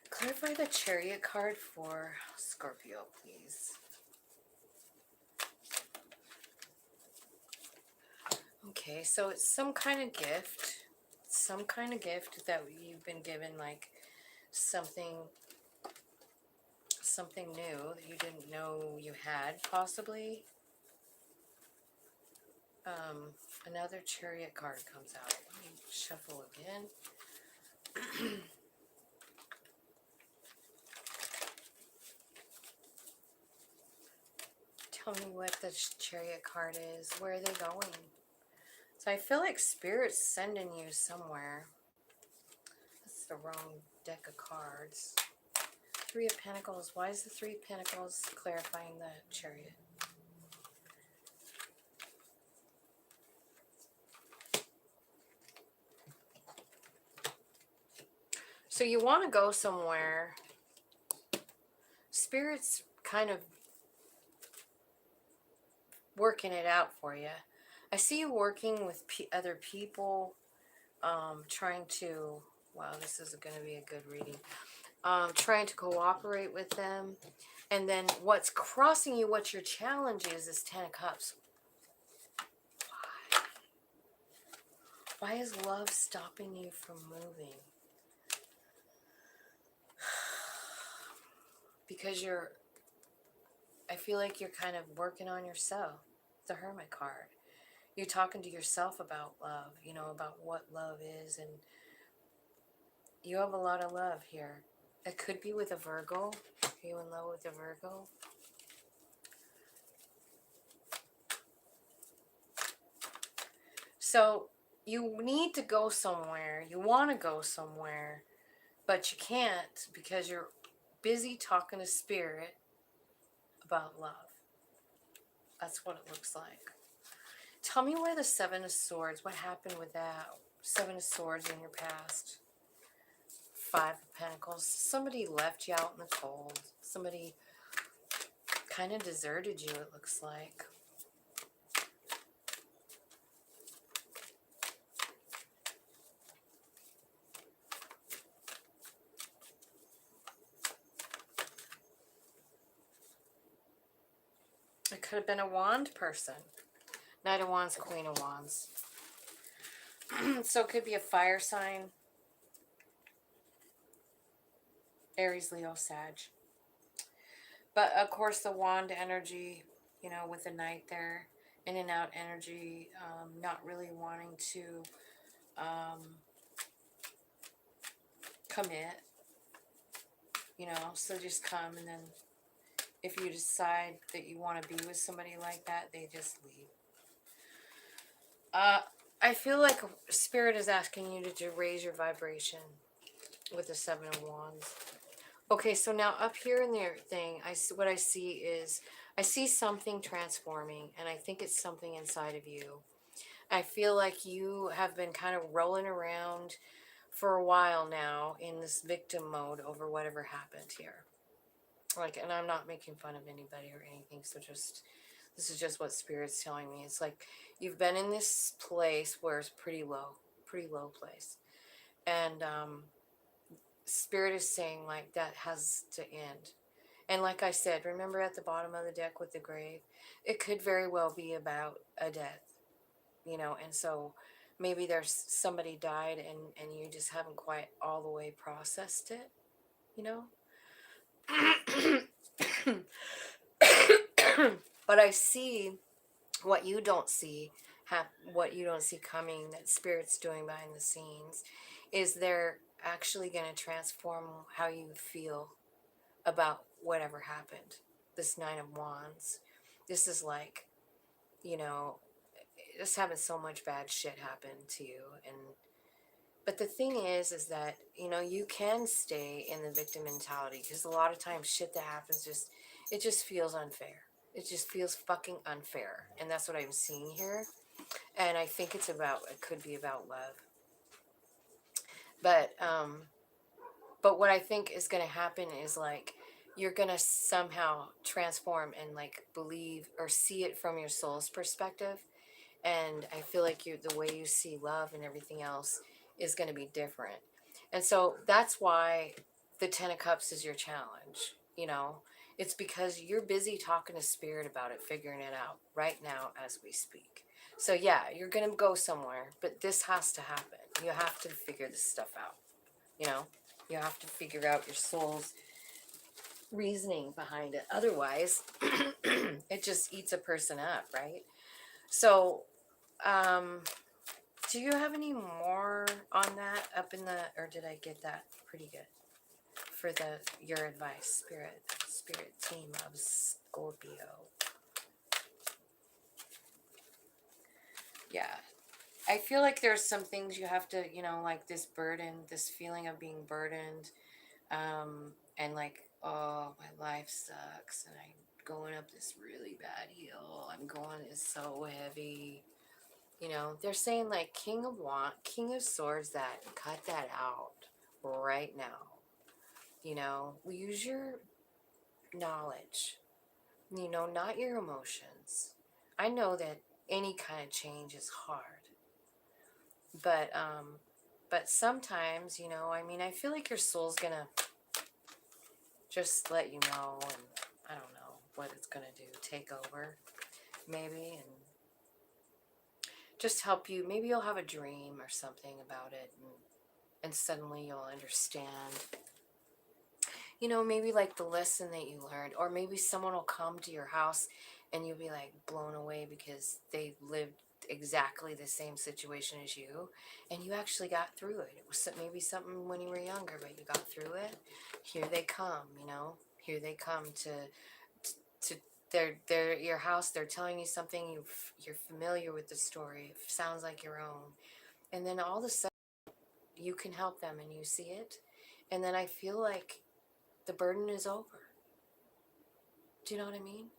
Clarify the Chariot card for Scorpio, please. Okay, so it's some kind of gift. It's some kind of gift that you've been given, like something new that you didn't know you had, possibly. Another Chariot card comes out. Let me shuffle again. Tell me what the Chariot card is. Where are they going? So I feel like Spirit's sending you somewhere. That's the wrong deck of cards. Three of Pentacles. Why is the Three of Pentacles clarifying the Chariot? So you want to go somewhere. Spirit's kind of working it out for you. I see you working with other people, trying to, wow, this is going to be a good reading, trying to cooperate with them. And then what's crossing you, what your challenge is 10 of Cups. Why is love stopping you from moving? Because I feel like you're kind of working on yourself. The Hermit card. You're talking to yourself about love, you know, about what love is, and you have a lot of love here. It could be with a Virgo. Are you in love with a Virgo? So you need to go somewhere. You want to go somewhere, but you can't because you're busy talking to Spirit about love. That's what it looks like. Tell me where the Seven of Swords, what happened with that? Seven of Swords in your past. Five of Pentacles. Somebody left you out in the cold. Somebody kind of deserted you, it looks like. It could have been a wand person. Knight of Wands, Queen of Wands. So it could be a fire sign. Aries, Leo, Sag. But of course the wand energy, you know, with the knight there. In and out energy. Not really wanting to commit. You know, so just come, and then if you decide that you want to be with somebody like that, they just leave. I feel like Spirit is asking you to raise your vibration with the Seven of Wands. Okay, so now up here in the thing, what I see is, I see something transforming, and I think it's something inside of you. I feel like you have been kind of rolling around for a while now in this victim mode over whatever happened here. Like, and I'm not making fun of anybody or anything, so just, this is just what Spirit's telling me. It's like you've been in this place where it's pretty low place. And Spirit is saying, like, that has to end. And like I said, remember at the bottom of the deck with the grave, it could very well be about a death, you know, and so maybe there's somebody died and you just haven't quite all the way processed it, you know. But I see what you don't see, what you don't see coming, that Spirit's doing behind the scenes, is they're actually going to transform how you feel about whatever happened. This Nine of Wands. This is like, you know, just having so much bad shit happen to you. But the thing is that, you know, you can stay in the victim mentality, because a lot of times shit that happens it just feels unfair. It just feels fucking unfair. And that's what I'm seeing here. And I think it could be about love. But what I think is going to happen is, like, you're going to somehow transform and, like, believe or see it from your soul's perspective. And I feel like the way you see love and everything else is going to be different. And so that's why the Ten of Cups is your challenge, you know. It's because you're busy talking to Spirit about it, figuring it out right now as we speak. So yeah, you're going to go somewhere, but this has to happen. You have to figure this stuff out. You know, you have to figure out your soul's reasoning behind it. Otherwise, it just eats a person up, right? So, do you have any more on that up in the, or did I get that pretty good for your advice, spirit team of Scorpio? Yeah. I feel like there's some things you have to, like this burden, this feeling of being burdened, and like, oh, my life sucks, and I'm going up this really bad hill. I'm going, it's so heavy. They're saying like King of Swords, that cut that out right now. Use your knowledge. Not your emotions. I know that any kind of change is hard, but sometimes, I feel like your soul's gonna just let you know, and I don't know what it's gonna do, take over, maybe, and just help you. Maybe you'll have a dream or something about it, and suddenly you'll understand. Maybe like the lesson that you learned, or maybe someone will come to your house and you'll be like blown away because they lived exactly the same situation as you, and you actually got through it. It was maybe something when you were younger, but you got through it. Here they come, here they come to their your house. They're telling you something, you're familiar with the story. It sounds like your own, and then all of a sudden you can help them and you see it, and then I feel like the burden is over. Do you know what I mean?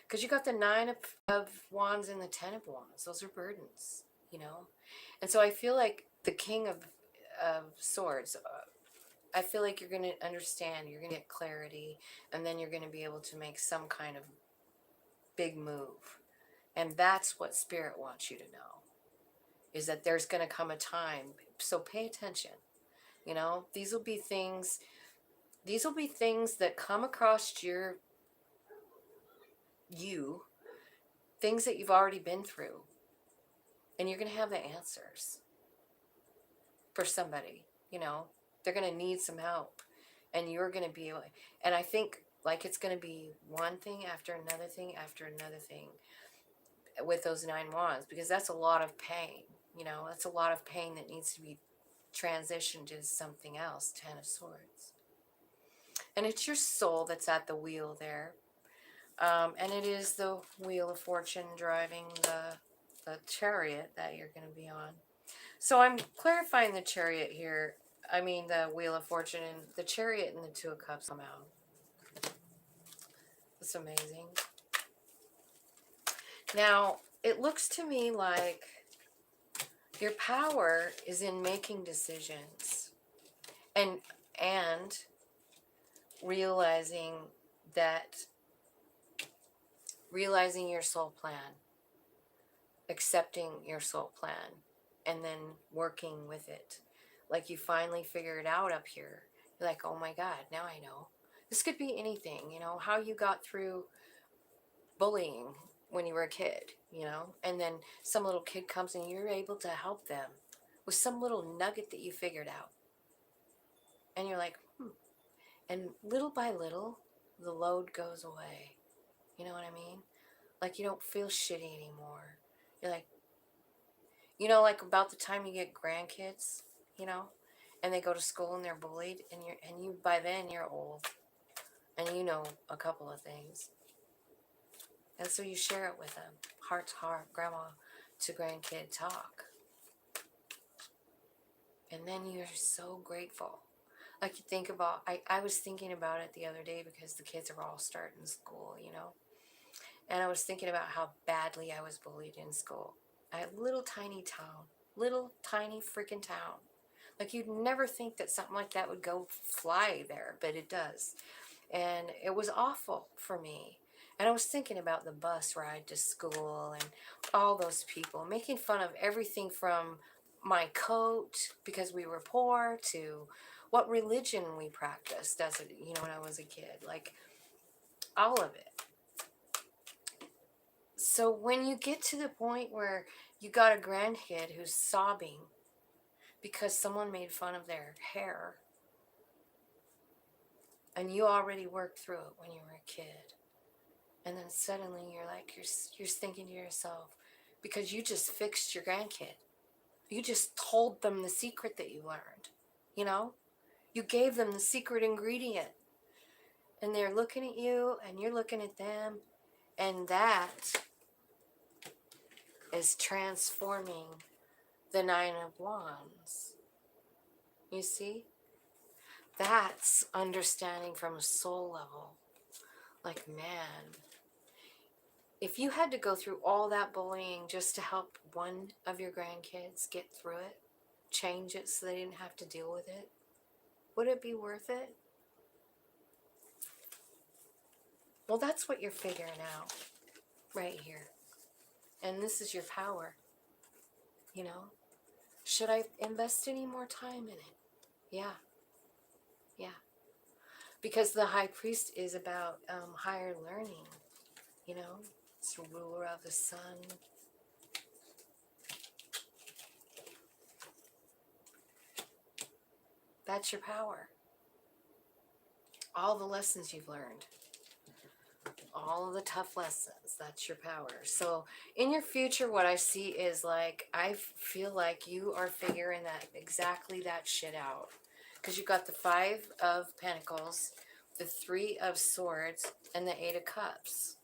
Because you got the Nine of Wands and the Ten of Wands. Those are burdens. And so I feel like the King of Swords, I feel like you're going to understand, you're going to get clarity, and then you're going to be able to make some kind of big move. And that's what Spirit wants you to know, is that there's going to come a time. So pay attention. These will be things that come across you, things that you've already been through, and you're going to have the answers for somebody. They're going to need some help, and you're going to be able, and I think like it's going to be one thing after another thing after another thing with those 9 wands, because that's a lot of pain. That's a lot of pain that needs to be transitioned to something else. 10 of Swords, and it's your soul that's at the wheel there. And it is the Wheel of Fortune driving the chariot that you're going to be on. So I'm clarifying the chariot here. I mean the Wheel of Fortune, and the chariot and the Two of Cups come out. It's amazing. Now, it looks to me like your power is in making decisions and realizing your soul plan, accepting your soul plan, and then working with it. Like you finally figure it out up here. You're like, oh my God, now I know. This could be anything, how you got through bullying when you were a kid, and then some little kid comes and you're able to help them with some little nugget that you figured out. And you're like, And little by little, the load goes away. You know what I mean? Like you don't feel shitty anymore. You're like, like about the time you get grandkids, and they go to school and they're bullied, and you by then you're old, and you know a couple of things, and so you share it with them, heart to heart, grandma to grandkid talk, and then you're so grateful. Like you think about, I was thinking about it the other day because the kids are all starting school, and I was thinking about how badly I was bullied in school. I had a little tiny freaking town. Like you'd never think that something like that would go fly there, but it does. And it was awful for me. And I was thinking about the bus ride to school and all those people making fun of everything from my coat because we were poor to what religion we practiced as when I was a kid. Like all of it. So when you get to the point where you got a grandkid who's sobbing because someone made fun of their hair, and you already worked through it when you were a kid, and then suddenly you're like, you're thinking to yourself, because you just fixed your grandkid, you just told them the secret that you learned, you know, you gave them the secret ingredient, and they're looking at you and you're looking at them, and that is transforming the Nine of Wands. You see, that's understanding from a soul level. Like, man, if you had to go through all that bullying just to help one of your grandkids get through it, change it so they didn't have to deal with it, would it be worth it? Well, that's what you're figuring out right here. And this is your power, you know? Should I invest any more time in it? Yeah, yeah. Because the High Priest is about higher learning, you know? It's the ruler of the sun. That's your power. All the lessons you've learned. All of the tough lessons, that's your power. So in your future, what I see is like, I feel like you are figuring that exactly that shit out, because you got the Five of Pentacles, the Three of Swords, and the Eight of Cups.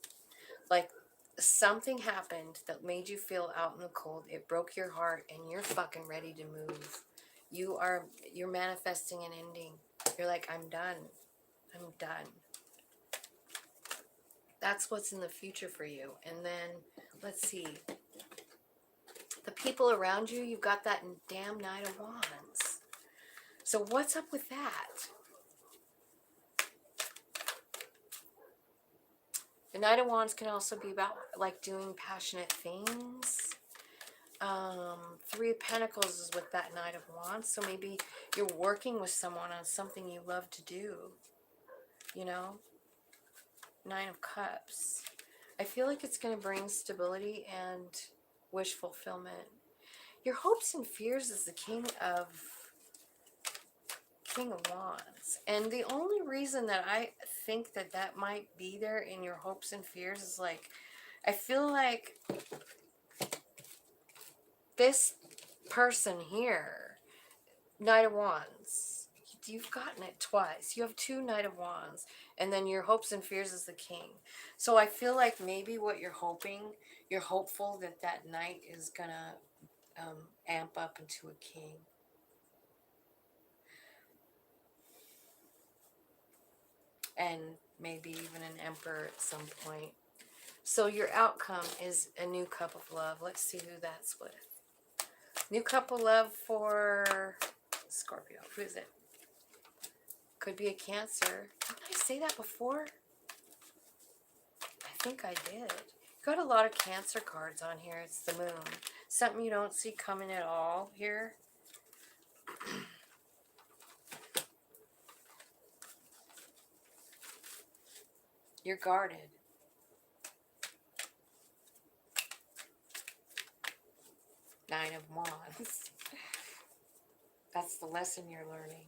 Like, something happened that made you feel out in the cold. It broke your heart, and you're fucking ready to move. You're manifesting an ending. You're like, I'm done. That's what's in the future for you. And then, let's see. The people around you, you've got that damn Knight of Wands. So what's up with that? The Knight of Wands can also be about, like, doing passionate things. Three of Pentacles is with that Knight of Wands. So maybe you're working with someone on something you love to do. You know? Nine of Cups. I feel like it's going to bring stability and wish fulfillment. Your hopes and fears is the King of Wands. And the only reason that I think that that might be there in your hopes and fears is like, I feel like this person here, Knight of Wands, you've gotten it twice. You have two Knight of Wands, and then your hopes and fears is the King. So I feel like maybe what you're hoping, you're hopeful that that Knight is gonna amp up into a King. And maybe even an Emperor at some point. So your outcome is a new cup of love. Let's see who that's with. New cup of love for Scorpio. Who is it? Could be a Cancer. Didn't I say that before? I think I did. Got a lot of Cancer cards on here. It's the moon. Something you don't see coming at all here. You're guarded. Nine of Wands. That's the lesson you're learning.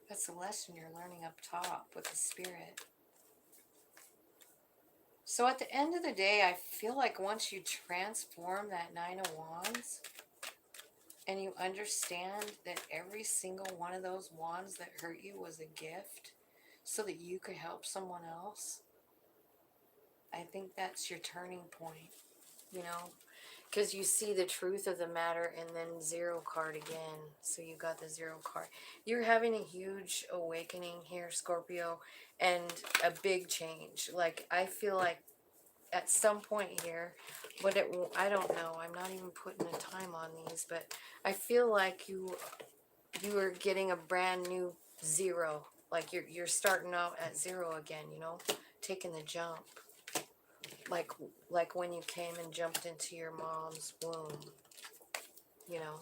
That's the lesson you're learning up top with the Spirit. So at the end of the day, I feel like once you transform that Nine of Wands and you understand that every single one of those wands that hurt you was a gift so that you could help someone else, I think that's your turning point, you know, because you see the truth of the matter. And then Zero card again. So you got the Zero card. You're having a huge awakening here, Scorpio, and a big change. Like, I feel like at some point here, but I don't know, I'm not even putting a time on these, but I feel like you are getting a brand new zero. Like you're starting out at zero again, you know, taking the jump. Like when you came and jumped into your mom's womb, you know.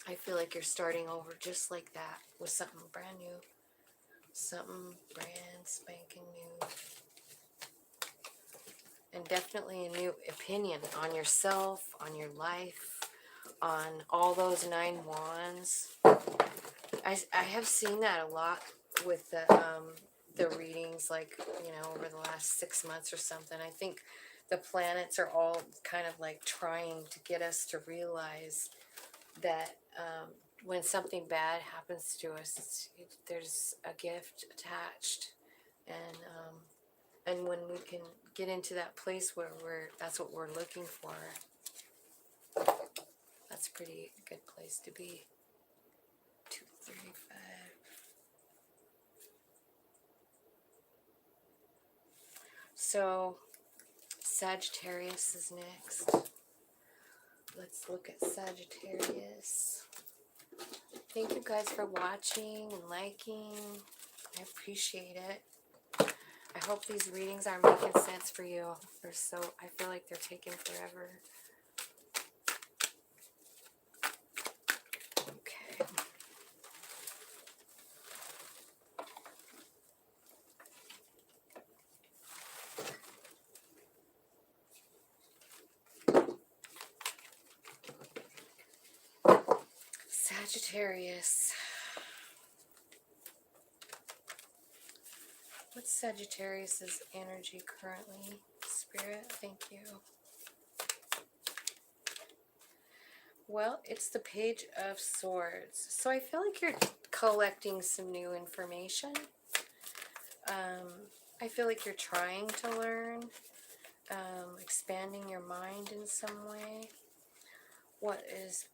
I feel like you're starting over just like that with something brand new. Something brand spanking new. and definitely a new opinion on yourself, on your life, on all those 9 wands. I have seen that a lot with the readings, like, you know, over the last 6 months or something. I think the planets are all kind of like trying to get us to realize that when something bad happens to us, there's a gift attached, and when we can get into that place where that's what we're looking for, that's a pretty good place to be. 235. So Sagittarius is next. Let's look at Sagittarius. Thank you guys for watching and liking. I appreciate it. I hope these readings are making sense for you. I feel like they're taking forever. Okay. Sagittarius. What's Sagittarius's energy currently? Spirit, thank you. Well, it's the Page of Swords. So I feel like you're collecting some new information. I feel like you're trying to learn, expanding your mind in some way. What is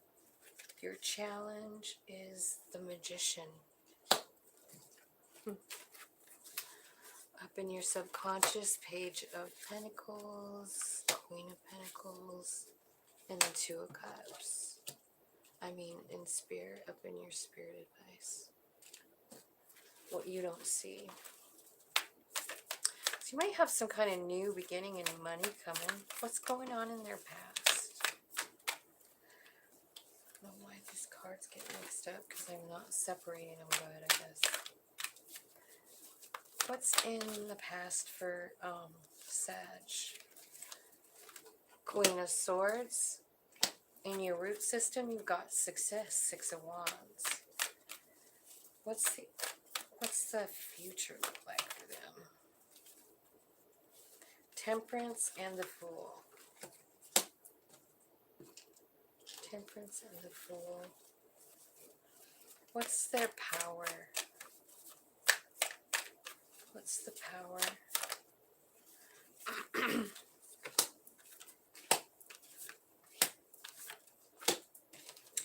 your challenge is the Magician. Up in your subconscious, Page of Pentacles, Queen of Pentacles, and the Two of Cups. I mean, in spirit, up in your spirit advice. What you don't see. So you might have some kind of new beginning and money coming. What's going on in their past? I don't know why these cards get mixed up, because I'm not separating them good, I guess. What's in the past for Sag? Queen of Swords. In your root system, you've got success, Six of Wands. What's the future look like for them? Temperance and the Fool. Temperance and the Fool. What's their power? What's the power?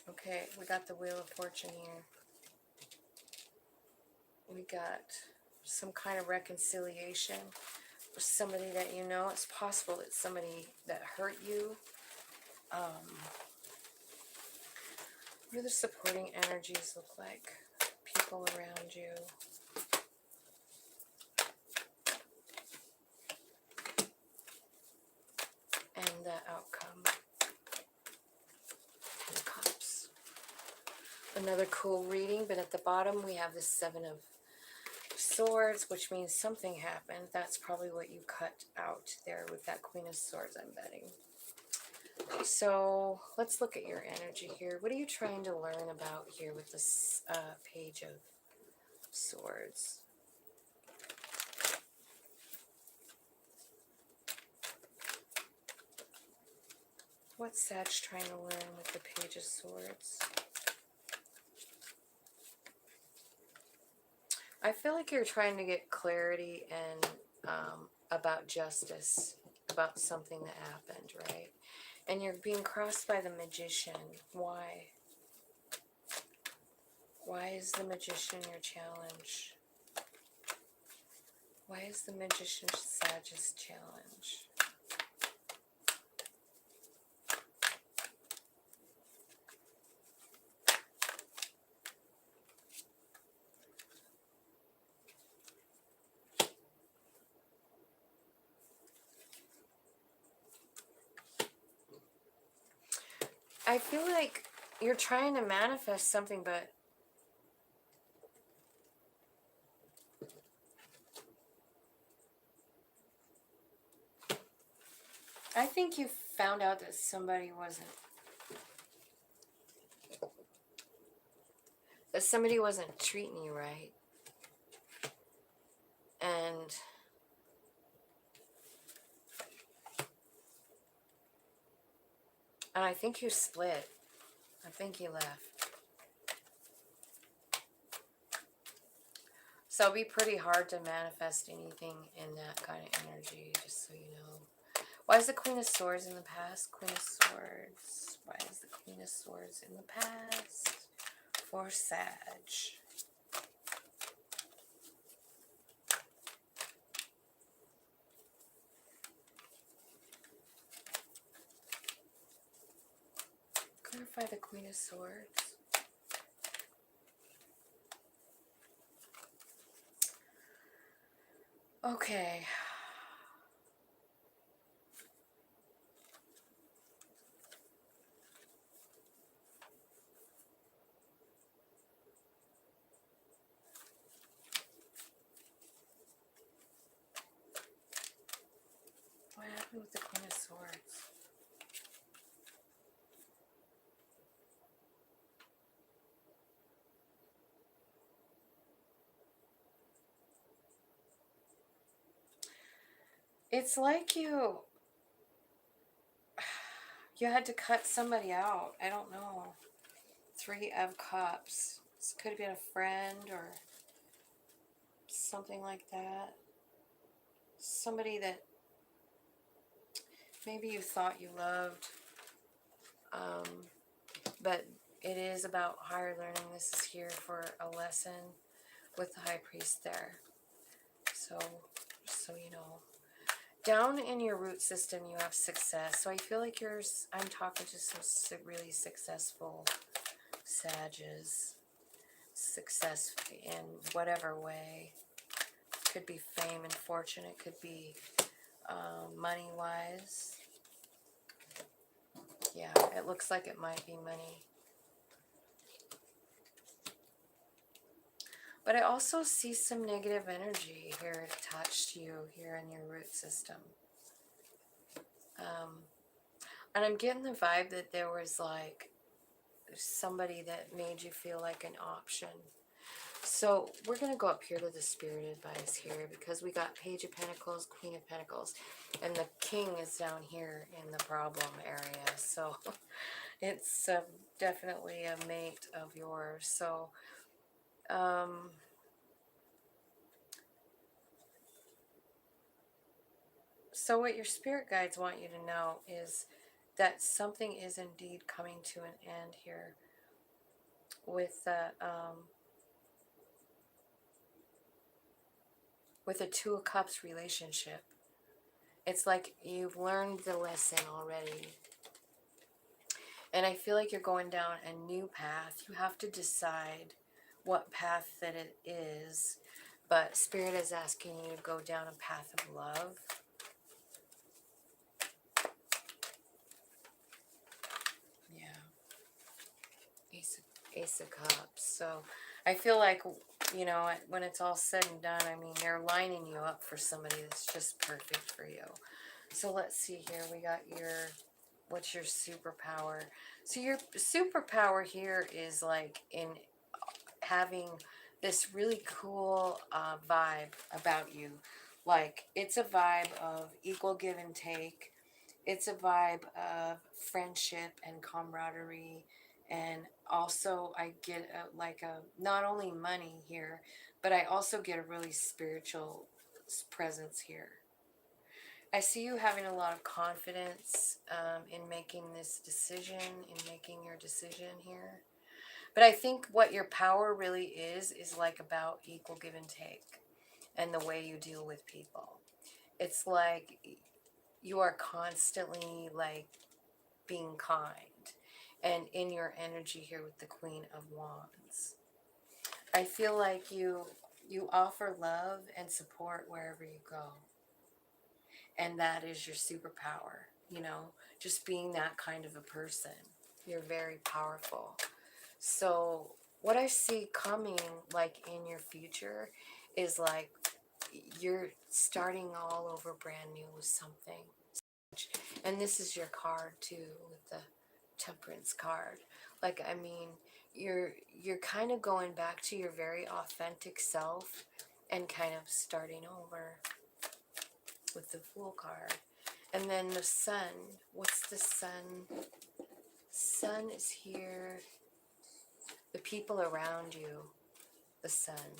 Okay, we got the Wheel of Fortune here. We got some kind of reconciliation with somebody that you know. It's possible it's somebody that hurt you. What do the supporting energies look like? People around you. And the outcome. Ten of Cups. Another cool reading, but at the bottom we have the Seven of Swords, which means something happened. That's probably what you cut out there with that Queen of Swords, I'm betting. So let's look at your energy here. What are you trying to learn about here with this Page of Swords? What's Sag trying to learn with the Page of Swords? I feel like you're trying to get clarity and about justice, about something that happened, right? And you're being crossed by the Magician. Why? Why is the Magician your challenge? Why is the Magician Sag's challenge? I feel like you're trying to manifest something, but I think you found out that somebody wasn't treating you right. And I think you split. I think you left. So it'll be pretty hard to manifest anything in that kind of energy, just so you know. Why is the Queen of Swords in the past? Queen of Swords. Why is the Queen of Swords in the past? For Sag. Clarify the Queen of Swords. Okay. What happened with the Queen of Swords? It's like you had to cut somebody out. I don't know. 3 of Cups. This could have been a friend or something like that. Somebody that maybe you thought you loved. But it is about higher learning. This is here for a lesson with the High Priest there. So you know. Down in your root system, you have success. So I feel like I'm talking to some really successful Sages. Success in whatever way. Could be fame and fortune. It could be money-wise. Yeah, it looks like it might be money. But I also see some negative energy here attached to you here in your root system. And I'm getting the vibe that there was like somebody that made you feel like an option. So we're going to go up here to the spirit advice here because we got Page of Pentacles, Queen of Pentacles, and the King is down here in the problem area. So it's definitely a mate of yours. So so what your spirit guides want you to know is that something is indeed coming to an end here with a 2 of Cups relationship. It's like you've learned the lesson already. And I feel like you're going down a new path. You have to decide what path that it is. But Spirit is asking you to go down a path of love. Yeah. Ace of Cups. So I feel like, you know, when it's all said and done, I mean, they're lining you up for somebody that's just perfect for you. So let's see here. We got what's your superpower? So your superpower here is like in having this really cool vibe about you. Like, it's a vibe of equal give and take. It's a vibe of friendship and camaraderie. And also I get not only money here, but I also get a really spiritual presence here. I see you having a lot of confidence in making this decision, in making your decision here. But I think what your power really is like about equal give and take and the way you deal with people. It's like you are constantly like being kind and in your energy here with the Queen of Wands. I feel like you offer love and support wherever you go. And that is your superpower, you know, just being that kind of a person. You're very powerful. So what I see coming like in your future is like you're starting all over brand new with something. And this is your card too, with the Temperance card. Like, I mean, you're kind of going back to your very authentic self and kind of starting over with the Fool card. And then the Sun. What's the Sun? Sun is here. The people around you, the Sun.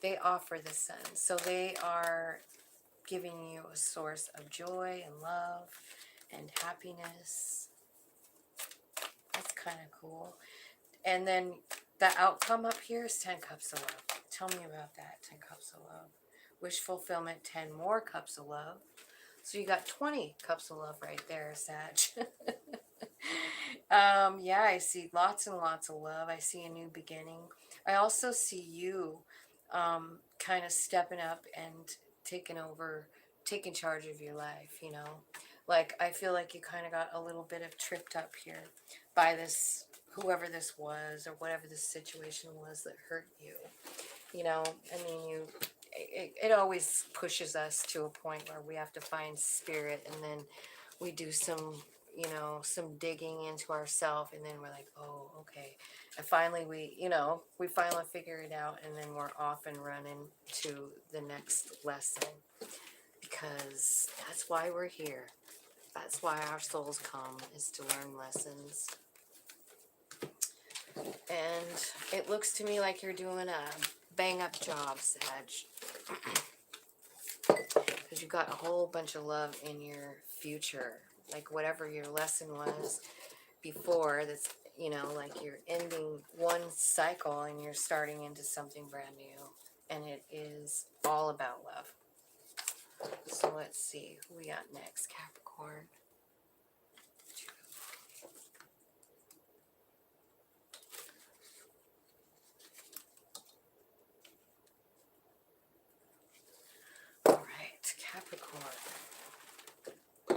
They offer the Sun. So they are giving you a source of joy and love and happiness. That's kind of cool. And then the outcome up here is 10 cups of love. Tell me about that, 10 cups of love. Wish fulfillment, 10 more cups of love. So you got 20 cups of love right there, Sag. Yeah, I see lots and lots of love. I see a new beginning. I also see you kind of stepping up and taking over, taking charge of your life, you know. Like, I feel like you kind of got a little bit of tripped up here by this, whoever this was or whatever this situation was that hurt you. You know, I mean, it always pushes us to a point where we have to find spirit, and then we do some, you know, some digging into ourselves, and then we're like, oh, okay. And finally we finally figure it out, and then we're off and running to the next lesson, because that's why we're here. That's why our souls come, is to learn lessons. And it looks to me like you're doing a bang up job, Sag. Because you got a whole bunch of love in your future. Like, whatever your lesson was before, that's, you know, like you're ending one cycle and you're starting into something brand new. And it is all about love. So let's see who we got next. Capricorn. All right, Capricorn. I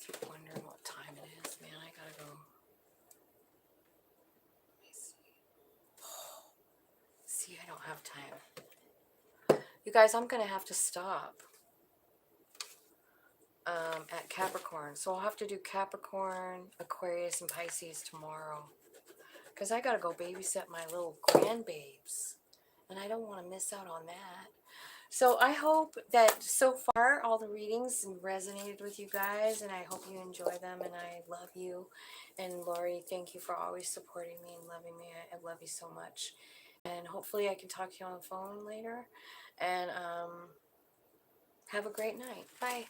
keep wondering what time it is, man. I gotta go. Let me see. See, I don't have time. You guys, I'm gonna have to stop at Capricorn. So I'll have to do Capricorn, Aquarius, and Pisces tomorrow. Because I gotta go babysit my little grandbabes. And I don't want to miss out on that. So I hope that so far all the readings resonated with you guys, and I hope you enjoy them, and I love you. And Lori, thank you for always supporting me and loving me. I love you so much. And hopefully I can talk to you on the phone later. And have a great night. Bye.